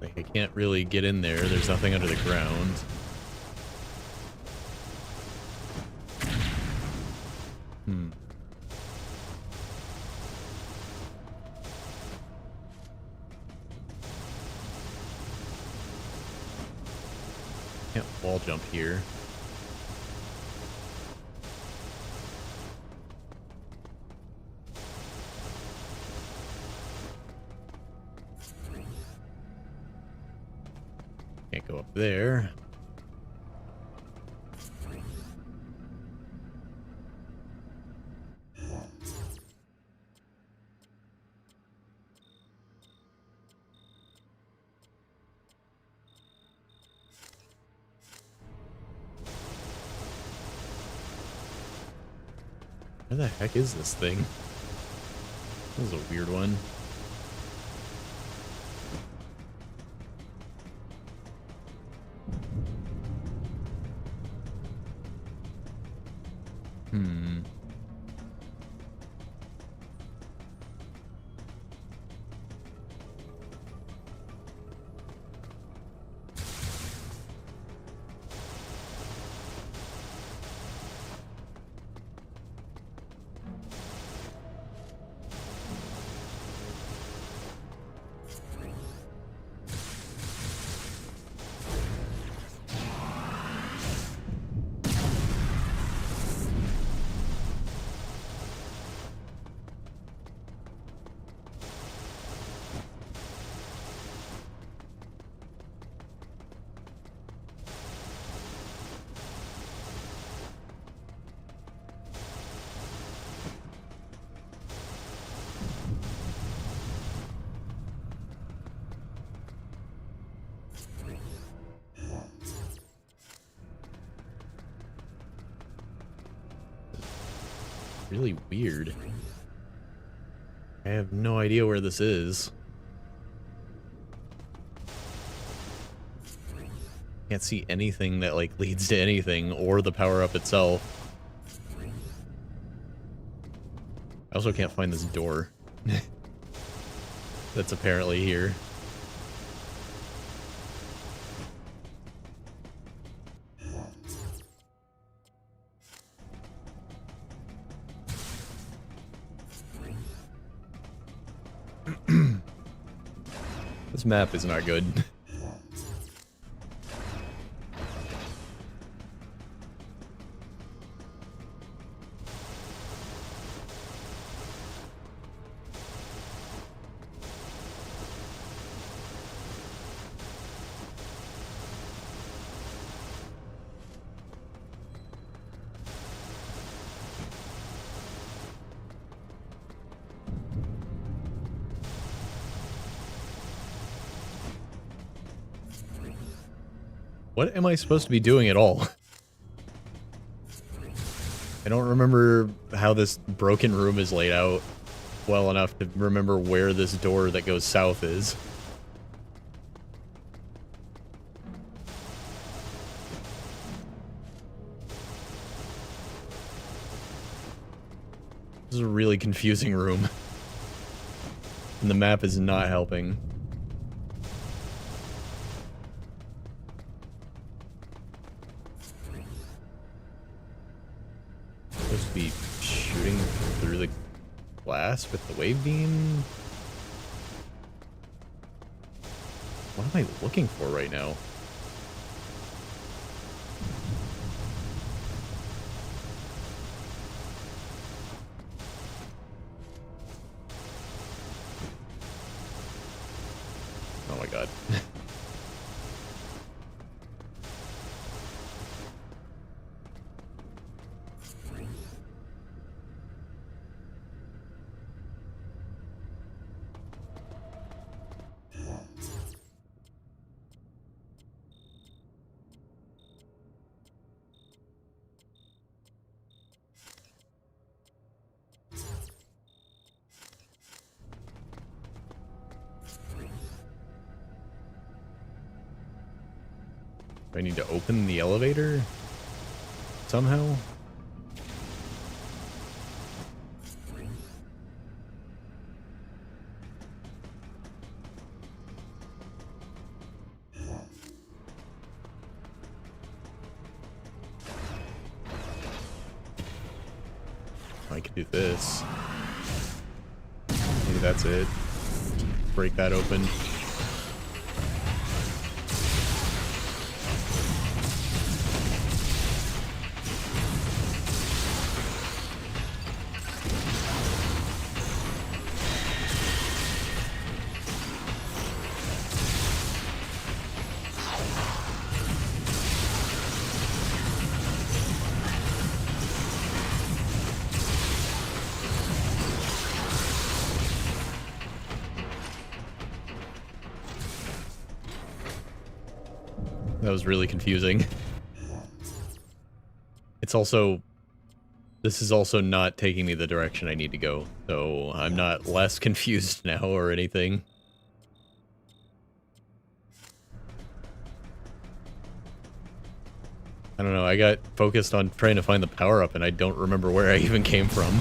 Like, I can't really get in there. There's nothing under the ground. Hmm. Can't wall jump here. Can't go up there. Where the heck is this thing? This is a weird one. Hmm. Really weird. I have no idea where this is. Can't see anything that like leads to anything or the power-up itself. I also can't find this door. That's apparently here. This map is not good. What am I supposed to be doing at all? I don't remember how this broken room is laid out well enough to remember where this door that goes south is. This is a really confusing room. And the map is not helping. Supposed to be shooting through the glass with the wave beam? What am I looking for right now? Oh my god. Do I need to open the elevator somehow? I could do this. Maybe that's it. Break that open. That was really confusing. It's also... This is also not taking me the direction I need to go, so I'm not less confused now or anything. I don't know, I got focused on trying to find the power-up and I don't remember where I even came from.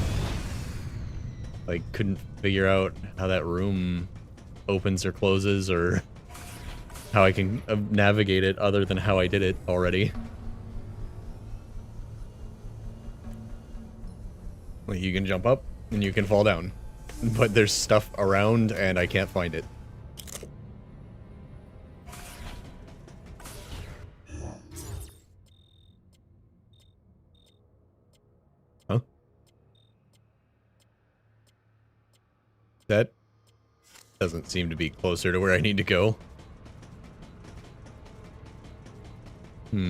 Like, couldn't figure out how that room opens or closes or how I can navigate it other than how I did it already. Like, you can jump up and you can fall down, but there's stuff around and I can't find it. Huh? That doesn't seem to be closer to where I need to go. Hmm.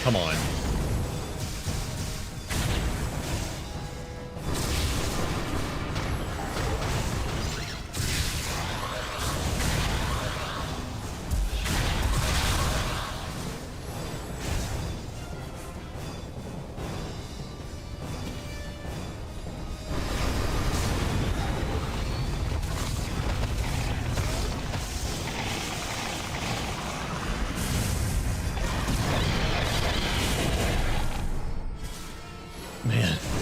Come on.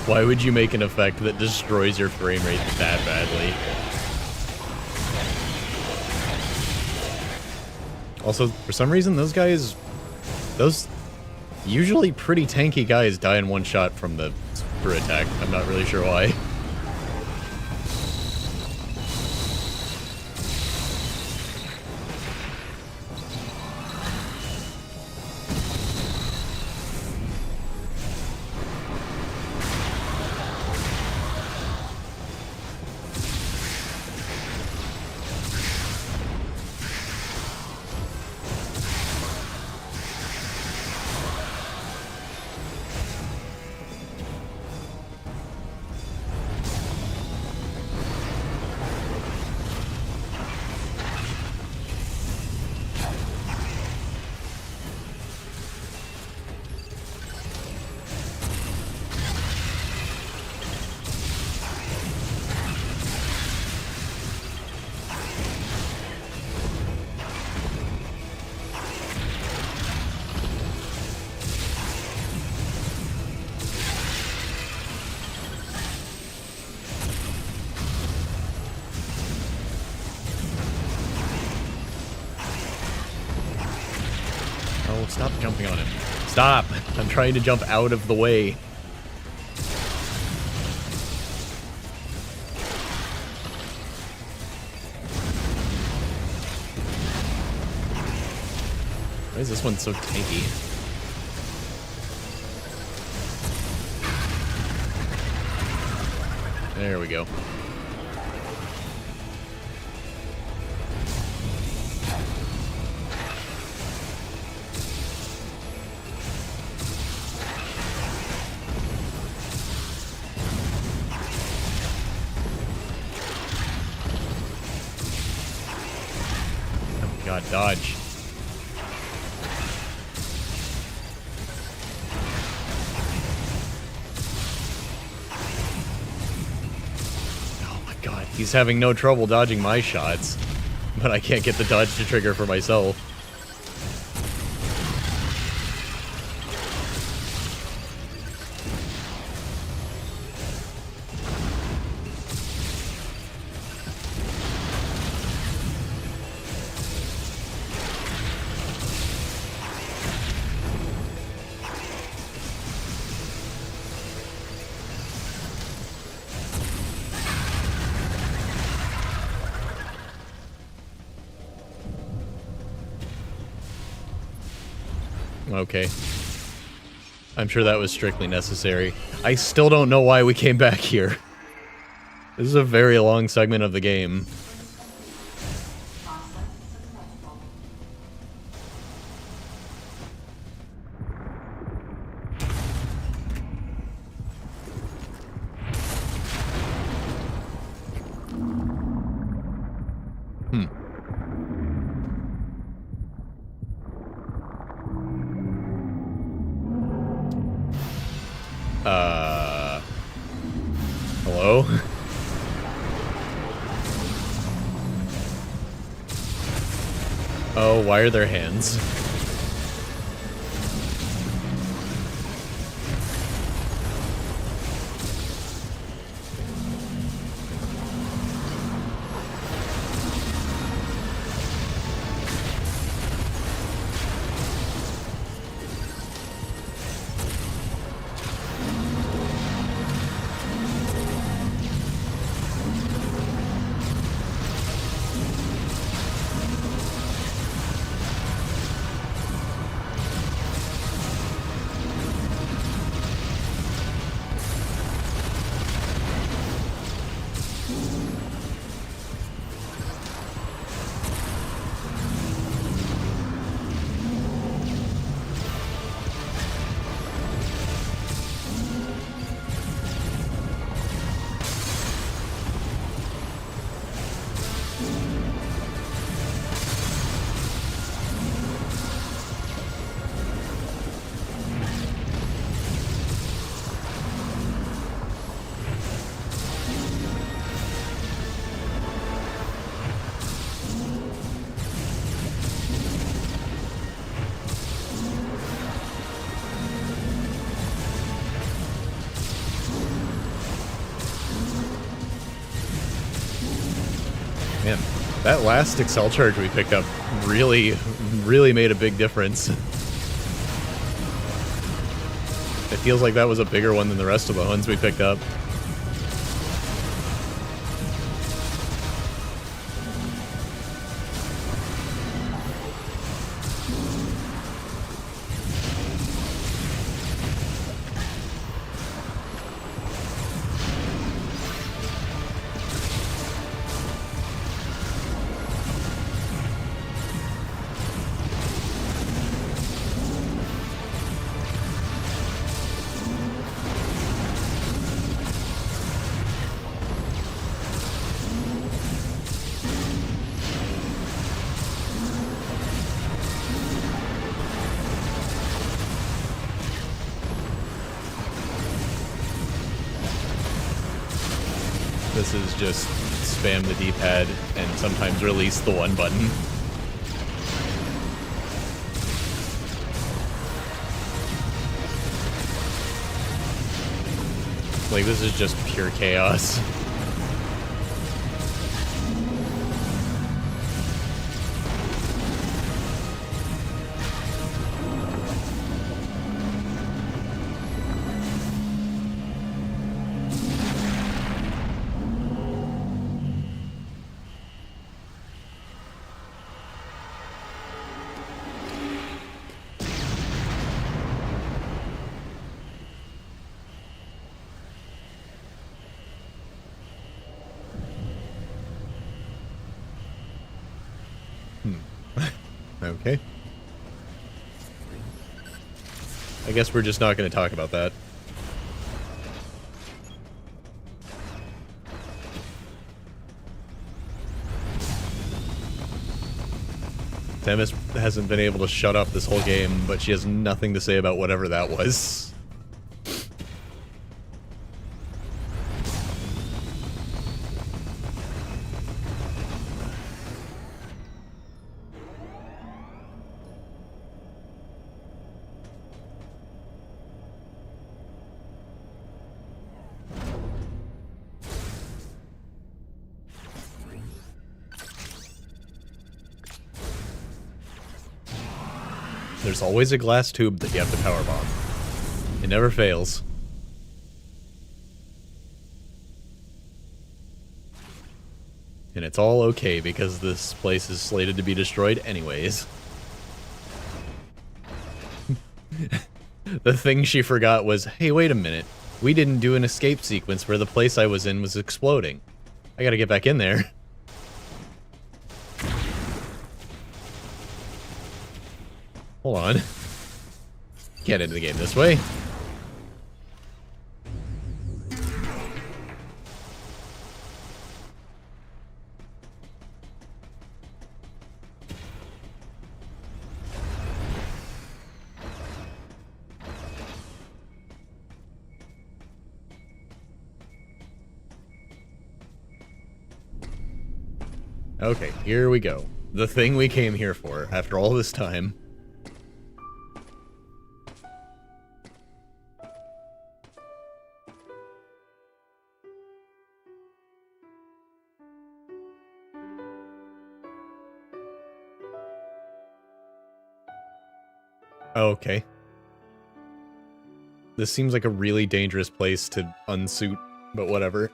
Why would you make an effect that destroys your frame rate that badly? Also, for some reason, those usually pretty tanky guys die in one shot from the super attack. I'm not really sure why. Stop jumping on him. Stop! I'm trying to jump out of the way. Why is this one so tanky? There we go. Oh god, dodge. He's having no trouble dodging my shots, but I can't get the dodge to trigger for myself. Okay. I'm sure that was strictly necessary. I still don't know why we came back here. This is a very long segment of the game. Hello? Oh, why are there hands? Man, that last Excel charge we picked up really made a big difference. It feels like that was a bigger one than the rest of the ones we picked up. This is just spam the D-pad and sometimes release the one button. Like, this is just pure chaos. Okay. I guess we're just not going to talk about that. Samus hasn't been able to shut up this whole game, but she has nothing to say about whatever that was. There's always a glass tube that you have to powerbomb. It never fails. And it's all okay because this place is slated to be destroyed anyways. The thing she forgot was, hey, wait a minute. We didn't do an escape sequence where the place I was in was exploding. I gotta get back in there. Hold on. Get into the game this way. Okay, here we go. The thing we came here for after all this time. Okay. This seems like a really dangerous place to unsuit, but whatever.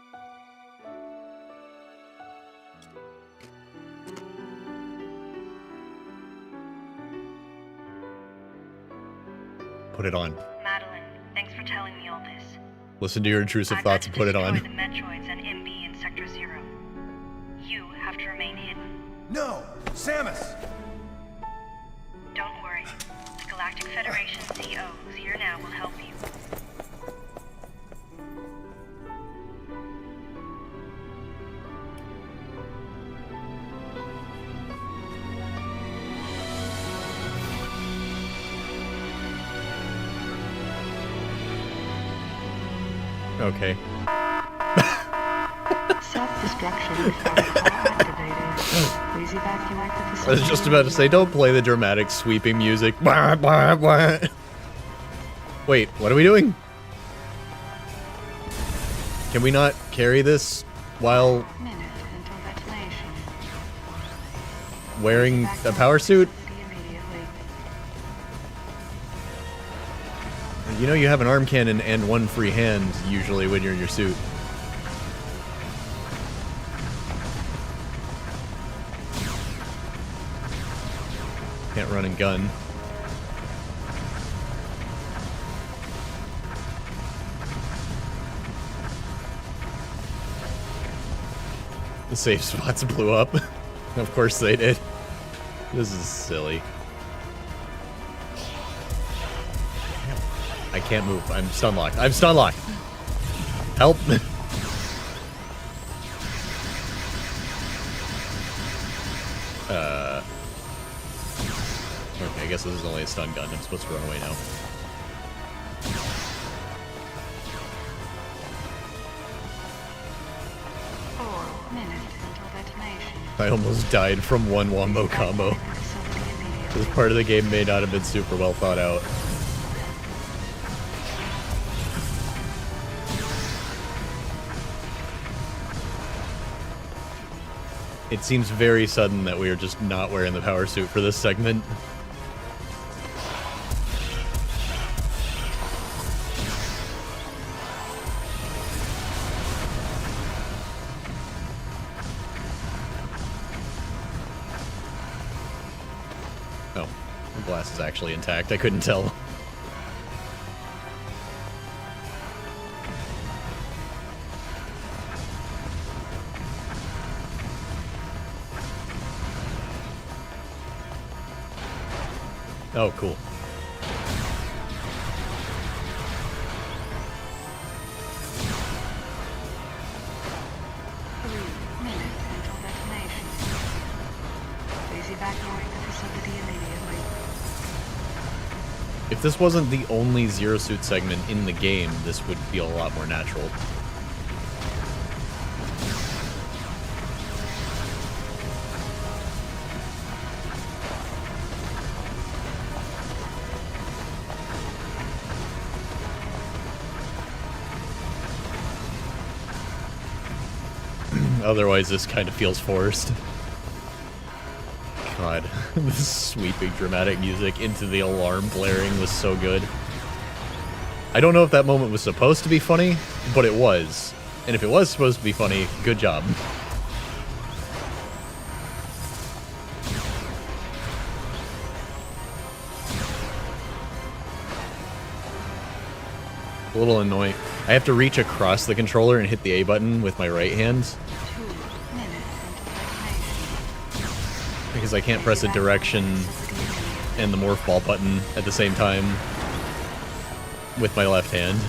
Put it on. Madeline, thanks for telling me all this. Listen to your intrusive thoughts and put it on. I've got to destroy the Metroids and MB in Sector 0. You have to remain hidden. No! Samus! Don't worry. The Galactic Federation CO, who's here now, will help you. Okay. Self-destruction protocol activated. Please evacuate the facility. I was just about to say, don't play the dramatic sweeping music. Blah, blah, blah. Wait, what are we doing? Can we not carry this while wearing a power suit? You know you have an arm cannon and one free hand, usually, when you're in your suit. Can't run and gun. The safe spots blew up. Of course they did. This is silly. I can't move. I'm stun locked. I'm stun locked. Help. Okay, I guess this is only a stun gun. I'm supposed to run away now. I almost died from one wombo combo. This part of the game may not have been super well thought out. It seems very sudden that we are just not wearing the power suit for this segment. Oh, the glass is actually intact. I couldn't tell. Oh, cool. If this wasn't the only Zero Suit segment in the game, this would feel a lot more natural. Otherwise, this kind of feels forced. God, this sweeping dramatic music into the alarm blaring was so good. I don't know if that moment was supposed to be funny, but it was. And if it was supposed to be funny, good job. A little annoying. I have to reach across the controller and hit the A button with my right hand. Because I can't press a direction and the morph ball button at the same time with my left hand.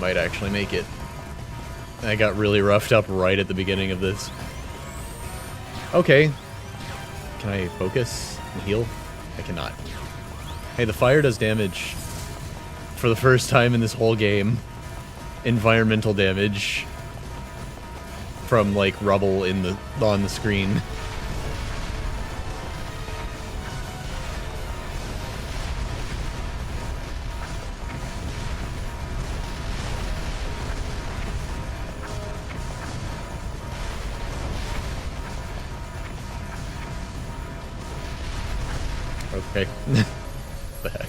Might actually make it. I got really roughed up right at the beginning of this. Okay. Can I focus and heal? I cannot. Hey, the fire does damage for the first time in this whole game. Environmental damage from like rubble on the screen. Okay. The heck.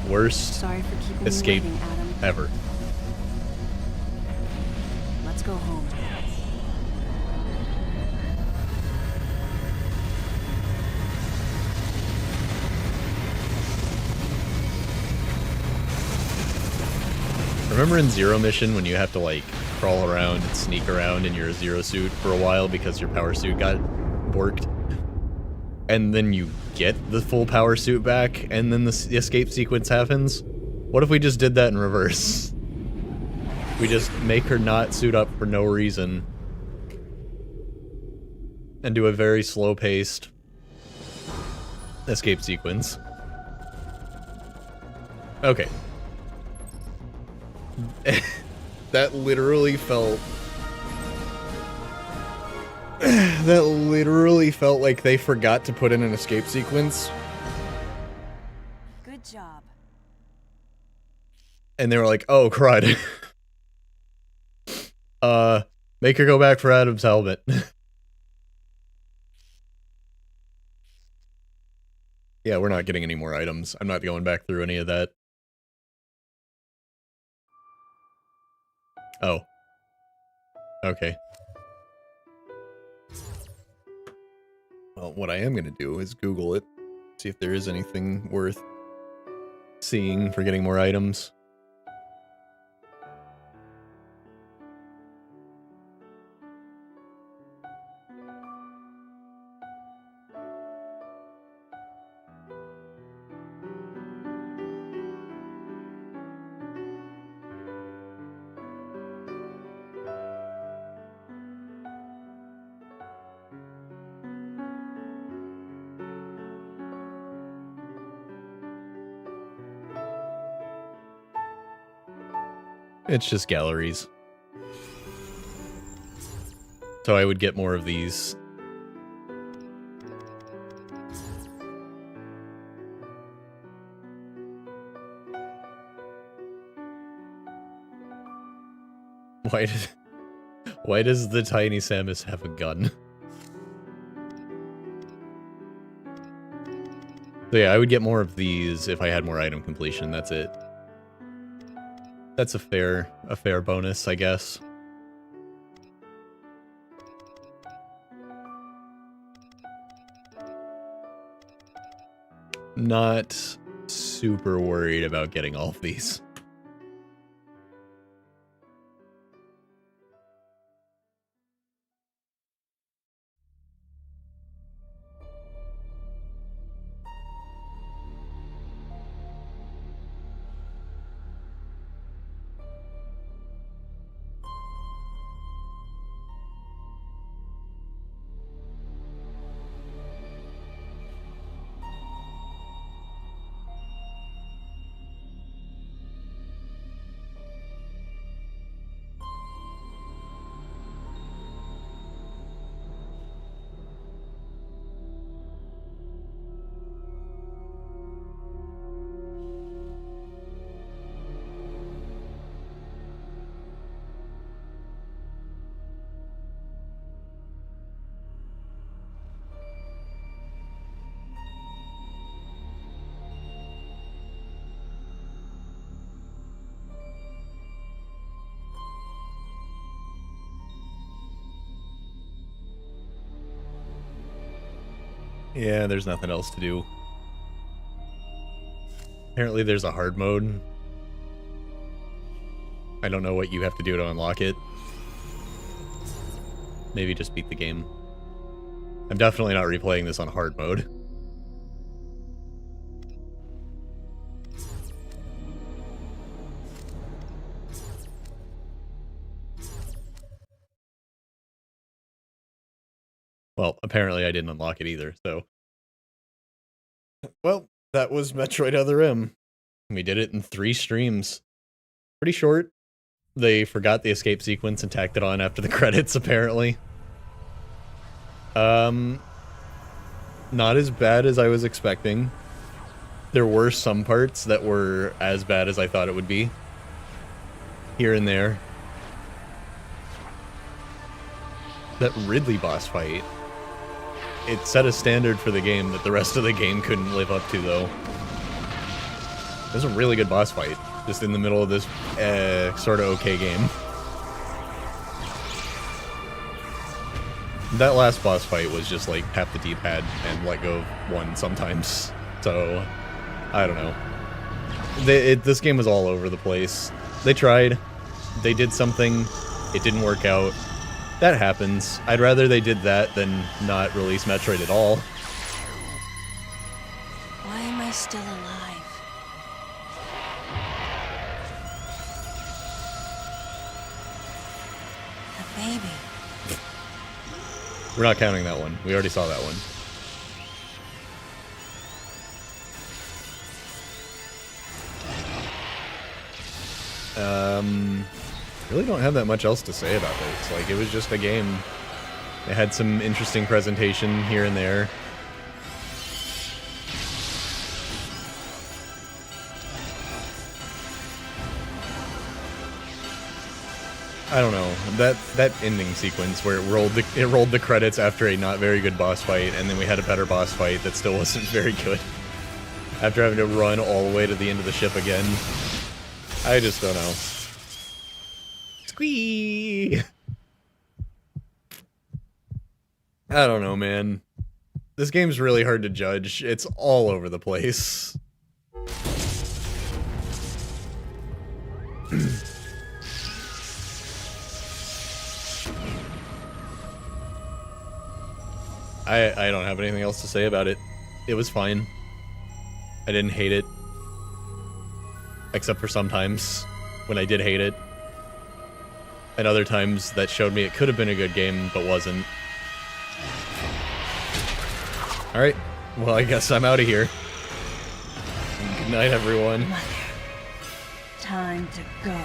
Worst escape ever. Let's go home. Remember in Zero Mission when you have to like crawl around and sneak around in your Zero Suit for a while because your power suit got borked? And then you get the full power suit back, and then the escape sequence happens? What if we just did that in reverse? We just make her not suit up for no reason. And do a very slow-paced escape sequence. Okay. That literally felt... That literally felt like they forgot to put in an escape sequence. Good job. And they were like, oh, crud. Make her go back for Adam's helmet. Yeah, we're not getting any more items. I'm not going back through any of that. Oh. Okay. Well, what I am going to do is Google it, see if there is anything worth seeing for getting more items. It's just galleries. So I would get more of these. Why does the tiny Samus have a gun? So yeah, I would get more of these if I had more item completion, that's it. That's a fair bonus, I guess. Not super worried about getting all of these. Yeah, there's nothing else to do. Apparently there's a hard mode. I don't know what you have to do to unlock it. Maybe just beat the game. I'm definitely not replaying this on hard mode. Well, apparently I didn't unlock it either, so... Well, that was Metroid Other M. We did it in 3 streams. Pretty short. They forgot the escape sequence and tacked it on after the credits, apparently. Not as bad as I was expecting. There were some parts that were as bad as I thought it would be. Here and there. That Ridley boss fight. It set a standard for the game that the rest of the game couldn't live up to, though. It was a really good boss fight, just in the middle of this sort of okay game. That last boss fight was just like tap the D-pad and let go of one sometimes. So, I don't know. This game was all over the place. They tried. They did something. It didn't work out. That happens. I'd rather they did that than not release Metroid at all. Why am I still alive? The baby. We're not counting that one. We already saw that one. Really don't have that much else to say about this. Like, it was just a game. It had some interesting presentation here and there. I don't know. That ending sequence where it rolled the credits after a not very good boss fight, and then we had a better boss fight that still wasn't very good. After having to run all the way to the end of the ship again. I just don't know. Squee! I don't know, man. This game's really hard to judge. It's all over the place. I don't have anything else to say about it. It was fine. I didn't hate it. Except for sometimes when I did hate it. And other times that showed me it could have been a good game, but wasn't. Alright, well I guess I'm out of here. Good night, everyone. Mother, time to go.